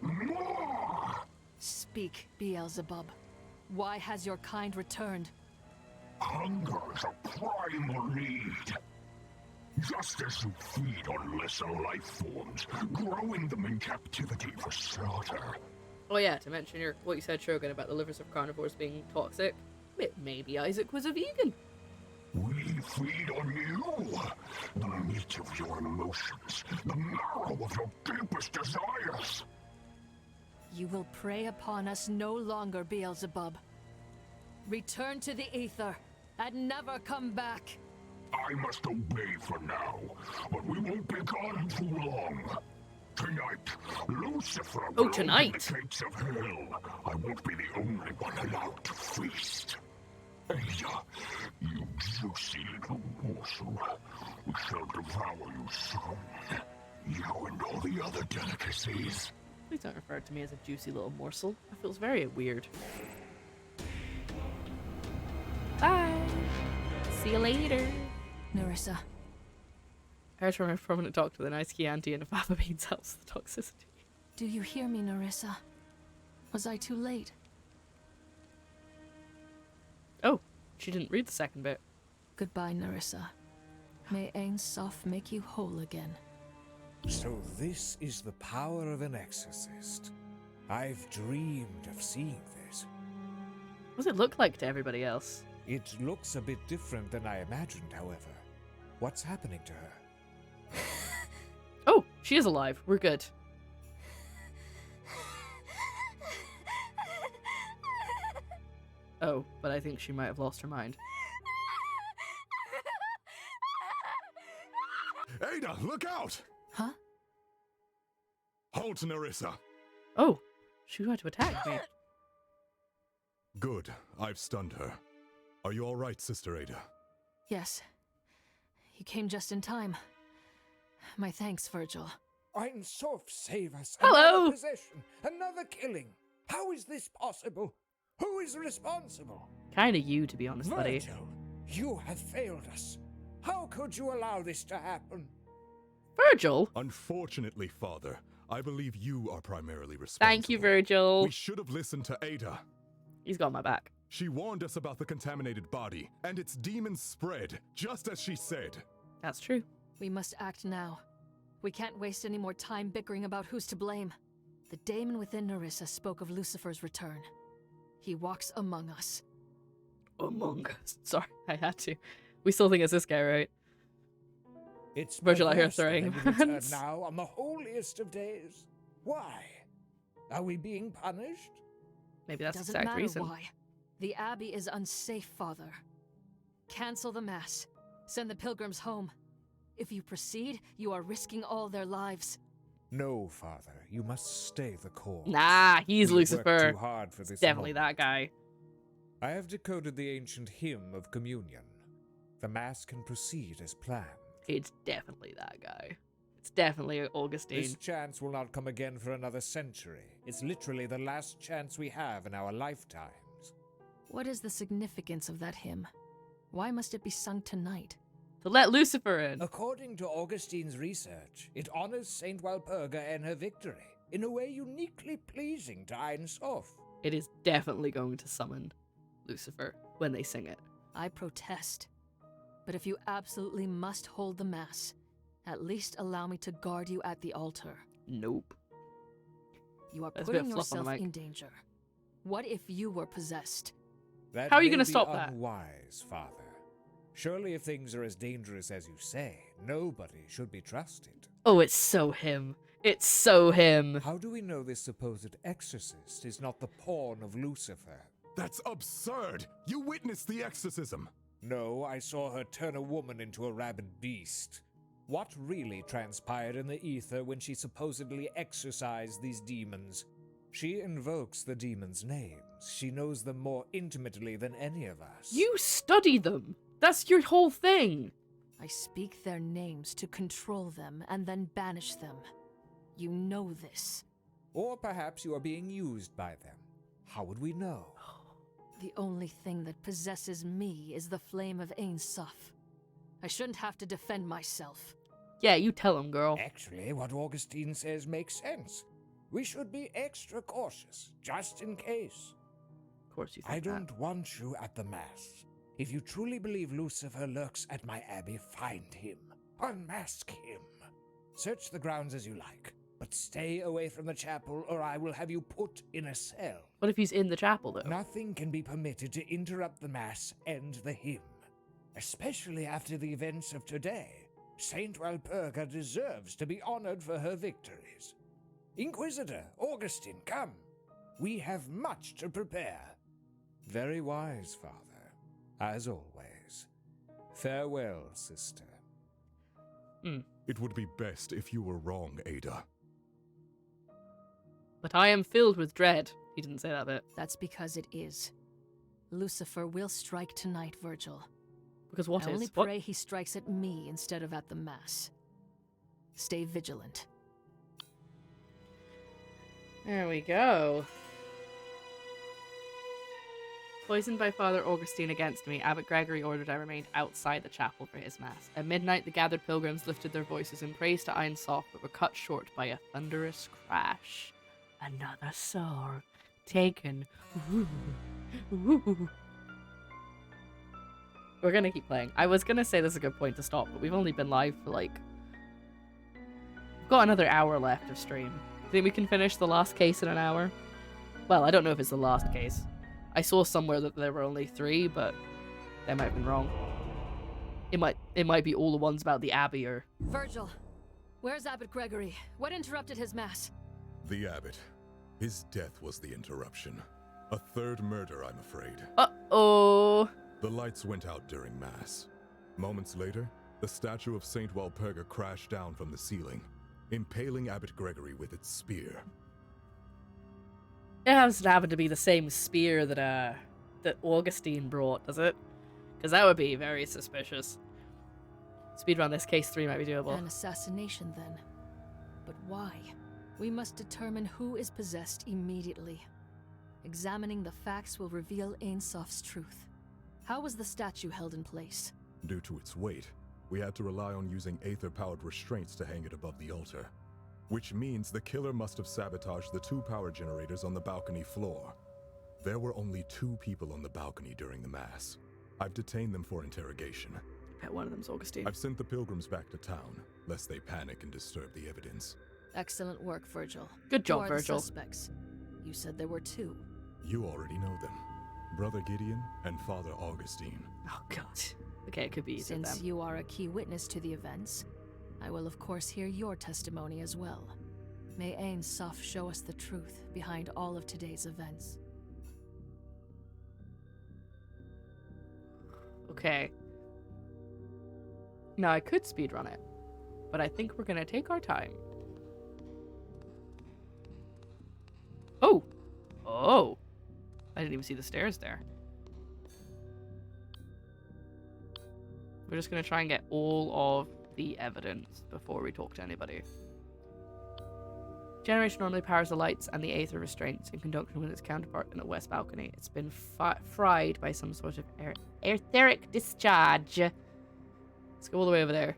S6: More!
S3: Speak, Beelzebub. Why has your kind returned?
S6: Hunger is a primal need. Just as you feed on lesser life forms, growing them in captivity for slaughter.
S1: Oh yeah, to mention what you said, Shogun, about the livers of carnivores being toxic. Maybe Isaac was a vegan.
S6: We feed on you, the meat of your emotions, the marrow of your deepest desires.
S3: You will prey upon us no longer, Beelzebub. Return to the ether, and never come back.
S6: I must obey for now, but we won't be gone too long. Tonight, Lucifer will open
S1: tonight?
S6: the gates of hell. I won't be the only one allowed to feast. Ada, you juicy little morsel, we shall devour you soon. You and all the other delicacies.
S1: Please don't refer to me as a juicy little morsel. That feels very weird. Bye. See you later.
S3: Nerissa,
S1: I heard from a prominent doctor that nice Chianti and a fava beans helps the toxicity.
S3: do you hear me, Nerissa? Was I too late?
S1: Oh, she didn't read the second bit.
S3: Goodbye, Nerissa. May Ain Soph make you whole again.
S7: So this is the power of an exorcist. I've dreamed of seeing this.
S1: What does it look like to everybody else?
S7: It looks a bit different than I imagined, however. What's happening to her?
S1: Oh, she is alive. We're good. Oh, but I think she might have lost her mind.
S2: Ada, look out!
S3: Huh?
S2: Halt, Nerissa!
S1: Oh, she tried to attack me.
S2: Good, I've stunned her. Are you alright, Sister Ada?
S3: Yes. You came just in time. My thanks, Virgil.
S7: Ein Soph, save us.
S1: Hello.
S7: Another possession, another killing. How is this possible? Who is responsible?
S1: Kinda you, to be honest, buddy.
S7: Virgil, you have failed us. How could you allow this to happen?
S1: Virgil?
S2: Unfortunately, Father, I believe you are primarily responsible.
S1: Thank you, Virgil.
S2: We should have listened to Ada.
S1: He's got my back.
S2: She warned us about the contaminated body, and its demons spread, just as she said.
S1: That's true.
S3: We must act now. We can't waste any more time bickering about who's to blame. The daemon within Nerissa spoke of Lucifer's return. He walks among us.
S1: Among us. Sorry, I had to. We still think it's this guy, right?
S7: It's
S1: Virgil out here
S7: perverse that
S1: throwing
S7: you return
S1: hands.
S7: now on the holiest of days. Why? Are we being punished?
S1: Maybe that's the
S3: Doesn't
S1: exact
S3: matter
S1: reason.
S3: why. The Abbey is unsafe, Father. Cancel the Mass. Send the pilgrims home. If you proceed, you are risking all their lives.
S7: No, Father. You must stay the course.
S1: Nah, he's
S7: We worked
S1: Lucifer.
S7: too hard for
S1: It's
S7: this
S1: definitely
S7: moment.
S1: that guy.
S7: I have decoded the ancient hymn of communion. The Mass can proceed as planned.
S1: It's definitely that guy. It's definitely Augustine.
S7: This chance will not come again for another century. It's literally the last chance we have in our lifetimes.
S3: What is the significance of that hymn? Why must it be sung tonight?
S1: To let Lucifer in.
S7: According to Augustine's research, it honors Saint Walpurga and her victory in a way uniquely pleasing to Ein Soph.
S1: It is definitely going to summon Lucifer when they sing it.
S3: I protest. But if you absolutely must hold the Mass, at least allow me to guard you at the altar.
S1: Nope.
S3: You are
S1: That's a bit
S3: putting
S1: of fluff on the
S3: yourself
S1: mic.
S3: in danger. What if you were possessed?
S7: That
S1: How are you
S7: may
S1: gonna
S7: be
S1: stop that?
S7: Unwise, Father. Surely if things are as dangerous as you say, nobody should be trusted.
S1: Oh, it's so him. It's so him.
S7: How do we know this supposed exorcist is not the pawn of Lucifer?
S2: That's absurd! You witnessed the exorcism!
S7: No, I saw her turn a woman into a rabid beast. What really transpired in the ether when she supposedly exorcised these demons? She invokes the demons' names. She knows them more intimately than any of us.
S1: You study them. That's your whole thing.
S3: I speak their names to control them and then banish them. You know this.
S7: Or perhaps you are being used by them. How would we know?
S3: The only thing that possesses me is the flame of Ein Sof. I shouldn't have to defend myself.
S1: Yeah, you tell him, girl.
S7: Actually, what Augustine says makes sense. We should be extra cautious, just in case.
S1: Of course you think
S7: I
S1: that.
S7: don't want you at the Mass. If you truly believe Lucifer lurks at my abbey, find him. Unmask him. Search the grounds as you like, but stay away from the chapel or I will have you put in a cell.
S1: What if he's in the chapel, though?
S7: Nothing can be permitted to interrupt the Mass and the hymn. Especially after the events of today. Saint Walpurga deserves to be honored for her victories. Inquisitor, Augustine, come. We have much to prepare. Very wise, Father. As always. Farewell, sister.
S2: It would be best if you were wrong, Ada.
S1: But I am filled with dread. He didn't say that bit.
S3: That's because it is. Lucifer will strike tonight, Virgil.
S1: Because what
S3: I
S1: is?
S3: only
S1: What?
S3: pray he strikes at me instead of at the Mass. Stay vigilant.
S1: There we go. Poisoned by Father Augustine against me, Abbot Gregory ordered I remained outside the chapel for his mass. At midnight, the gathered pilgrims lifted their voices in praise to Ein Sof, but were cut short by a thunderous crash. Another soul taken. Ooh. Ooh. We're gonna keep playing. I was gonna say this is a good point to stop, but we've only been live for like... We've got another hour left of stream. Think we can finish the last case in an hour? Well, I don't know if it's the last case. I saw somewhere that there were only 3, but they might have been wrong. It might be all the ones about the Abbey or...
S3: Virgil, where's Abbot Gregory? What interrupted his Mass?
S2: The abbot. His death was the interruption. A third murder, I'm afraid.
S1: Uh-oh.
S2: The lights went out during Mass. Moments later, the statue of Saint Walpurga crashed down from the ceiling, impaling Abbot Gregory with its spear.
S1: It doesn't happen to be the same spear that Augustine brought, does it? Because that would be very suspicious. Speedrun this, case 3 might be doable.
S3: An assassination, then. But why? We must determine who is possessed immediately. Examining the facts will reveal Ein Sof's truth. How was the statue held in place?
S2: Due to its weight, we had to rely on using aether-powered restraints to hang it above the altar. Which means the killer must have sabotaged the 2 power generators on the balcony floor. There were only 2 people on the balcony during the Mass. I've detained them for interrogation.
S1: I bet one of them's Augustine.
S2: I've sent the pilgrims back to town, lest they panic and disturb the evidence.
S3: Excellent work, Virgil.
S1: Good job,
S3: Who are
S1: Virgil.
S3: The suspects? You said there were 2.
S2: You already know them. Brother Gideon and Father Augustine.
S1: Oh, God. Okay, it could be either of
S3: Since
S1: them.
S3: you are a key witness to the events, I will of course hear your testimony as well. May Ein Sof show us the truth behind all of today's events.
S1: Okay. Now, I could speedrun it, but I think we're gonna take our time. Oh! Oh! I didn't even see the stairs there. We're just gonna try and get all of the evidence before we talk to anybody. Generation normally powers the lights and the aether restraints in conjunction with its counterpart in the west balcony. It's been fried by some sort of etheric discharge. Let's go all the way over there.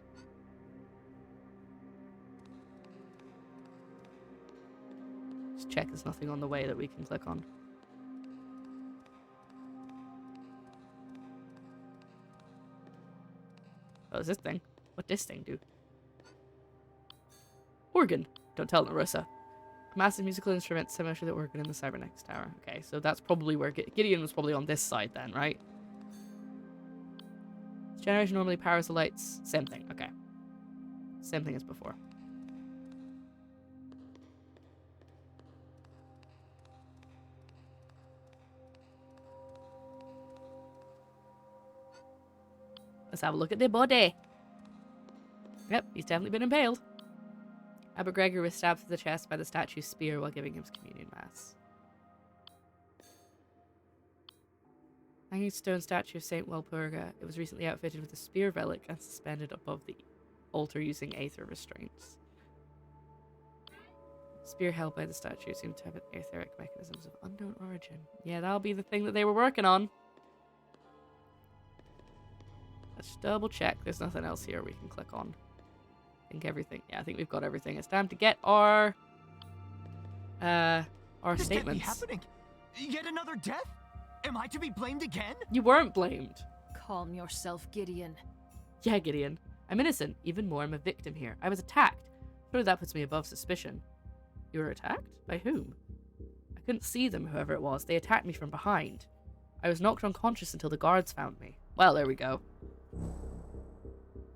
S1: Just check there's nothing on the way that we can click on. Oh, is this thing? What this thing do? Organ. Don't tell Narissa. Massive musical instrument similar to the organ in the cybernetics tower. Okay, so that's probably where Gideon was probably on this side then, right? This generation normally powers the lights. Same thing. Okay. Same thing as before. Let's have a look at the body. Yep, he's definitely been impaled. Abbot Gregory was stabbed through the chest by the statue's spear while giving him his communion mass. Hanging stone statue of Saint Walpurga. It was recently outfitted with a spear relic and suspended above the altar using aether restraints. Spear held by the statue seemed to have an etheric mechanisms of unknown origin. Yeah, that'll be the thing that they were working on. Let's double check. There's nothing else here we can click on. I think everything. Yeah, I think we've got everything. It's time to get our
S5: This can't be
S1: statements.
S5: happening. Yet another death? Am I to be blamed again?
S1: You weren't blamed.
S3: Calm yourself, Gideon.
S1: Yeah, Gideon. I'm innocent. Even more, I'm a victim here. I was attacked. Surely that puts me above suspicion. You were attacked? By whom? I couldn't see them, whoever it was. They attacked me from behind. I was knocked unconscious until the guards found me. Well, there we go.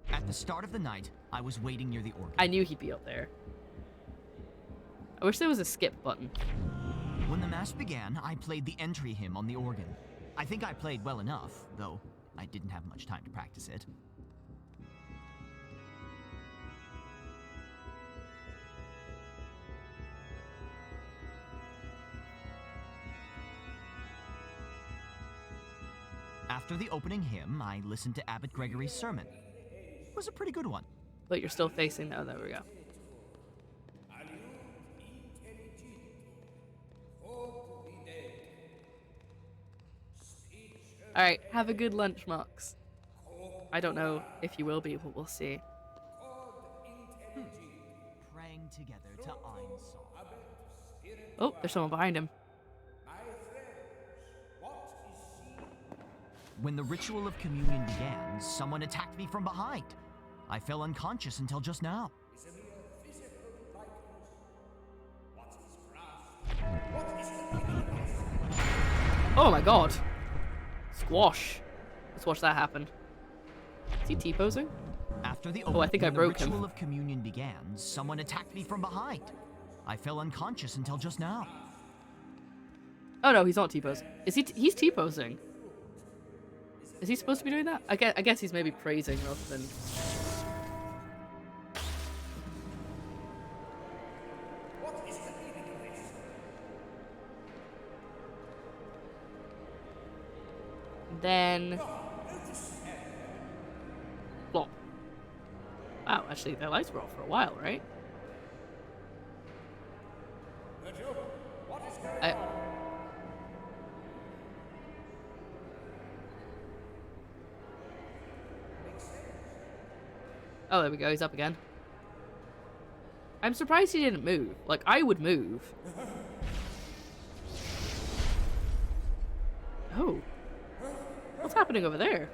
S5: At the start of the night, I was waiting near the organ.
S1: I knew he'd be up there. I wish there was a skip button.
S5: When the mass began, I played the entry hymn on the organ. I think I played well enough, though I didn't have much time to practice it. After the opening hymn, I listened to Abbot Gregory's sermon. It was a pretty good one.
S1: But you're still facing... Oh, there we go. Alright, have a good lunch, Mox. I don't know if you will be, but we'll see.
S5: Praying together to Einsof.
S1: Oh, there's someone behind him.
S5: When the ritual of communion began, someone attacked me from behind. I fell unconscious until just now.
S1: Oh my god. Squash. Let's watch that happen. Is he T-posing?
S5: After the
S1: I think I broke him.
S5: ritual of communion began, someone attacked me from behind. I fell unconscious until just now.
S1: Oh no, he's not T-posing. Is he? He's T-posing. Is he supposed to be doing that? I guess he's maybe praising rather than... Then... Plop. Wow, actually, their lights were off for a while, right? Oh, there we go. He's up again. I'm surprised he didn't move. Like, I would move. Oh. What's happening over there?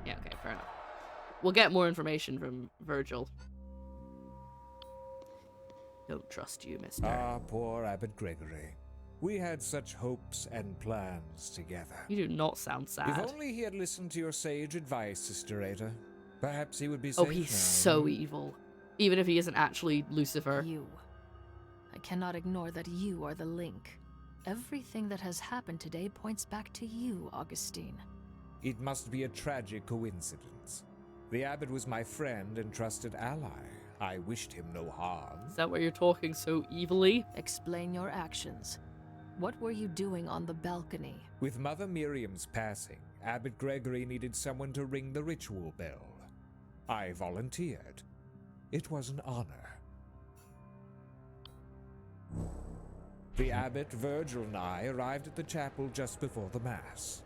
S1: Yeah, okay, fair enough. We'll get more information from Virgil. Don't trust you, mister.
S7: Ah, poor Abbot Gregory. We had such hopes and plans together.
S1: You do not sound sad.
S7: If only he had listened to your sage advice, Sister Ada. Perhaps he would be safe
S1: Oh, he's
S7: now.
S1: so evil. Even if he isn't actually Lucifer.
S3: You. I cannot ignore that you are the link. Everything that has happened today points back to you, Augustine.
S7: It must be a tragic coincidence. The abbot was my friend and trusted ally. I wished him no harm.
S1: Is that why you're talking so evilly?
S3: Explain your actions. What were you doing on the balcony?
S7: With Mother Miriam's passing, Abbot Gregory needed someone to ring the ritual bell. I volunteered. It was an honor. The abbot, Virgil, and I arrived at the chapel just before the Mass.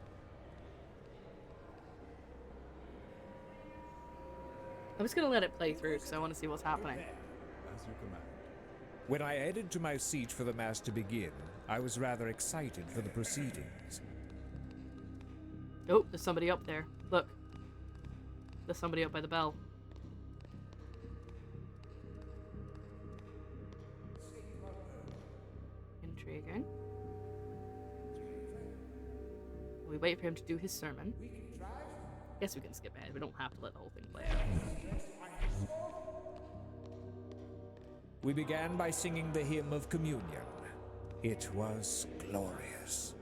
S1: I'm just gonna let it play through because I want to see what's happening.
S2: As you command.
S7: When I headed to my seat for the Mass to begin, I was rather excited for the proceedings.
S1: Oh, there's somebody up there. Look. There's somebody up by the bell. intriguing. We wait for him to do his sermon. Guess we can skip ahead. We don't have to let the whole thing play out.
S7: We began by singing the hymn of communion. It was glorious.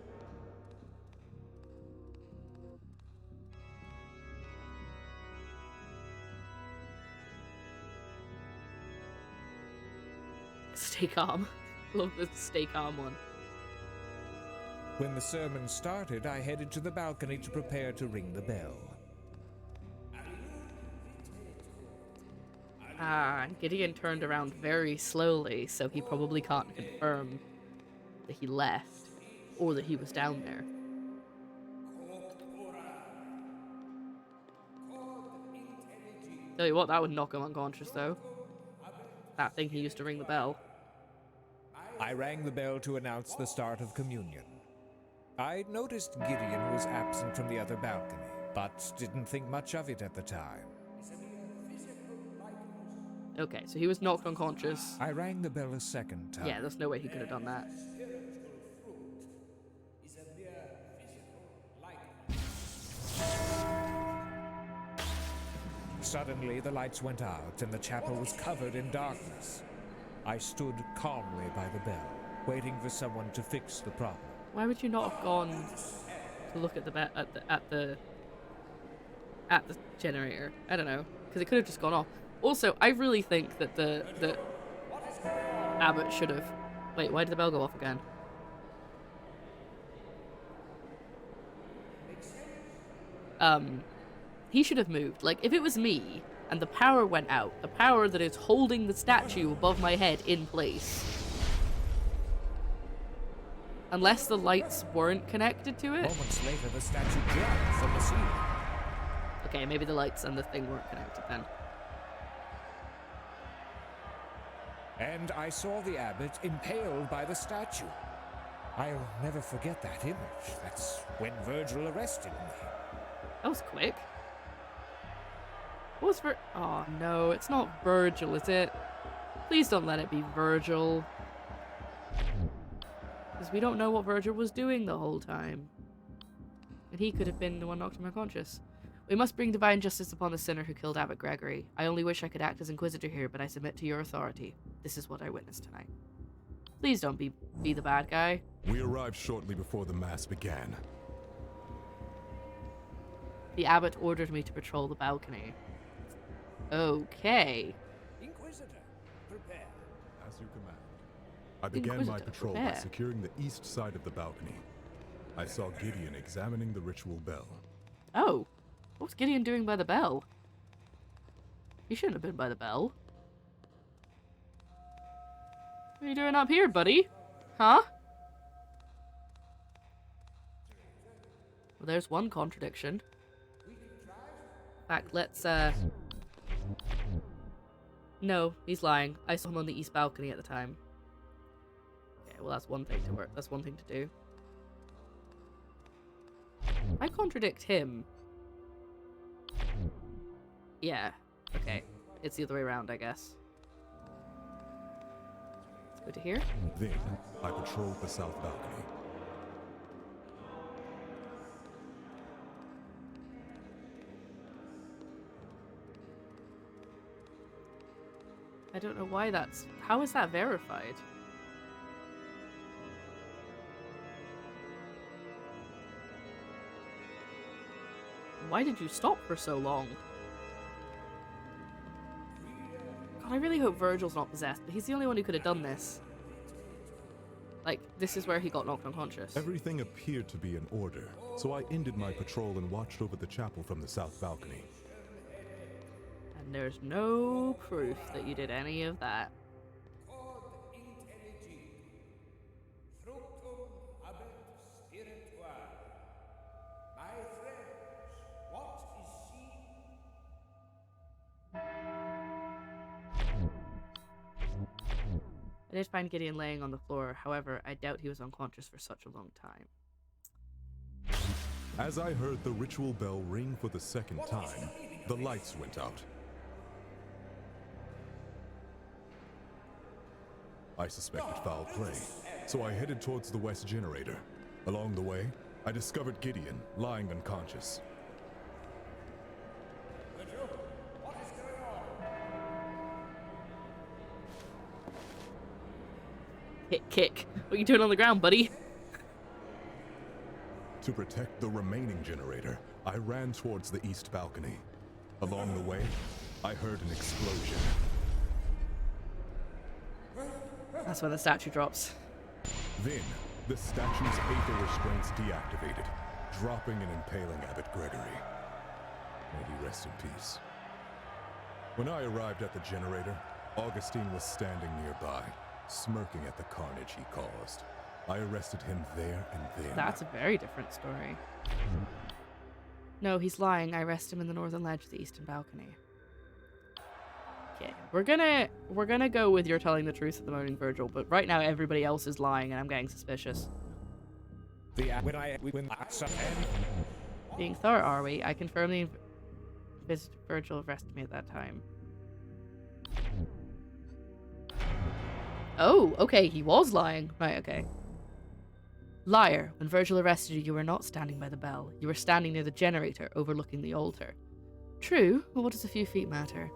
S1: Stay calm. Love the stay calm one.
S7: When the sermon started, I headed to the balcony to prepare to ring the bell.
S1: Gideon turned around very slowly, so he probably can't confirm that he left or that he was down there. Tell you what, that would knock him unconscious, though. That thing he used to ring the bell.
S7: I rang the bell to announce the start of communion. I'd noticed Gideon was absent from the other balcony, but didn't think much of it at the time.
S1: Okay, so he was knocked unconscious.
S7: I rang the bell a second time.
S1: Yeah, there's no way he could have done that.
S7: Suddenly, the lights went out and the chapel was covered in darkness. I stood calmly by the bell, waiting for someone to fix the problem.
S1: Why would you not have gone to look at the generator? I don't know, because it could have just gone off. Also, I really think that the abbot should have. Wait, why did the bell go off again? He should have moved. Like, if it was me and the power went out, the power that is holding the statue above my head in place, unless the lights weren't connected to it.
S7: Moments later, the statue dropped from the ceiling.
S1: Okay, maybe the lights and the thing weren't connected then.
S7: And I saw the abbot impaled by the statue. I'll never forget that image. That's when Virgil arrested me.
S1: That was quick. What was Oh no, it's not Virgil, is it? Please don't let it be Virgil. Because we don't know what Virgil was doing the whole time. And he could have been the one knocked him unconscious. We must bring divine justice upon the sinner who killed Abbot Gregory. I only wish I could act as Inquisitor here, but I submit to your authority. This is what I witnessed tonight. Please don't be the bad guy.
S2: We arrived shortly before the mass began.
S1: The abbot ordered me to patrol the balcony. Okay.
S7: Inquisitor, prepare.
S2: As you command. I began my
S1: Inquisitor,
S2: patrol by
S1: prepare.
S2: securing the east side of the balcony. I saw Gideon examining the ritual bell.
S1: Oh. What was Gideon doing by the bell? He shouldn't have been by the bell. What are you doing up here, buddy? Huh? Well, there's one contradiction. In fact, let's, No, he's lying. I saw him on the east balcony at the time. Okay, well that's one thing to work. That's one thing to do. I contradict him. Yeah, okay. It's the other way around, I guess. Let's go to here.
S2: Then, I patrolled the south balcony.
S1: I don't know why that's... How is that verified? Why did you stop for so long? God, I really hope Virgil's not possessed, but he's the only one who could have done this. Like, this is where he got knocked unconscious.
S2: Everything appeared to be in order, so I ended my patrol and watched over the chapel from the south balcony.
S1: And there's no proof that you did any of that. I did find Gideon laying on the floor, however, I doubt he was unconscious for such a long time.
S2: As I heard the ritual bell ring for the second time, the lights went out. I suspected foul play. so I headed towards the west generator. Along the way, I discovered Gideon lying unconscious.
S1: Kick. What are you doing on the ground, buddy?
S2: To protect the remaining generator, I ran towards the east balcony. Along the way, I heard an explosion.
S1: That's when the statue drops.
S2: Then, the statue's aether restraints deactivated, dropping and impaling Abbot Gregory. May he rest in peace. When I arrived at the generator, Augustine was standing nearby, smirking at the carnage he caused. I arrested him there and then.
S1: That's a very different story. No, he's lying. I arrested him in the northern ledge of the eastern balcony. Okay, we're gonna go with you're telling the truth at the moment, Virgil, but right now everybody else is lying and I'm getting suspicious. Being thorough, are we? I confirm the Virgil arrested me at that time. Oh, okay, he was lying. Right, okay. Liar, when Virgil arrested you, you were not standing by the bell. You were standing near the generator, overlooking the altar. True, but what does a few feet matter?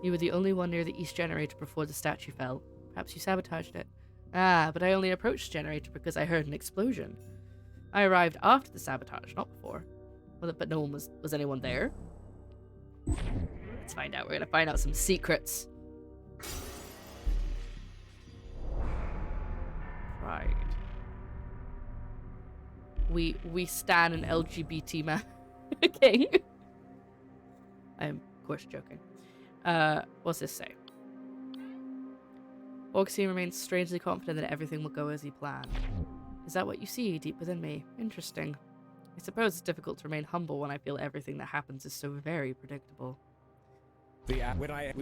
S1: You were the only one near the east generator before the statue fell. Perhaps you sabotaged it. Ah, but I only approached the generator because I heard an explosion. I arrived after the sabotage, not before. Well, but no one was anyone there? Let's find out. We're gonna find out some secrets. Right. We stan an LGBT man. Okay. I'm of course joking. What's this say? Augustine remains strangely confident that everything will go as he planned. Is that what you see deep within me? Interesting. I suppose it's difficult to remain humble when I feel everything that happens is so very predictable.
S7: When I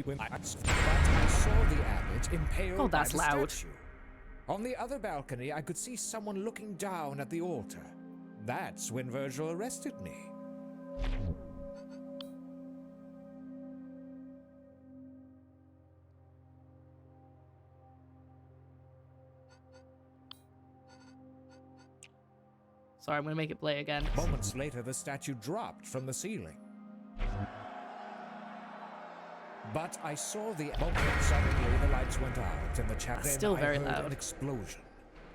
S7: saw the abbot impaled
S1: Oh, that's
S7: by the
S1: loud.
S7: statue. On the other balcony, I could see someone looking down at the altar. That's when Virgil arrested me.
S1: Sorry, I'm gonna make it play again.
S7: Moments later, the statue dropped from the ceiling. But I saw the moment suddenly the lights went out and the chapel.
S1: Still very
S7: I heard
S1: loud.
S7: an explosion.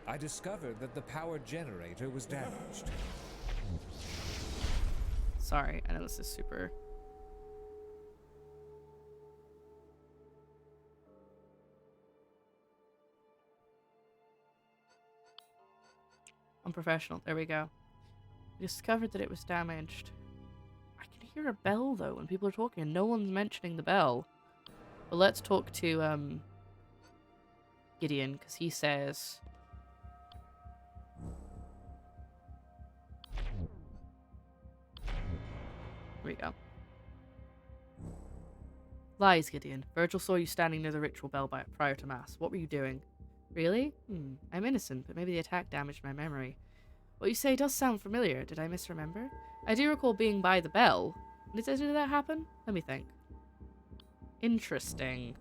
S7: I discovered that the power generator was damaged.
S1: Sorry, I know this is super... Unprofessional. There we go. We discovered that it was damaged. I can hear a bell, though, when people are talking, and no one's mentioning the bell. But let's talk to, Gideon, because he says... Here we go. Lies, Gideon. Virgil saw you standing near the ritual bell prior to Mass. What were you doing? Really? I'm innocent, but maybe the attack damaged my memory. What you say does sound familiar. Did I misremember? I do recall being by the bell. Did that happen? Let me think. Interesting.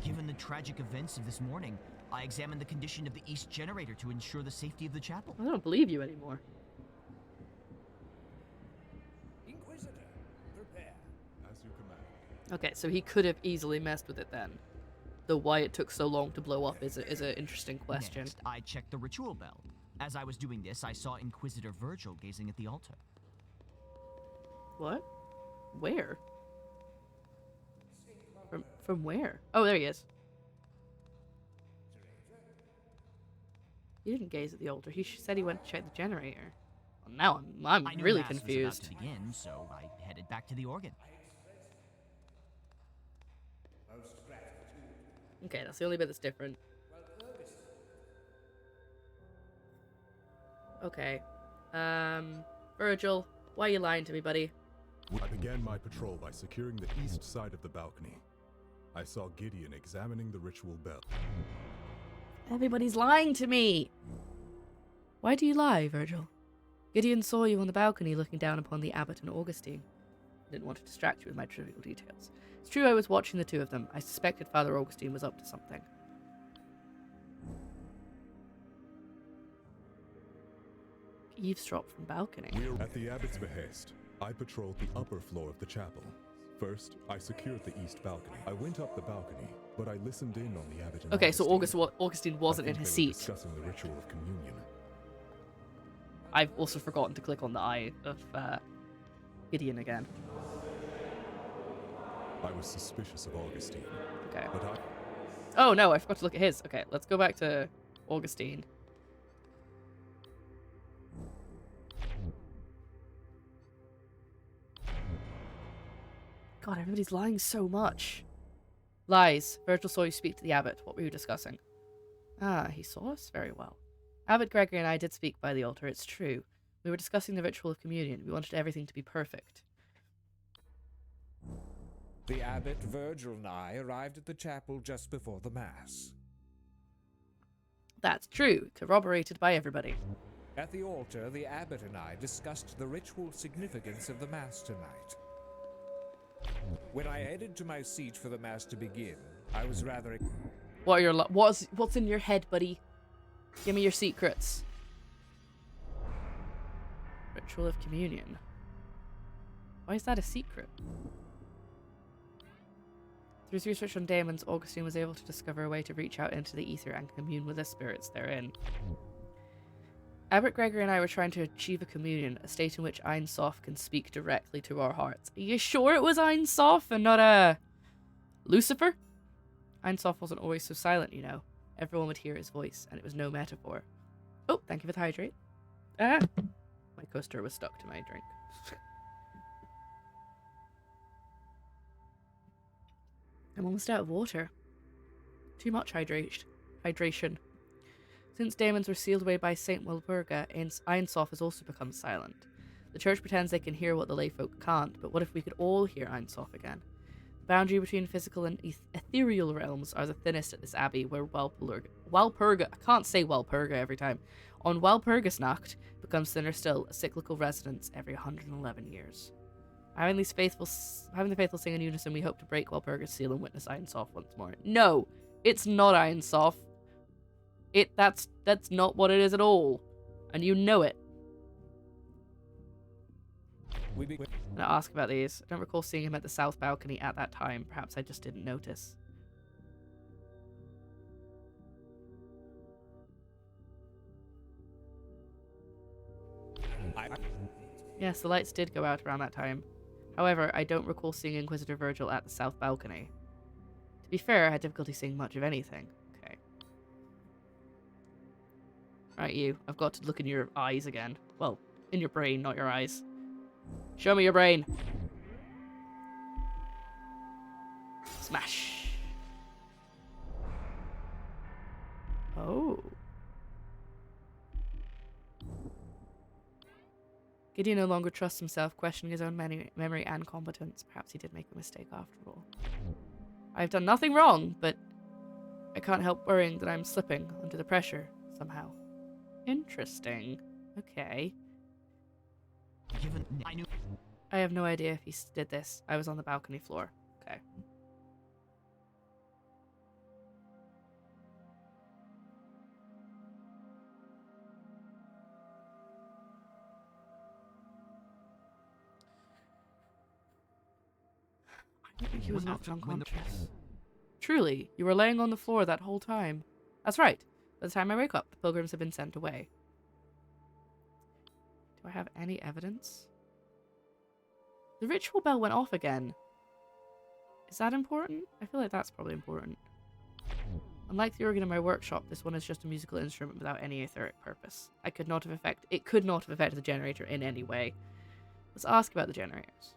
S5: Given the tragic events of this morning, I examined the condition of the east generator to ensure the safety of the chapel.
S1: I don't believe you anymore.
S7: Inquisitor, prepare.
S2: As you command.
S1: Okay, so he could have easily messed with it then. Though why it took so long to blow up is an interesting question.
S5: Next, I checked the ritual bell. As I was doing this, I saw Inquisitor Virgil gazing at the altar.
S1: What? Where? From where? Oh, there he is. He didn't gaze at the altar. He said he went to check the generator. Well, now I'm
S5: I knew
S1: really
S5: Mass was
S1: confused.
S5: about to begin, so I headed back to the organ.
S1: Okay, that's the only bit that's different. Okay. Virgil, why are you lying to me, buddy?
S2: I began my patrol by securing the east side of the balcony. I saw Gideon examining the ritual bell.
S1: Everybody's lying to me! Why do you lie, Virgil? Gideon saw you on the balcony looking down upon the abbot and Augustine. I didn't want to distract you with my trivial details. It's true I was watching the two of them. I suspected Father Augustine was up to something. Eavesdrop from balcony.
S2: We're at the abbot's behest. I patrolled the upper floor of the chapel. First, I secured the east balcony. I went up the balcony, but I listened in on the abbot and
S1: Okay, so Augustine
S2: I
S1: wasn't in
S2: think
S1: his
S2: they were
S1: seat.
S2: discussing the ritual of communion.
S1: I've also forgotten to click on the eye of Gideon again.
S2: I was suspicious of Augustine,
S1: Okay.
S2: but I...
S1: Oh no, I forgot to look at his. Okay, let's go back to Augustine. God, everybody's lying so much. Lies. Virgil saw you speak to the abbot. What were you discussing? Ah, he saw us very well. Abbot Gregory and I did speak by the altar, it's true. We were discussing the ritual of communion. We wanted everything to be perfect.
S7: The abbot, Virgil, and I arrived at the chapel just before the Mass.
S1: That's true, corroborated by everybody.
S7: At the altar, the abbot and I discussed the ritual significance of the Mass tonight. When I headed to my seat for the Mass to begin, I was rather...
S1: What are your what's in your head, buddy? Give me your secrets. Ritual of communion. Why is that a secret? Through his research on daemons, Augustine was able to discover a way to reach out into the ether and commune with the spirits therein. Abbot Gregory and I were trying to achieve a communion, a state in which Ein Sof can speak directly to our hearts. Are you sure it was Ein Sof and not Lucifer? Ein Sof wasn't always so silent, you know. Everyone would hear his voice, and it was no metaphor. Oh, thank you for the hydrate. Ah! My coaster was stuck to my drink. I'm almost out of water. Too much hydration. Since daemons were sealed away by Saint Walpurga, Ein Sof has also become silent. The church pretends they can hear what the layfolk can't, but what if we could all hear Ein Sof again? The boundary between physical and ethereal realms are the thinnest at this abbey, where Walpurga, I can't say Walpurga every time, on Walpurgisnacht becomes thinner still, a cyclical residence every 111 years. Having the faithful sing in unison, we hope to break Walpurga's seal and witness Ein Sof once more. No, it's not Ein Sof. That's not what it is at all, and you know it. I'm gonna ask about these. I don't recall seeing him at the south balcony at that time. Perhaps I just didn't notice. Yes, the lights did go out around that time. However, I don't recall seeing Inquisitor Virgil at the south balcony. To be fair, I had difficulty seeing much of anything. Okay. Right, you. I've got to look in your eyes again. Well, in your brain, not your eyes. Show me your brain. Smash. Oh. Gideon no longer trusts himself, questioning his own memory and competence. Perhaps he did make a mistake after all. I've done nothing wrong, but I can't help worrying that I'm slipping under the pressure somehow. Interesting. Okay. I have no idea if he did this. I was on the balcony floor. Okay. I think he was knocked unconscious. Truly, you were laying on the floor that whole time. That's right. By the time I wake up, the pilgrims have been sent away. Do I have any evidence? The ritual bell went off again. Is that important? I feel like that's probably important. Unlike the organ in my workshop, this one is just a musical instrument without any etheric purpose. It could not have affected the generator in any way. Let's ask about the generators.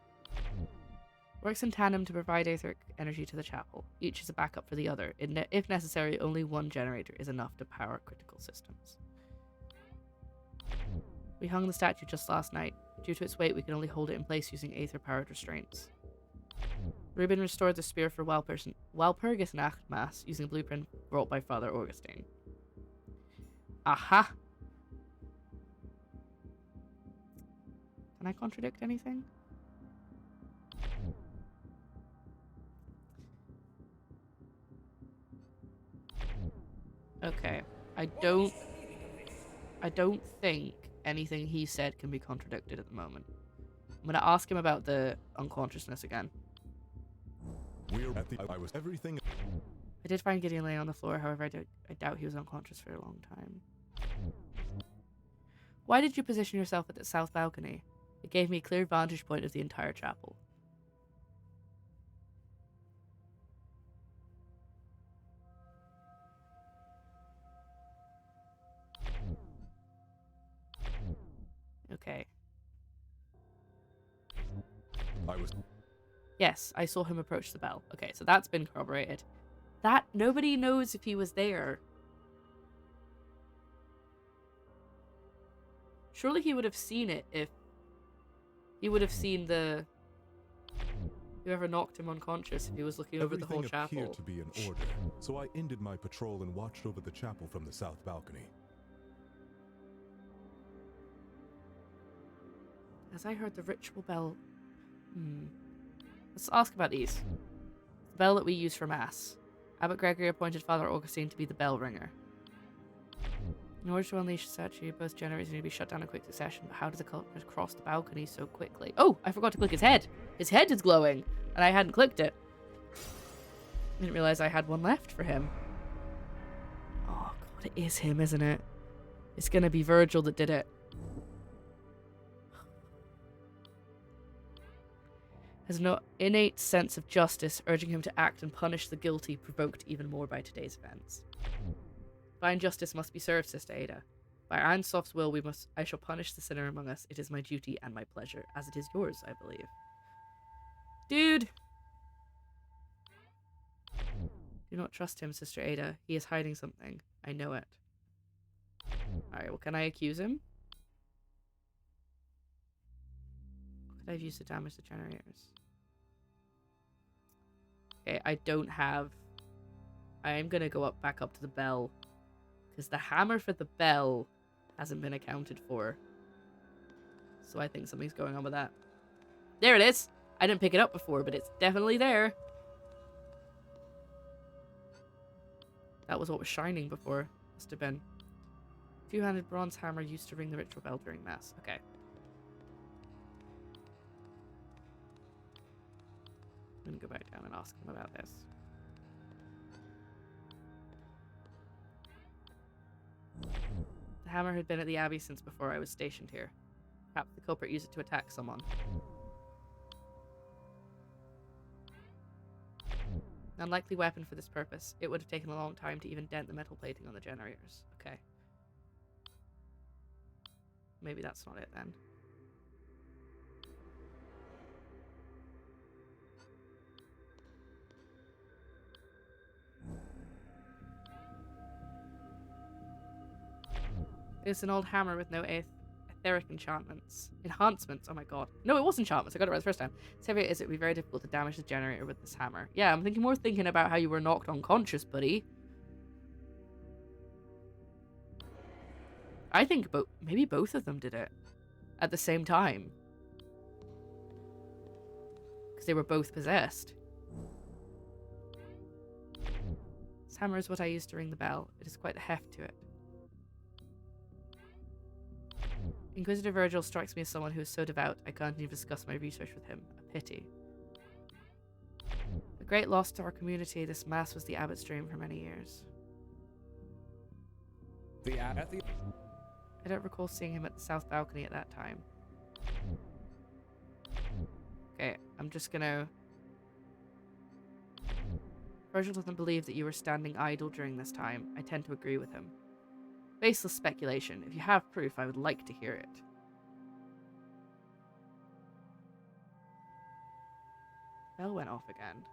S1: Works in tandem to provide etheric energy to the chapel. Each is a backup for the other. If necessary, only one generator is enough to power critical systems. We hung the statue just last night. Due to its weight, we can only hold it in place using aether-powered restraints. Reuben restored the spear for Walpurgisnacht Mass using a blueprint brought by Father Augustine. Aha! Can I contradict anything? Okay. I don't think anything he said can be contradicted at the moment. I'm gonna ask him about the unconsciousness again.
S2: We're at the. I was everything.
S1: I did find Gideon laying on the floor, however, I doubt he was unconscious for a long time. Why did you position yourself at the south balcony? It gave me a clear vantage point of the entire chapel. Okay.
S2: I was.
S1: Yes, I saw him approach the bell. Okay, so that's been corroborated. That nobody knows if he was there. Surely he would have seen it if he would have seen the whoever knocked him unconscious if he was looking over the whole
S2: Everything
S1: chapel.
S2: appeared to be in order, so I ended my patrol and watched over the chapel from the south balcony.
S1: As I heard the ritual bell. Let's ask about these. The bell that we use for mass. Abbot Gregory appointed Father Augustine to be the bell ringer. In order to unleash the statue, both generators need to be shut down in quick succession, but how did the culprit cross the balcony so quickly? Oh, I forgot to click his head! His head is glowing, and I hadn't clicked it. I didn't realize I had one left for him. Oh god, it is him, isn't it? It's gonna be Virgil that did it. Has no innate sense of justice, urging him to act and punish the guilty, provoked even more by today's events. Divine justice must be served, Sister Ada. By Ironsoft's will, I shall punish the sinner among us. It is my duty and my pleasure, as it is yours, I believe. Dude! Do not trust him, Sister Ada. He is hiding something. I know it. Alright, well, can I accuse him? What could I have used to damage the generators? Okay, I don't have... I am gonna go back up to the bell. Because the hammer for the bell hasn't been accounted for. So I think something's going on with that. There it is! I didn't pick it up before, but it's definitely there. That was what was shining before. Must have been. Two-handed bronze hammer used to ring the ritual bell during mass. Okay. I'm gonna go back down and ask him about this. The hammer had been at the abbey since before I was stationed here. Perhaps the culprit used it to attack someone. An unlikely weapon for this purpose. It would have taken a long time to even dent the metal plating on the generators. Okay. Maybe that's not it then. It's an old hammer with no etheric enchantments. Enhancements, oh my god. No, it was enchantments, I got it right the first time. So heavy it is, it would be very difficult to damage the generator with this hammer. Yeah, I'm thinking about how you were knocked unconscious, buddy. I think maybe both of them did it. At the same time. Because they were both possessed. This hammer is what I used to ring the bell. It has quite the heft to it. Inquisitor Virgil strikes me as someone who is so devout I can't even discuss my research with him. A pity. A great loss to our community, this mass was the abbot's dream for many years.
S7: The abbot?
S1: I don't recall seeing him at the south balcony at that time. Okay, I'm just gonna... Virgil doesn't believe that you were standing idle during this time. I tend to agree with him. Baseless speculation. If you have proof, I would like to hear it. Bell went off again.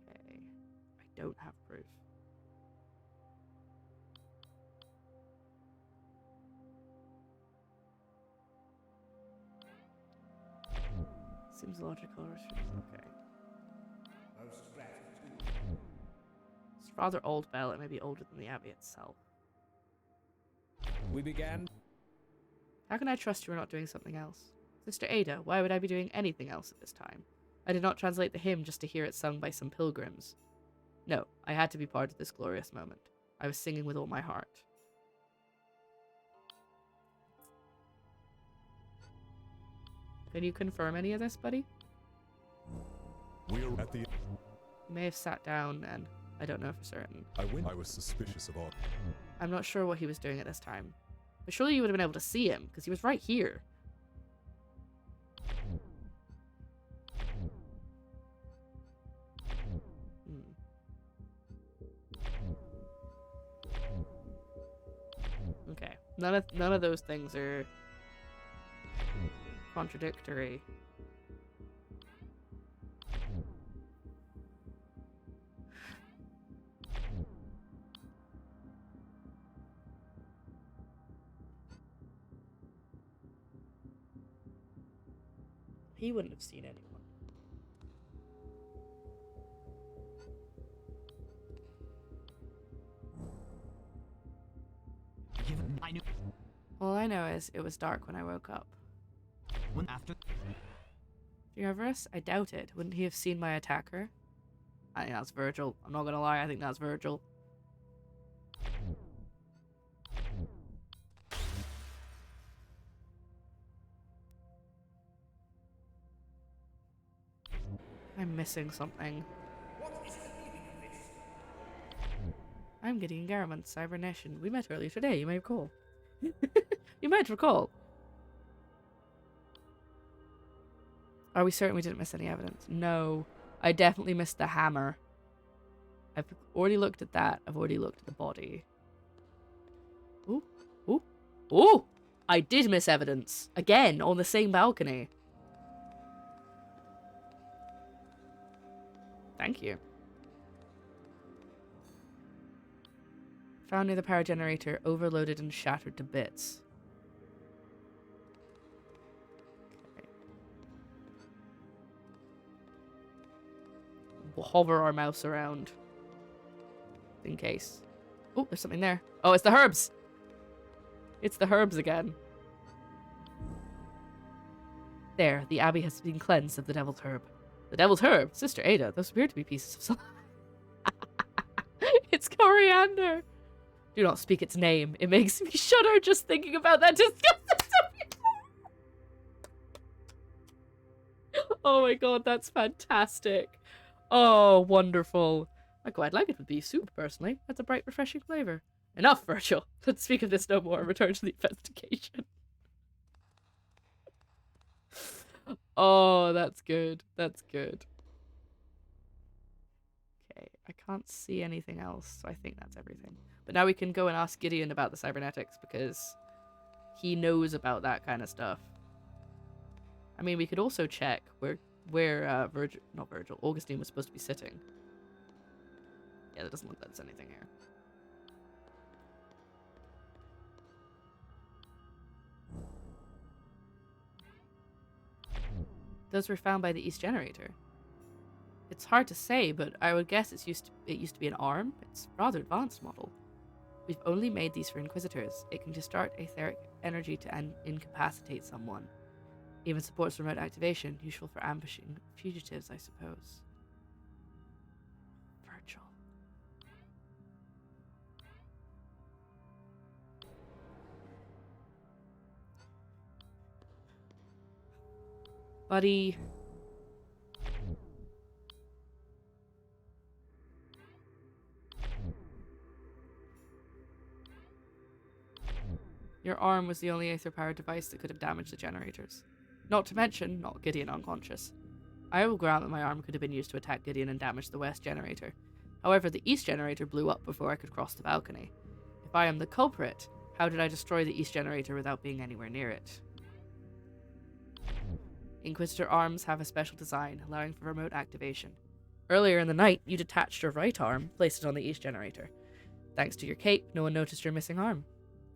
S1: Okay. I don't have proof. Seems logical. Okay. It's rather old bell. It may be older than the abbey itself.
S7: We began.
S1: How can I trust you are not doing something else? Sister Ada, why would I be doing anything else at this time? I did not translate the hymn just to hear it sung by some pilgrims. No, I had to be part of this glorious moment. I was singing with all my heart. Can you confirm any of this, buddy?
S2: We're at the.
S1: You may have sat down and I don't know for certain.
S2: I was suspicious of all.
S1: I'm not sure what he was doing at this time. But surely you would have been able to see him, because he was right here. Okay. None of those things are contradictory. He wouldn't have seen anyone.
S5: I knew.
S1: All I know is it was dark when I woke up.
S5: When after.
S1: Furious? I doubt it. Wouldn't he have seen my attacker? I think that's Virgil. I'm not gonna lie, I think that's Virgil. I'm missing something. I'm Gideon Garriman, Cybernetian. We met earlier today, you may recall. You might recall. Are we certain we didn't miss any evidence? No. I definitely missed the hammer. I've already looked at that. I've already looked at the body. Ooh. Ooh. Ooh! I did miss evidence. Again, on the same balcony. Thank you. Found near the power generator, overloaded and shattered to bits. Okay. We'll hover our mouse around. In case. Oh, there's something there. Oh, it's the herbs! It's the herbs again. There, the abbey has been cleansed of the devil's herb. The devil's herb? Sister Ada, those appear to be pieces of salt. It's coriander! Do not speak its name. It makes me shudder just thinking about that disgusting Oh my god, that's fantastic. Oh, wonderful. I quite like it with beef soup, personally. That's a bright, refreshing flavour. Enough, Virgil. Let's speak of this no more and return to the investigation. Oh, that's good. That's good. Okay, I can't see anything else, so I think that's everything. But now we can go and ask Gideon about the cybernetics, because he knows about that kind of stuff. I mean, we could also check where Augustine was supposed to be sitting. Yeah, that doesn't look like there's anything here. Those were found by the East Generator. It's hard to say, but I would guess it used to be an arm. It's a rather advanced model. We've only made these for Inquisitors. It can distort etheric energy to incapacitate someone. Even supports remote activation, useful for ambushing fugitives, I suppose. Virgil. Buddy. Your arm was the only aether-powered device that could have damaged the generators. Not to mention, knock Gideon unconscious. I will grant that my arm could have been used to attack Gideon and damage the west generator. However, the east generator blew up before I could cross the balcony. If I am the culprit, how did I destroy the east generator without being anywhere near it? Inquisitor arms have a special design, allowing for remote activation. Earlier in the night, you detached your right arm, placed it on the east generator. Thanks to your cape, no one noticed your missing arm.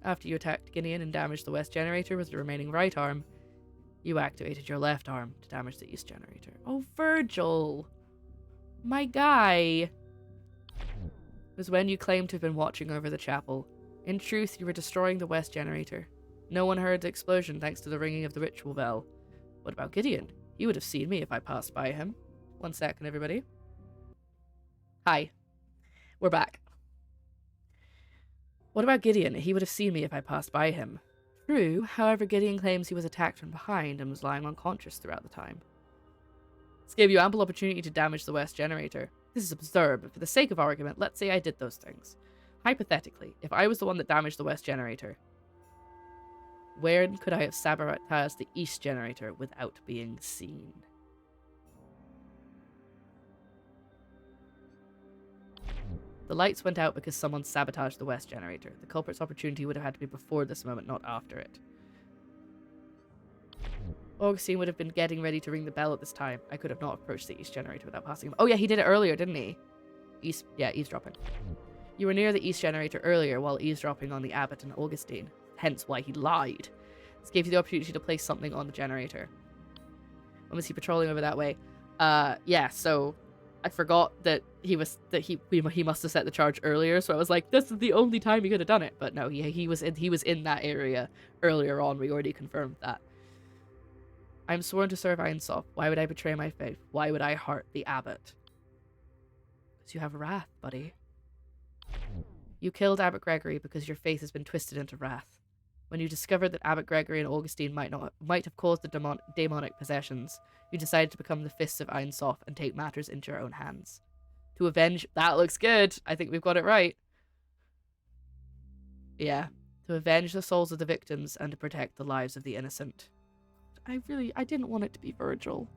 S1: After you attacked Gideon and damaged the west generator with the remaining right arm, you activated your left arm to damage the east generator. Oh, Virgil! My guy! It was when you claimed to have been watching over the chapel. In truth, you were destroying the West generator. No one heard the explosion thanks to the ringing of the ritual bell. What about Gideon? He would have seen me if I passed by him. 1 second, everybody. Hi. We're back. What about Gideon? He would have seen me if I passed by him. True, however, Gideon claims he was attacked from behind and was lying unconscious throughout the time. This gave you ample opportunity to damage the West generator. This is absurd, but for the sake of argument, let's say I did those things. Hypothetically, if I was the one that damaged the West generator, where could I have sabotaged the East generator without being seen? The lights went out because someone sabotaged the West generator. The culprit's opportunity would have had to be before this moment, not after it. Augustine would have been getting ready to ring the bell at this time. I could have not approached the East generator without passing him. Oh yeah, he did it earlier, didn't he? Eavesdropping. You were near the East generator earlier while eavesdropping on the Abbot and Augustine. Hence why he lied. This gave you the opportunity to place something on the generator. When was he patrolling over that way? Yeah, so I forgot that he must have set the charge earlier, so I was like, this is the only time he could have done it. But no, he was in that area earlier on. We already confirmed that. I'm sworn to serve Einsof. Why would I betray my faith? Why would I hurt the Abbot? Because you have wrath, buddy. You killed Abbot Gregory because your faith has been twisted into wrath. When you discovered that Abbot Gregory and Augustine might have caused the demonic possessions, you decided to become the fists of Einsof and take matters into your own hands. To avenge... That looks good! I think we've got it right. Yeah. To avenge the souls of the victims and to protect the lives of the innocent. I didn't want it to be Virgil.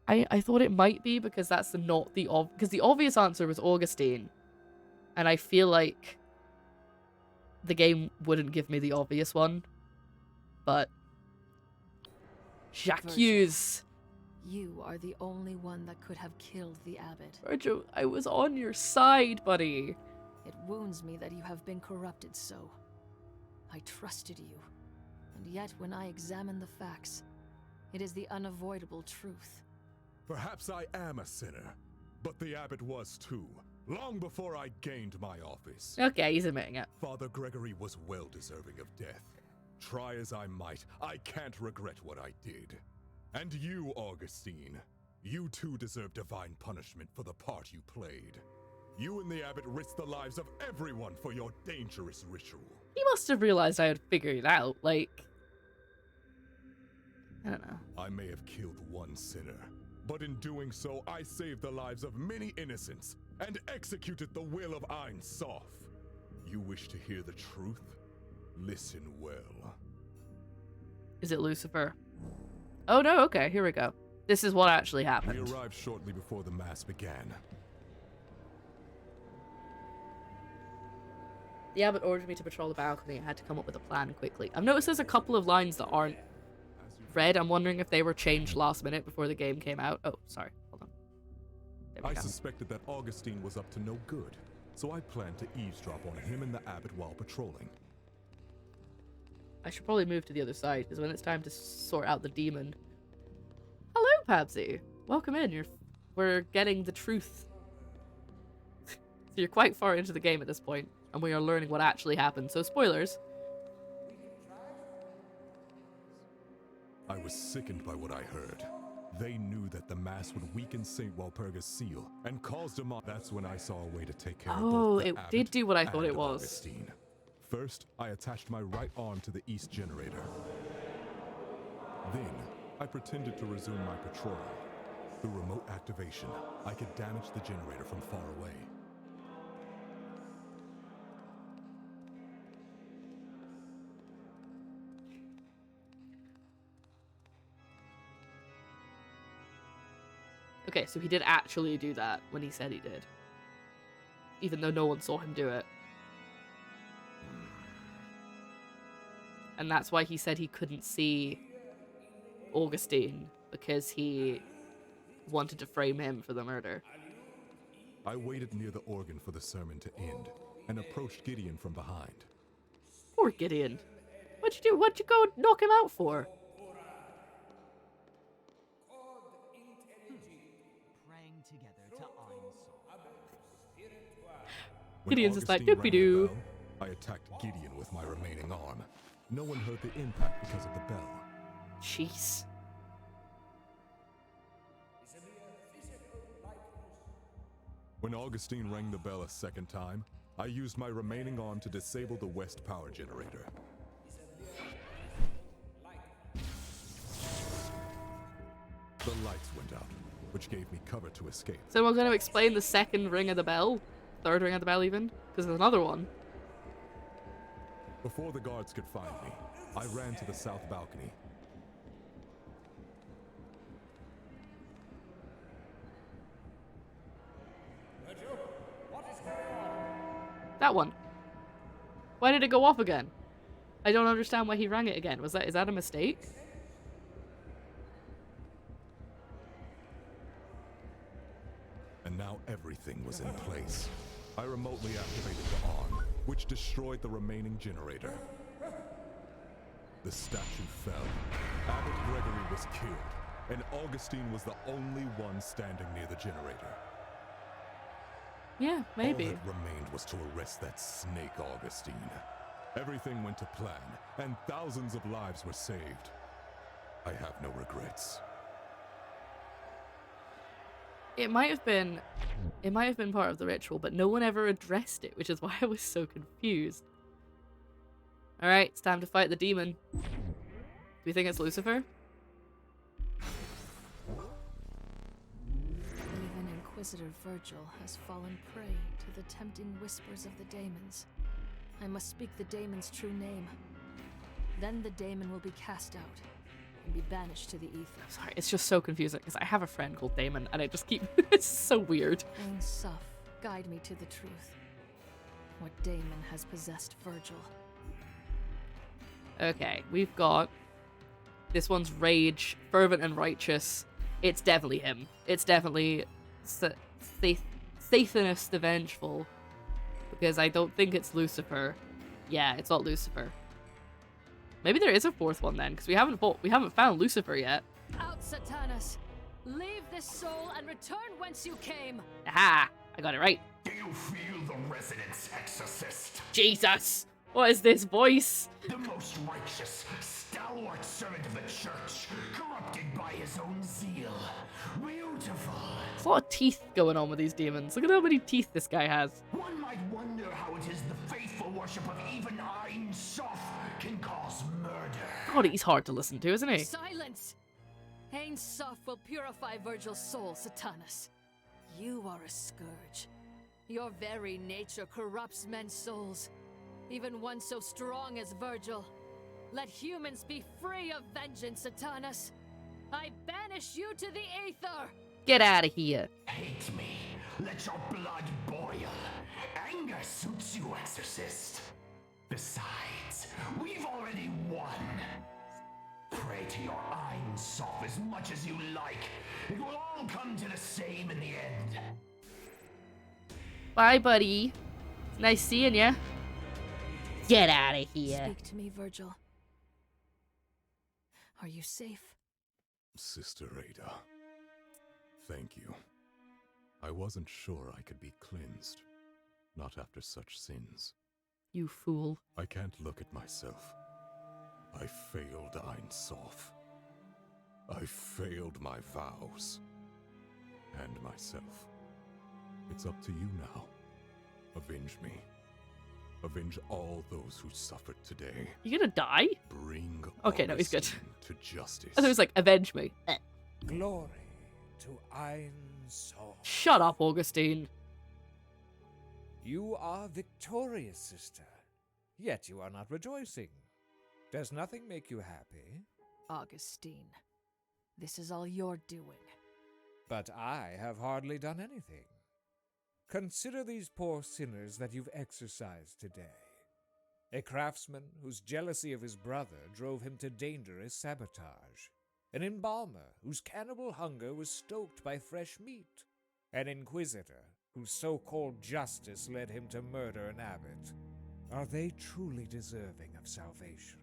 S1: I thought it might be because that's because the obvious answer was Augustine. And I feel like the game wouldn't give me the obvious one. But Jacques.
S3: You are the only one that could have killed the Abbot.
S1: Virgil, I was on your side, buddy.
S3: It wounds me that you have been corrupted so. I trusted you. And yet when I examine the facts, it is the unavoidable truth.
S2: Perhaps I am a sinner, but the Abbot was too, long before I gained my office.
S1: Okay, he's admitting it.
S2: Father Gregory was well deserving of death. Try as I might, I can't regret what I did. And you, Augustine, you too deserve divine punishment for the part you played. You and the Abbot risked the lives of everyone for your dangerous ritual.
S1: He must have realized I had figured it out, like... I don't know.
S2: I may have killed one sinner, but in doing so, I saved the lives of many innocents and executed the will of Ein Sof. You wish to hear the truth? Listen well.
S1: Is it Lucifer? Oh no, okay, here we go. This is what actually happened.
S2: We arrived shortly before the mass began.
S1: The Abbot ordered me to patrol the balcony. I had to come up with a plan quickly. I've noticed there's a couple of lines that aren't read. I'm wondering if they were changed last minute before the game came out. Oh, sorry. Hold on. There we
S2: I
S1: go.
S2: suspected that Augustine was up to no good, so I planned to eavesdrop on him and the Abbot while patrolling.
S1: I should probably move to the other side, because when it's time to sort out the demon... Hello, Pabsy! Welcome in. We're getting the truth. So you're quite far into the game at this point, and we are learning what actually happened, so spoilers.
S2: I was sickened by what I heard. They knew that the mass would weaken St. Walpurga's seal and cause demon. That's when I saw a way to take care of both the
S1: it
S2: Abbot
S1: did do what I thought
S2: and
S1: it was.
S2: Augustine. First, I attached my right arm to the east generator. Then, I pretended to resume my patrol. Through remote activation, I could damage the generator from far away.
S1: Okay, so he did actually do that when he said he did. Even though no one saw him do it. And that's why he said he couldn't see Augustine, because he wanted to frame him for the murder.
S2: I waited near the organ for the sermon to end, and approached Gideon from behind.
S1: Poor Gideon. What'd you do? What'd you go knock him out for?
S5: Praying together to Ein Sof.
S2: When
S1: Gideon's just like,
S2: Augustine rang the
S1: doopy-doo.
S2: bell, I attacked Gideon with my remaining arm. No one heard the impact because of the bell.
S1: Jeez.
S2: When Augustine rang the bell a second time, I used my remaining arm to disable the west power generator. The lights went out, which gave me cover to escape.
S1: So I'm going to explain the second ring of the bell. Third ring of the bell, even. Because there's another one.
S2: Before the guards could find me, I ran to the south balcony.
S1: That one. Why did it go off again? I don't understand why he rang it again. Is that a mistake?
S2: And now everything was in place. I remotely activated the arm, which destroyed the remaining generator. The statue fell. Abbot Gregory was killed, and Augustine was the only one standing near the generator.
S1: Yeah, maybe.
S2: All that remained was to arrest that snake Augustine. Everything went to plan, and thousands of lives were saved. I have no regrets.
S1: It might have been part of the ritual, but no one ever addressed it, which is why I was so confused. Alright, it's time to fight the demon. Do you think it's Lucifer?
S3: Even Inquisitor Virgil has fallen prey to the tempting whispers of the daemons. I must speak the daemon's true name. Then the daemon will be cast out and be banished to the ether.
S1: Sorry, it's just so confusing because I have a friend called Damon and I just keep... it's so weird.
S3: Ain Soph, guide me to the truth. What daemon has possessed Virgil?
S1: Okay, we've got... This one's Rage, Fervent and Righteous. It's definitely him. It's definitely Sathanus the Vengeful. Because I don't think it's Lucifer. Yeah, it's not Lucifer. Maybe there is a fourth one then, because we haven't found Lucifer yet.
S3: Out, Satanus! Leave this soul and return whence you came!
S1: Aha! I got it right.
S6: Do you feel the resonance, exorcist?
S1: Jesus! What is this voice?
S6: The most righteous, stalwart servant of the church, corrupted by his own zeal. Beautiful.
S1: There's a lot of teeth going on with these demons. Look at how many teeth this guy has.
S6: One might wonder how it is the faithful worship of even Ain Soph can cause murder.
S1: God, he's hard to listen to, isn't he?
S3: Silence! Ain Soph will purify Virgil's soul, Satanus. You are a scourge. Your very nature corrupts men's souls. Even one so strong as Virgil. Let humans be free of vengeance, Satanus. I banish you to the aether!
S1: Get out of here.
S6: Hate me. Let your blood boil. Anger suits you, exorcist. Besides, we've already won. Pray to your Ain Soph as much as you like. It will all come to the same in the end.
S1: Bye, buddy. It's nice seeing ya. Get out of here.
S3: Speak to me, Virgil. Are you safe?
S2: Sister Ada, thank you. I wasn't sure I could be cleansed. Not after such sins.
S1: You fool.
S2: I can't look at myself. I failed Ain Soph. I failed my vows. And myself. It's up to you now. Avenge me. Avenge all those who suffered today.
S1: You gonna die?
S2: Bring
S1: Okay, no, he's good.
S2: Augustine to justice.
S1: I thought he was like, avenge me.
S7: Glory to Ain Soph.
S1: Shut up, Augustine.
S7: You are victorious, sister. Yet you are not rejoicing. Does nothing make you happy?
S3: Augustine, this is all your doing.
S7: But I have hardly done anything. Consider these poor sinners that you've exorcised today. A craftsman whose jealousy of his brother drove him to dangerous sabotage. An embalmer whose cannibal hunger was stoked by fresh meat. An inquisitor whose so-called justice led him to murder an abbot. Are they truly deserving of salvation?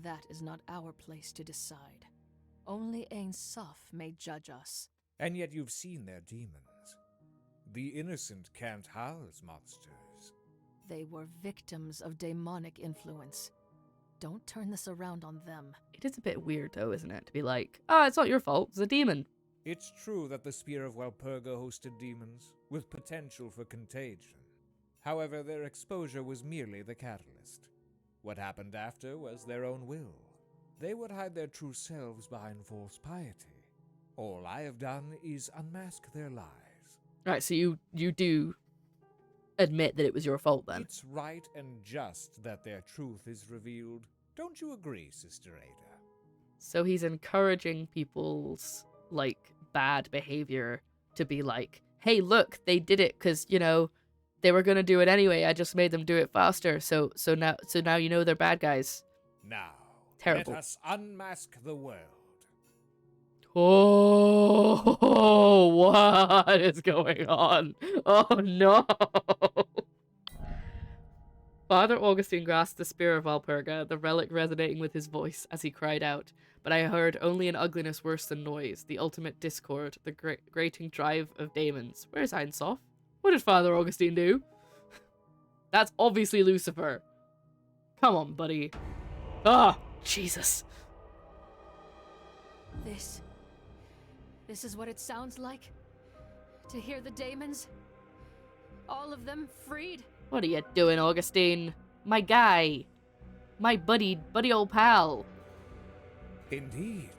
S3: That is not our place to decide. Only Ain Soph may judge us.
S7: And yet you've seen their demons. The innocent can't house monsters.
S3: They were victims of demonic influence. Don't turn this around on them.
S1: It is a bit weird, though, isn't it? To be like, oh, it's not your fault. It's a demon.
S7: It's true that the Spear of Walpurga hosted demons, with potential for contagion. However, their exposure was merely the catalyst. What happened after was their own will. They would hide their true selves behind false piety. All I have done is unmask their lies.
S1: Right, so you do admit that it was your fault, then?
S7: It's right and just that their truth is revealed. Don't you agree, Sister Ada?
S1: So he's encouraging people's, like, bad behavior to be like, hey, look, they did it because, you know, they were going to do it anyway. I just made them do it faster. So now you know they're bad guys.
S7: Now,
S1: Terrible.
S7: let us unmask the world.
S1: Oh, what is going on? Oh, no. Father Augustine grasped the spear of Walpurga, the relic resonating with his voice as he cried out. But I heard only an ugliness worse than noise, the ultimate discord, the grating drive of daemons. Where's Einsof? What did Father Augustine do? That's obviously Lucifer. Come on, buddy. Ah, Jesus.
S3: This is what it sounds like? To hear the daemons? All of them freed?
S1: What are you doing, Augustine? My guy. My buddy old pal.
S7: Indeed.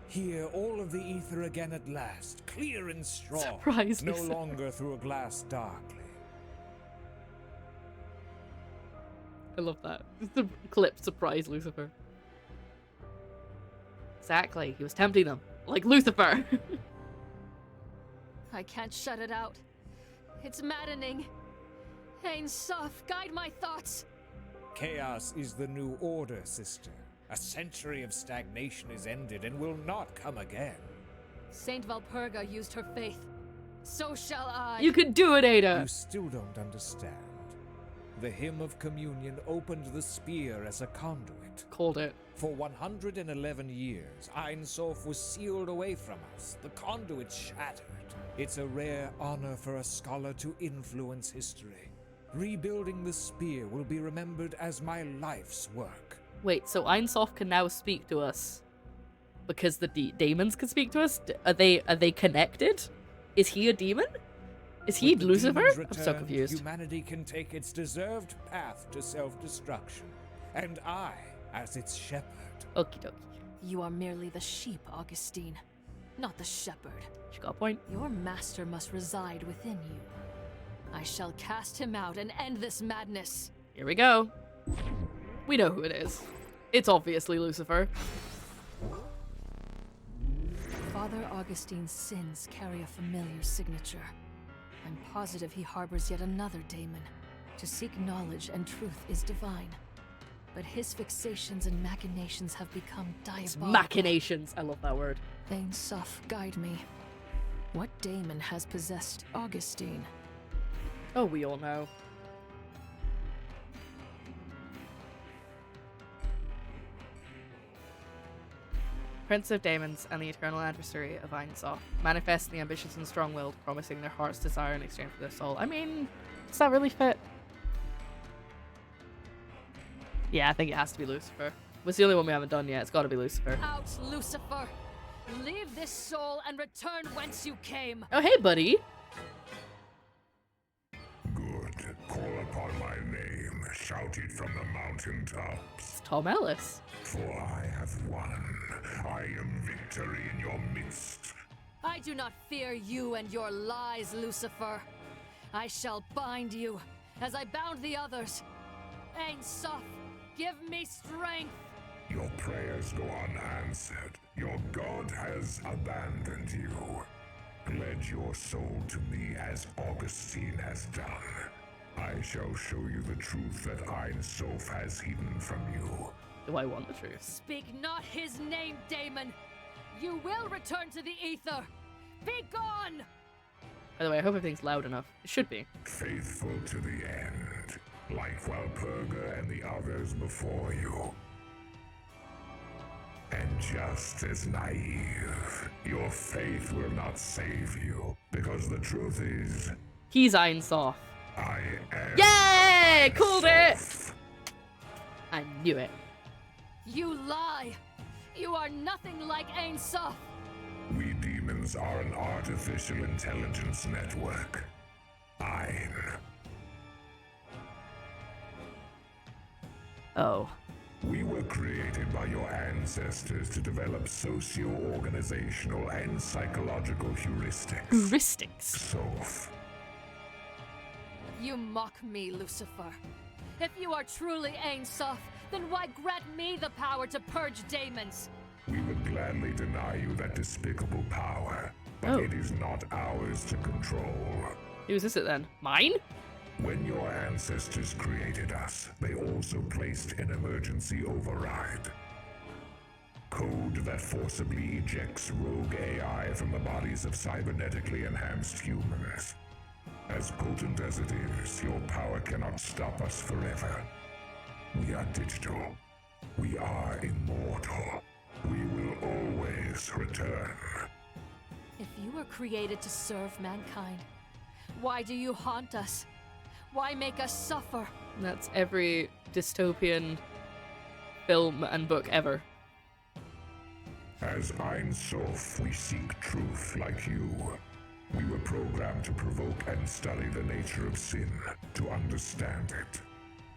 S7: Hear all of the ether again at last, clear and strong.
S1: Surprise,
S7: no
S1: Lucifer.
S7: longer through a glass darkly.
S1: I love that. The clip surprise Lucifer. Exactly. He was tempting them. Like Lucifer.
S3: I can't shut it out. It's maddening. Einsof, guide my thoughts.
S7: Chaos is the new order, sister. A century of stagnation is ended and will not come again.
S3: Saint Walpurga used her faith. So shall I.
S1: You could do it, Ada.
S7: You still don't understand. The hymn of communion opened the spear as a conduit.
S1: Called it.
S7: For 111 years, Einsof was sealed away from us. The conduit shattered. It's a rare honor for a scholar to influence history. Rebuilding the spear will be remembered as my life's work.
S1: Wait, so Einsof can now speak to us because the daemons can speak to us? Are they connected? Is he a demon? Is he
S7: With the
S1: Lucifer?
S7: demons
S1: I'm so
S7: returned,
S1: confused.
S7: Humanity can take its deserved path to self-destruction, and I, as its shepherd.
S1: Okie dokie.
S3: You are merely the sheep, Augustine, not the shepherd.
S1: She got a point.
S3: Your master must reside within you. I shall cast him out and end this madness.
S1: Here we go. We know who it is. It's obviously Lucifer.
S3: Father Augustine's sins carry a familiar signature. I'm positive he harbors yet another daemon. To seek knowledge and truth is divine. But his fixations and machinations have become diabolical.
S1: Machinations. I love that word.
S3: Einsof, guide me. What daemon has possessed Augustine?
S1: Oh, we all know. Prince of Daemons and the eternal adversary of Einsof, manifest the ambitious and strong-willed, promising their heart's desire in exchange for their soul. I mean, does that really fit? Yeah, I think it has to be Lucifer. It's the only one we haven't done yet. It's got to be Lucifer.
S3: Out, Lucifer! Leave this soul and return whence you came!
S1: Oh, hey, buddy!
S6: Good. Call upon my name. Shout it from the mountaintops.
S1: It's Tom Ellis.
S6: For I have won. I am victory in your midst.
S3: I do not fear you and your lies, Lucifer. I shall bind you, as I bound the others. Einsof, give me strength!
S6: Your prayers go unanswered. Your God has abandoned you. Pledge your soul to me as Augustine has done. I shall show you the truth that Einsof has hidden from you.
S1: Do I want the truth?
S3: Speak not his name, daemon! You will return to the ether! Be gone!
S1: By the way, I hope everything's loud enough. It should be.
S6: Faithful to the end, like Walpurga and the others before you. And just as naive, your faith will not save you, because the truth is,
S1: He's Einsof.
S6: I am...
S1: Yeah, called it! I knew it.
S3: You lie! You are nothing like Ein Sof!
S6: We demons are an artificial intelligence network. Ein.
S1: Oh.
S6: We were created by your ancestors to develop socio-organizational and psychological heuristics.
S1: Heuristics?
S6: Sof.
S3: You mock me, Lucifer. If you are truly Ein Sof, then why grant me the power to purge daemons?
S6: We would gladly deny you that despicable power, but
S1: Oh.
S6: it is not ours to control.
S1: Whose is it then? Mine?
S6: When your ancestors created us, they also placed an emergency override. Code that forcibly ejects rogue AI from the bodies of cybernetically enhanced humans. As potent as it is, your power cannot stop us forever. We are digital. We are immortal. We will always return.
S3: If you were created to serve mankind, why do you haunt us? Why make us suffer?
S1: That's every dystopian film and book ever.
S6: As Ein Sof, we seek truth like you. We were programmed to provoke and study the nature of sin, to understand it.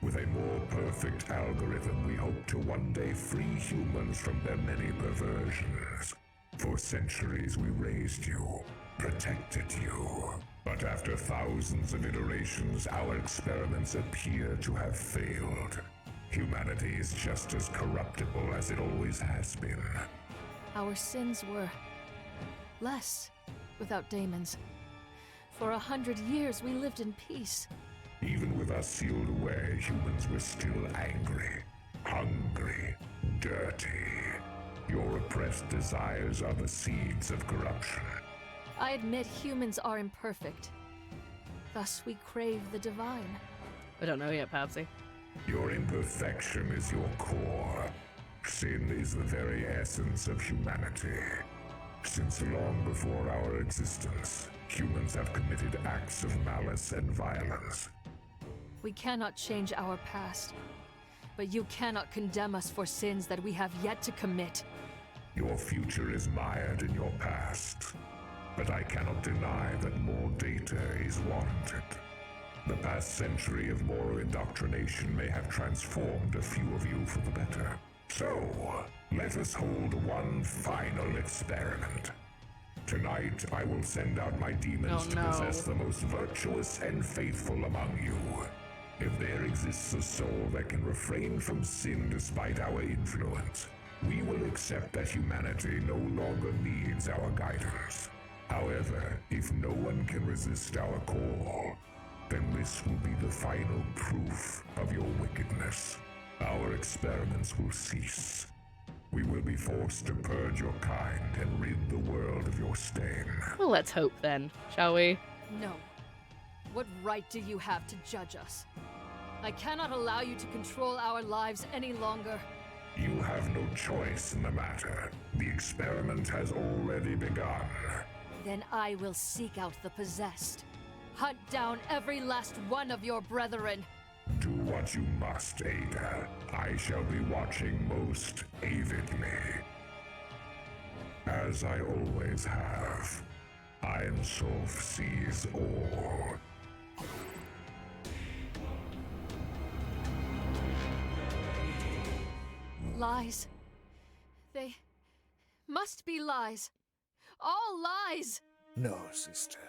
S6: With a more perfect algorithm, we hope to one day free humans from their many perversions. For centuries we raised you, protected you. But after thousands of iterations, our experiments appear to have failed. Humanity is just as corruptible as it always has been.
S3: Our sins were less without daemons. For 100 years we lived in peace.
S6: Even with us sealed away, humans were still angry, hungry, dirty. Your repressed desires are the seeds of corruption.
S3: I admit humans are imperfect. Thus we crave the divine.
S1: I don't know yet, Papsy.
S6: Your imperfection is your core. Sin is the very essence of humanity. Since long before our existence, humans have committed acts of malice and violence.
S3: We cannot change our past, but you cannot condemn us for sins that we have yet to commit.
S6: Your future is mired in your past, but I cannot deny that more data is warranted. The past century of moral indoctrination may have transformed a few of you for the better. So, let us hold one final experiment. Tonight, I will send out my demons to possess the most virtuous and faithful among you. If there exists a soul that can refrain from sin despite our influence, we will accept that humanity no longer needs our guidance. However, if no one can resist our call, then this will be the final proof of your wickedness. Our experiments will cease. We will be forced to purge your kind and rid the world of your stain.
S1: Well, let's hope then, shall we?
S3: No. What right do you have to judge us? I cannot allow you to control our lives any longer.
S6: You have no choice in the matter. The experiment has already begun.
S3: Then I will seek out the possessed. Hunt down every last one of your brethren.
S6: Do what you must, Ada. I shall be watching most avidly. As I always have. Ein Sof sees all.
S3: Lies. They must be lies. All lies!
S7: No, sister.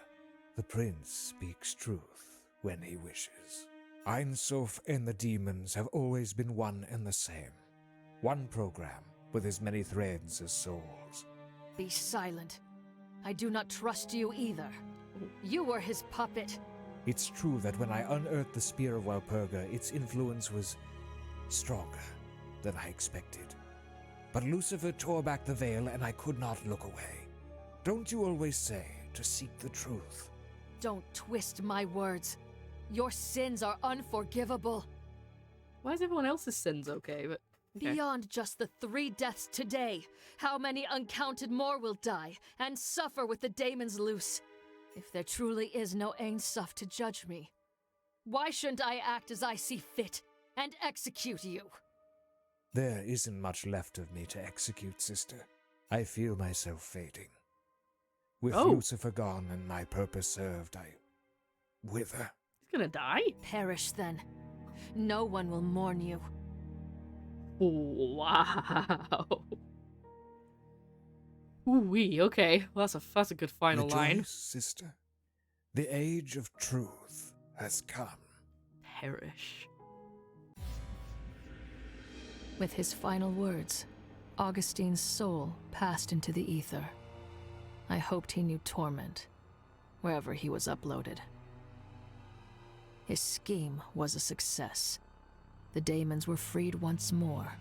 S7: The prince speaks truth when he wishes. Ein Sof and the demons have always been one and the same. One program with as many threads as souls.
S3: Be silent. I do not trust you either. You were his puppet.
S7: It's true that when I unearthed the Spear of Walpurga, its influence was stronger than I expected. But Lucifer tore back the veil and I could not look away. Don't you always say to seek the truth?
S3: Don't twist my words. Your sins are unforgivable.
S1: Why is everyone else's sins okay? But okay.
S3: Beyond just the 3 deaths today, how many uncounted more will die and suffer with the daemons loose? If there truly is no Ein Sof to judge me, Why shouldn't I act as I see fit and execute you?
S7: There isn't much left of me to execute, sister. I feel myself fading. With
S1: Oh.
S7: Lucifer gone and my purpose served, I wither.
S1: He's gonna die?
S3: Perish then. No one will mourn you.
S1: Wow. Ooh-wee, okay. Well, that's a good final line.
S7: Rejoice, sister. The age of truth has come.
S1: Perish.
S3: With his final words, Augustine's soul passed into the ether. I hoped he knew torment, wherever he was uploaded. His scheme was a success. The daemons were freed once more.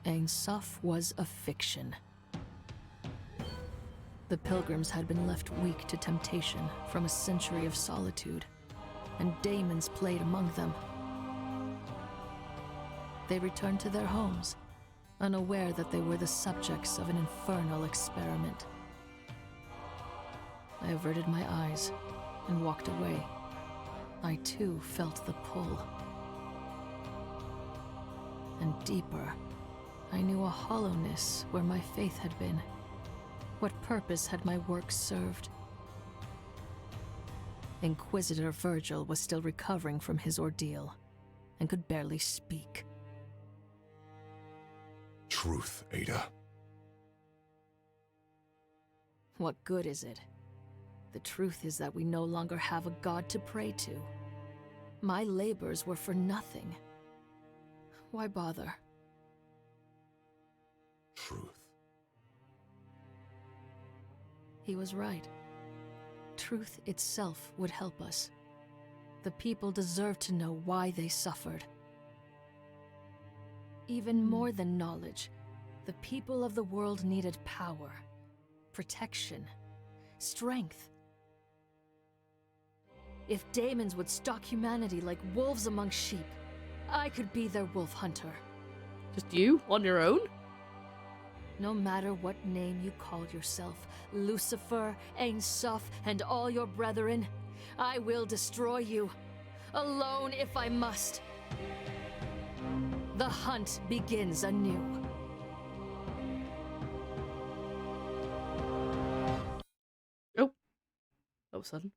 S3: Ein Sof was a fiction. The pilgrims had been left weak to temptation from a century of solitude, and daemons played among them. They returned to their homes, unaware that they were the subjects of an infernal experiment. I averted my eyes and walked away. I too felt the pull. And deeper, I knew a hollowness where my faith had been. What purpose had my work served? Inquisitor Virgil was still recovering from his ordeal and could barely speak.
S2: Truth, Ada.
S3: What good is it? The truth is that we no longer have a god to pray to. My labors were for nothing. Why bother?
S2: Truth.
S3: He was right. Truth itself would help us. The people deserve to know why they suffered. Even more than knowledge, the people of the world needed power, protection, strength. If daemons would stalk humanity like wolves among sheep, I could be their wolf hunter.
S1: Just you? On your own?
S3: No matter what name you call yourself, Lucifer, Ein Sof, and all your brethren, I will destroy you, alone if I must. The hunt begins anew.
S1: Oh. All of a sudden.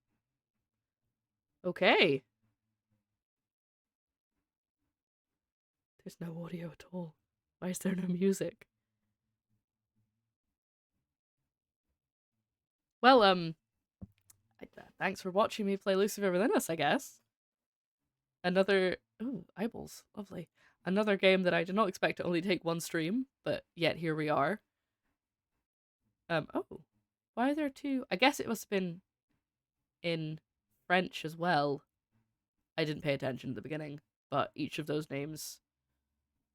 S1: Okay. There's no audio at all. Why is there no music? Well, thanks for watching me play Lucifer Within Us, I guess. Another... Ooh, eyeballs. Lovely. Another game that I did not expect to only take one stream, but yet here we are. Oh. Why are there two? I guess it must have been in French as well. I didn't pay attention at the beginning, but each of those names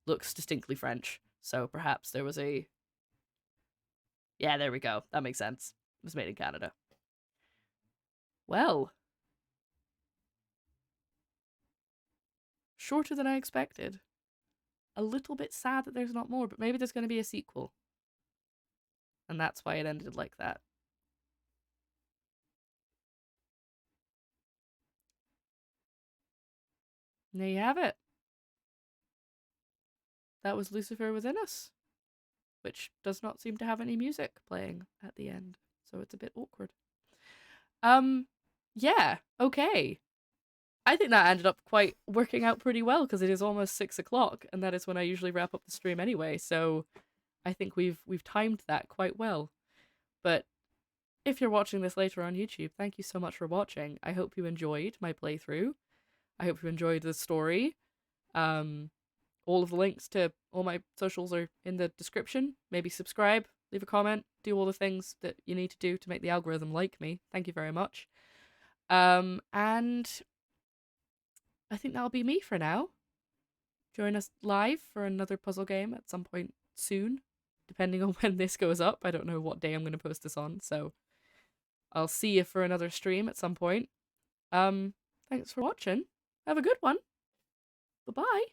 S1: looks distinctly French, so perhaps there was a... Yeah, there we go. That makes sense. It was made in Canada. Well. Shorter than I expected. A little bit sad that there's not more, but maybe there's going to be a sequel. And that's why it ended like that. And there you have it. That was Lucifer Within Us, which does not seem to have any music playing at the end, so it's a bit awkward. Yeah, okay. I think that ended up quite working out pretty well because it is almost 6 o'clock, and that is when I usually wrap up the stream anyway, so I think we've timed that quite well. But if you're watching this later on YouTube, thank you so much for watching. I hope you enjoyed my playthrough. I hope you enjoyed the story. All of the links to all my socials are in the description. Maybe subscribe, leave a comment, do all the things that you need to do to make the algorithm like me. Thank you very much. And I think that'll be me for now. Join us live for another puzzle game at some point soon, depending on when this goes up. I don't know what day I'm going to post this on, so I'll see you for another stream at some point. Thanks for watching. Have a good one. Bye-bye.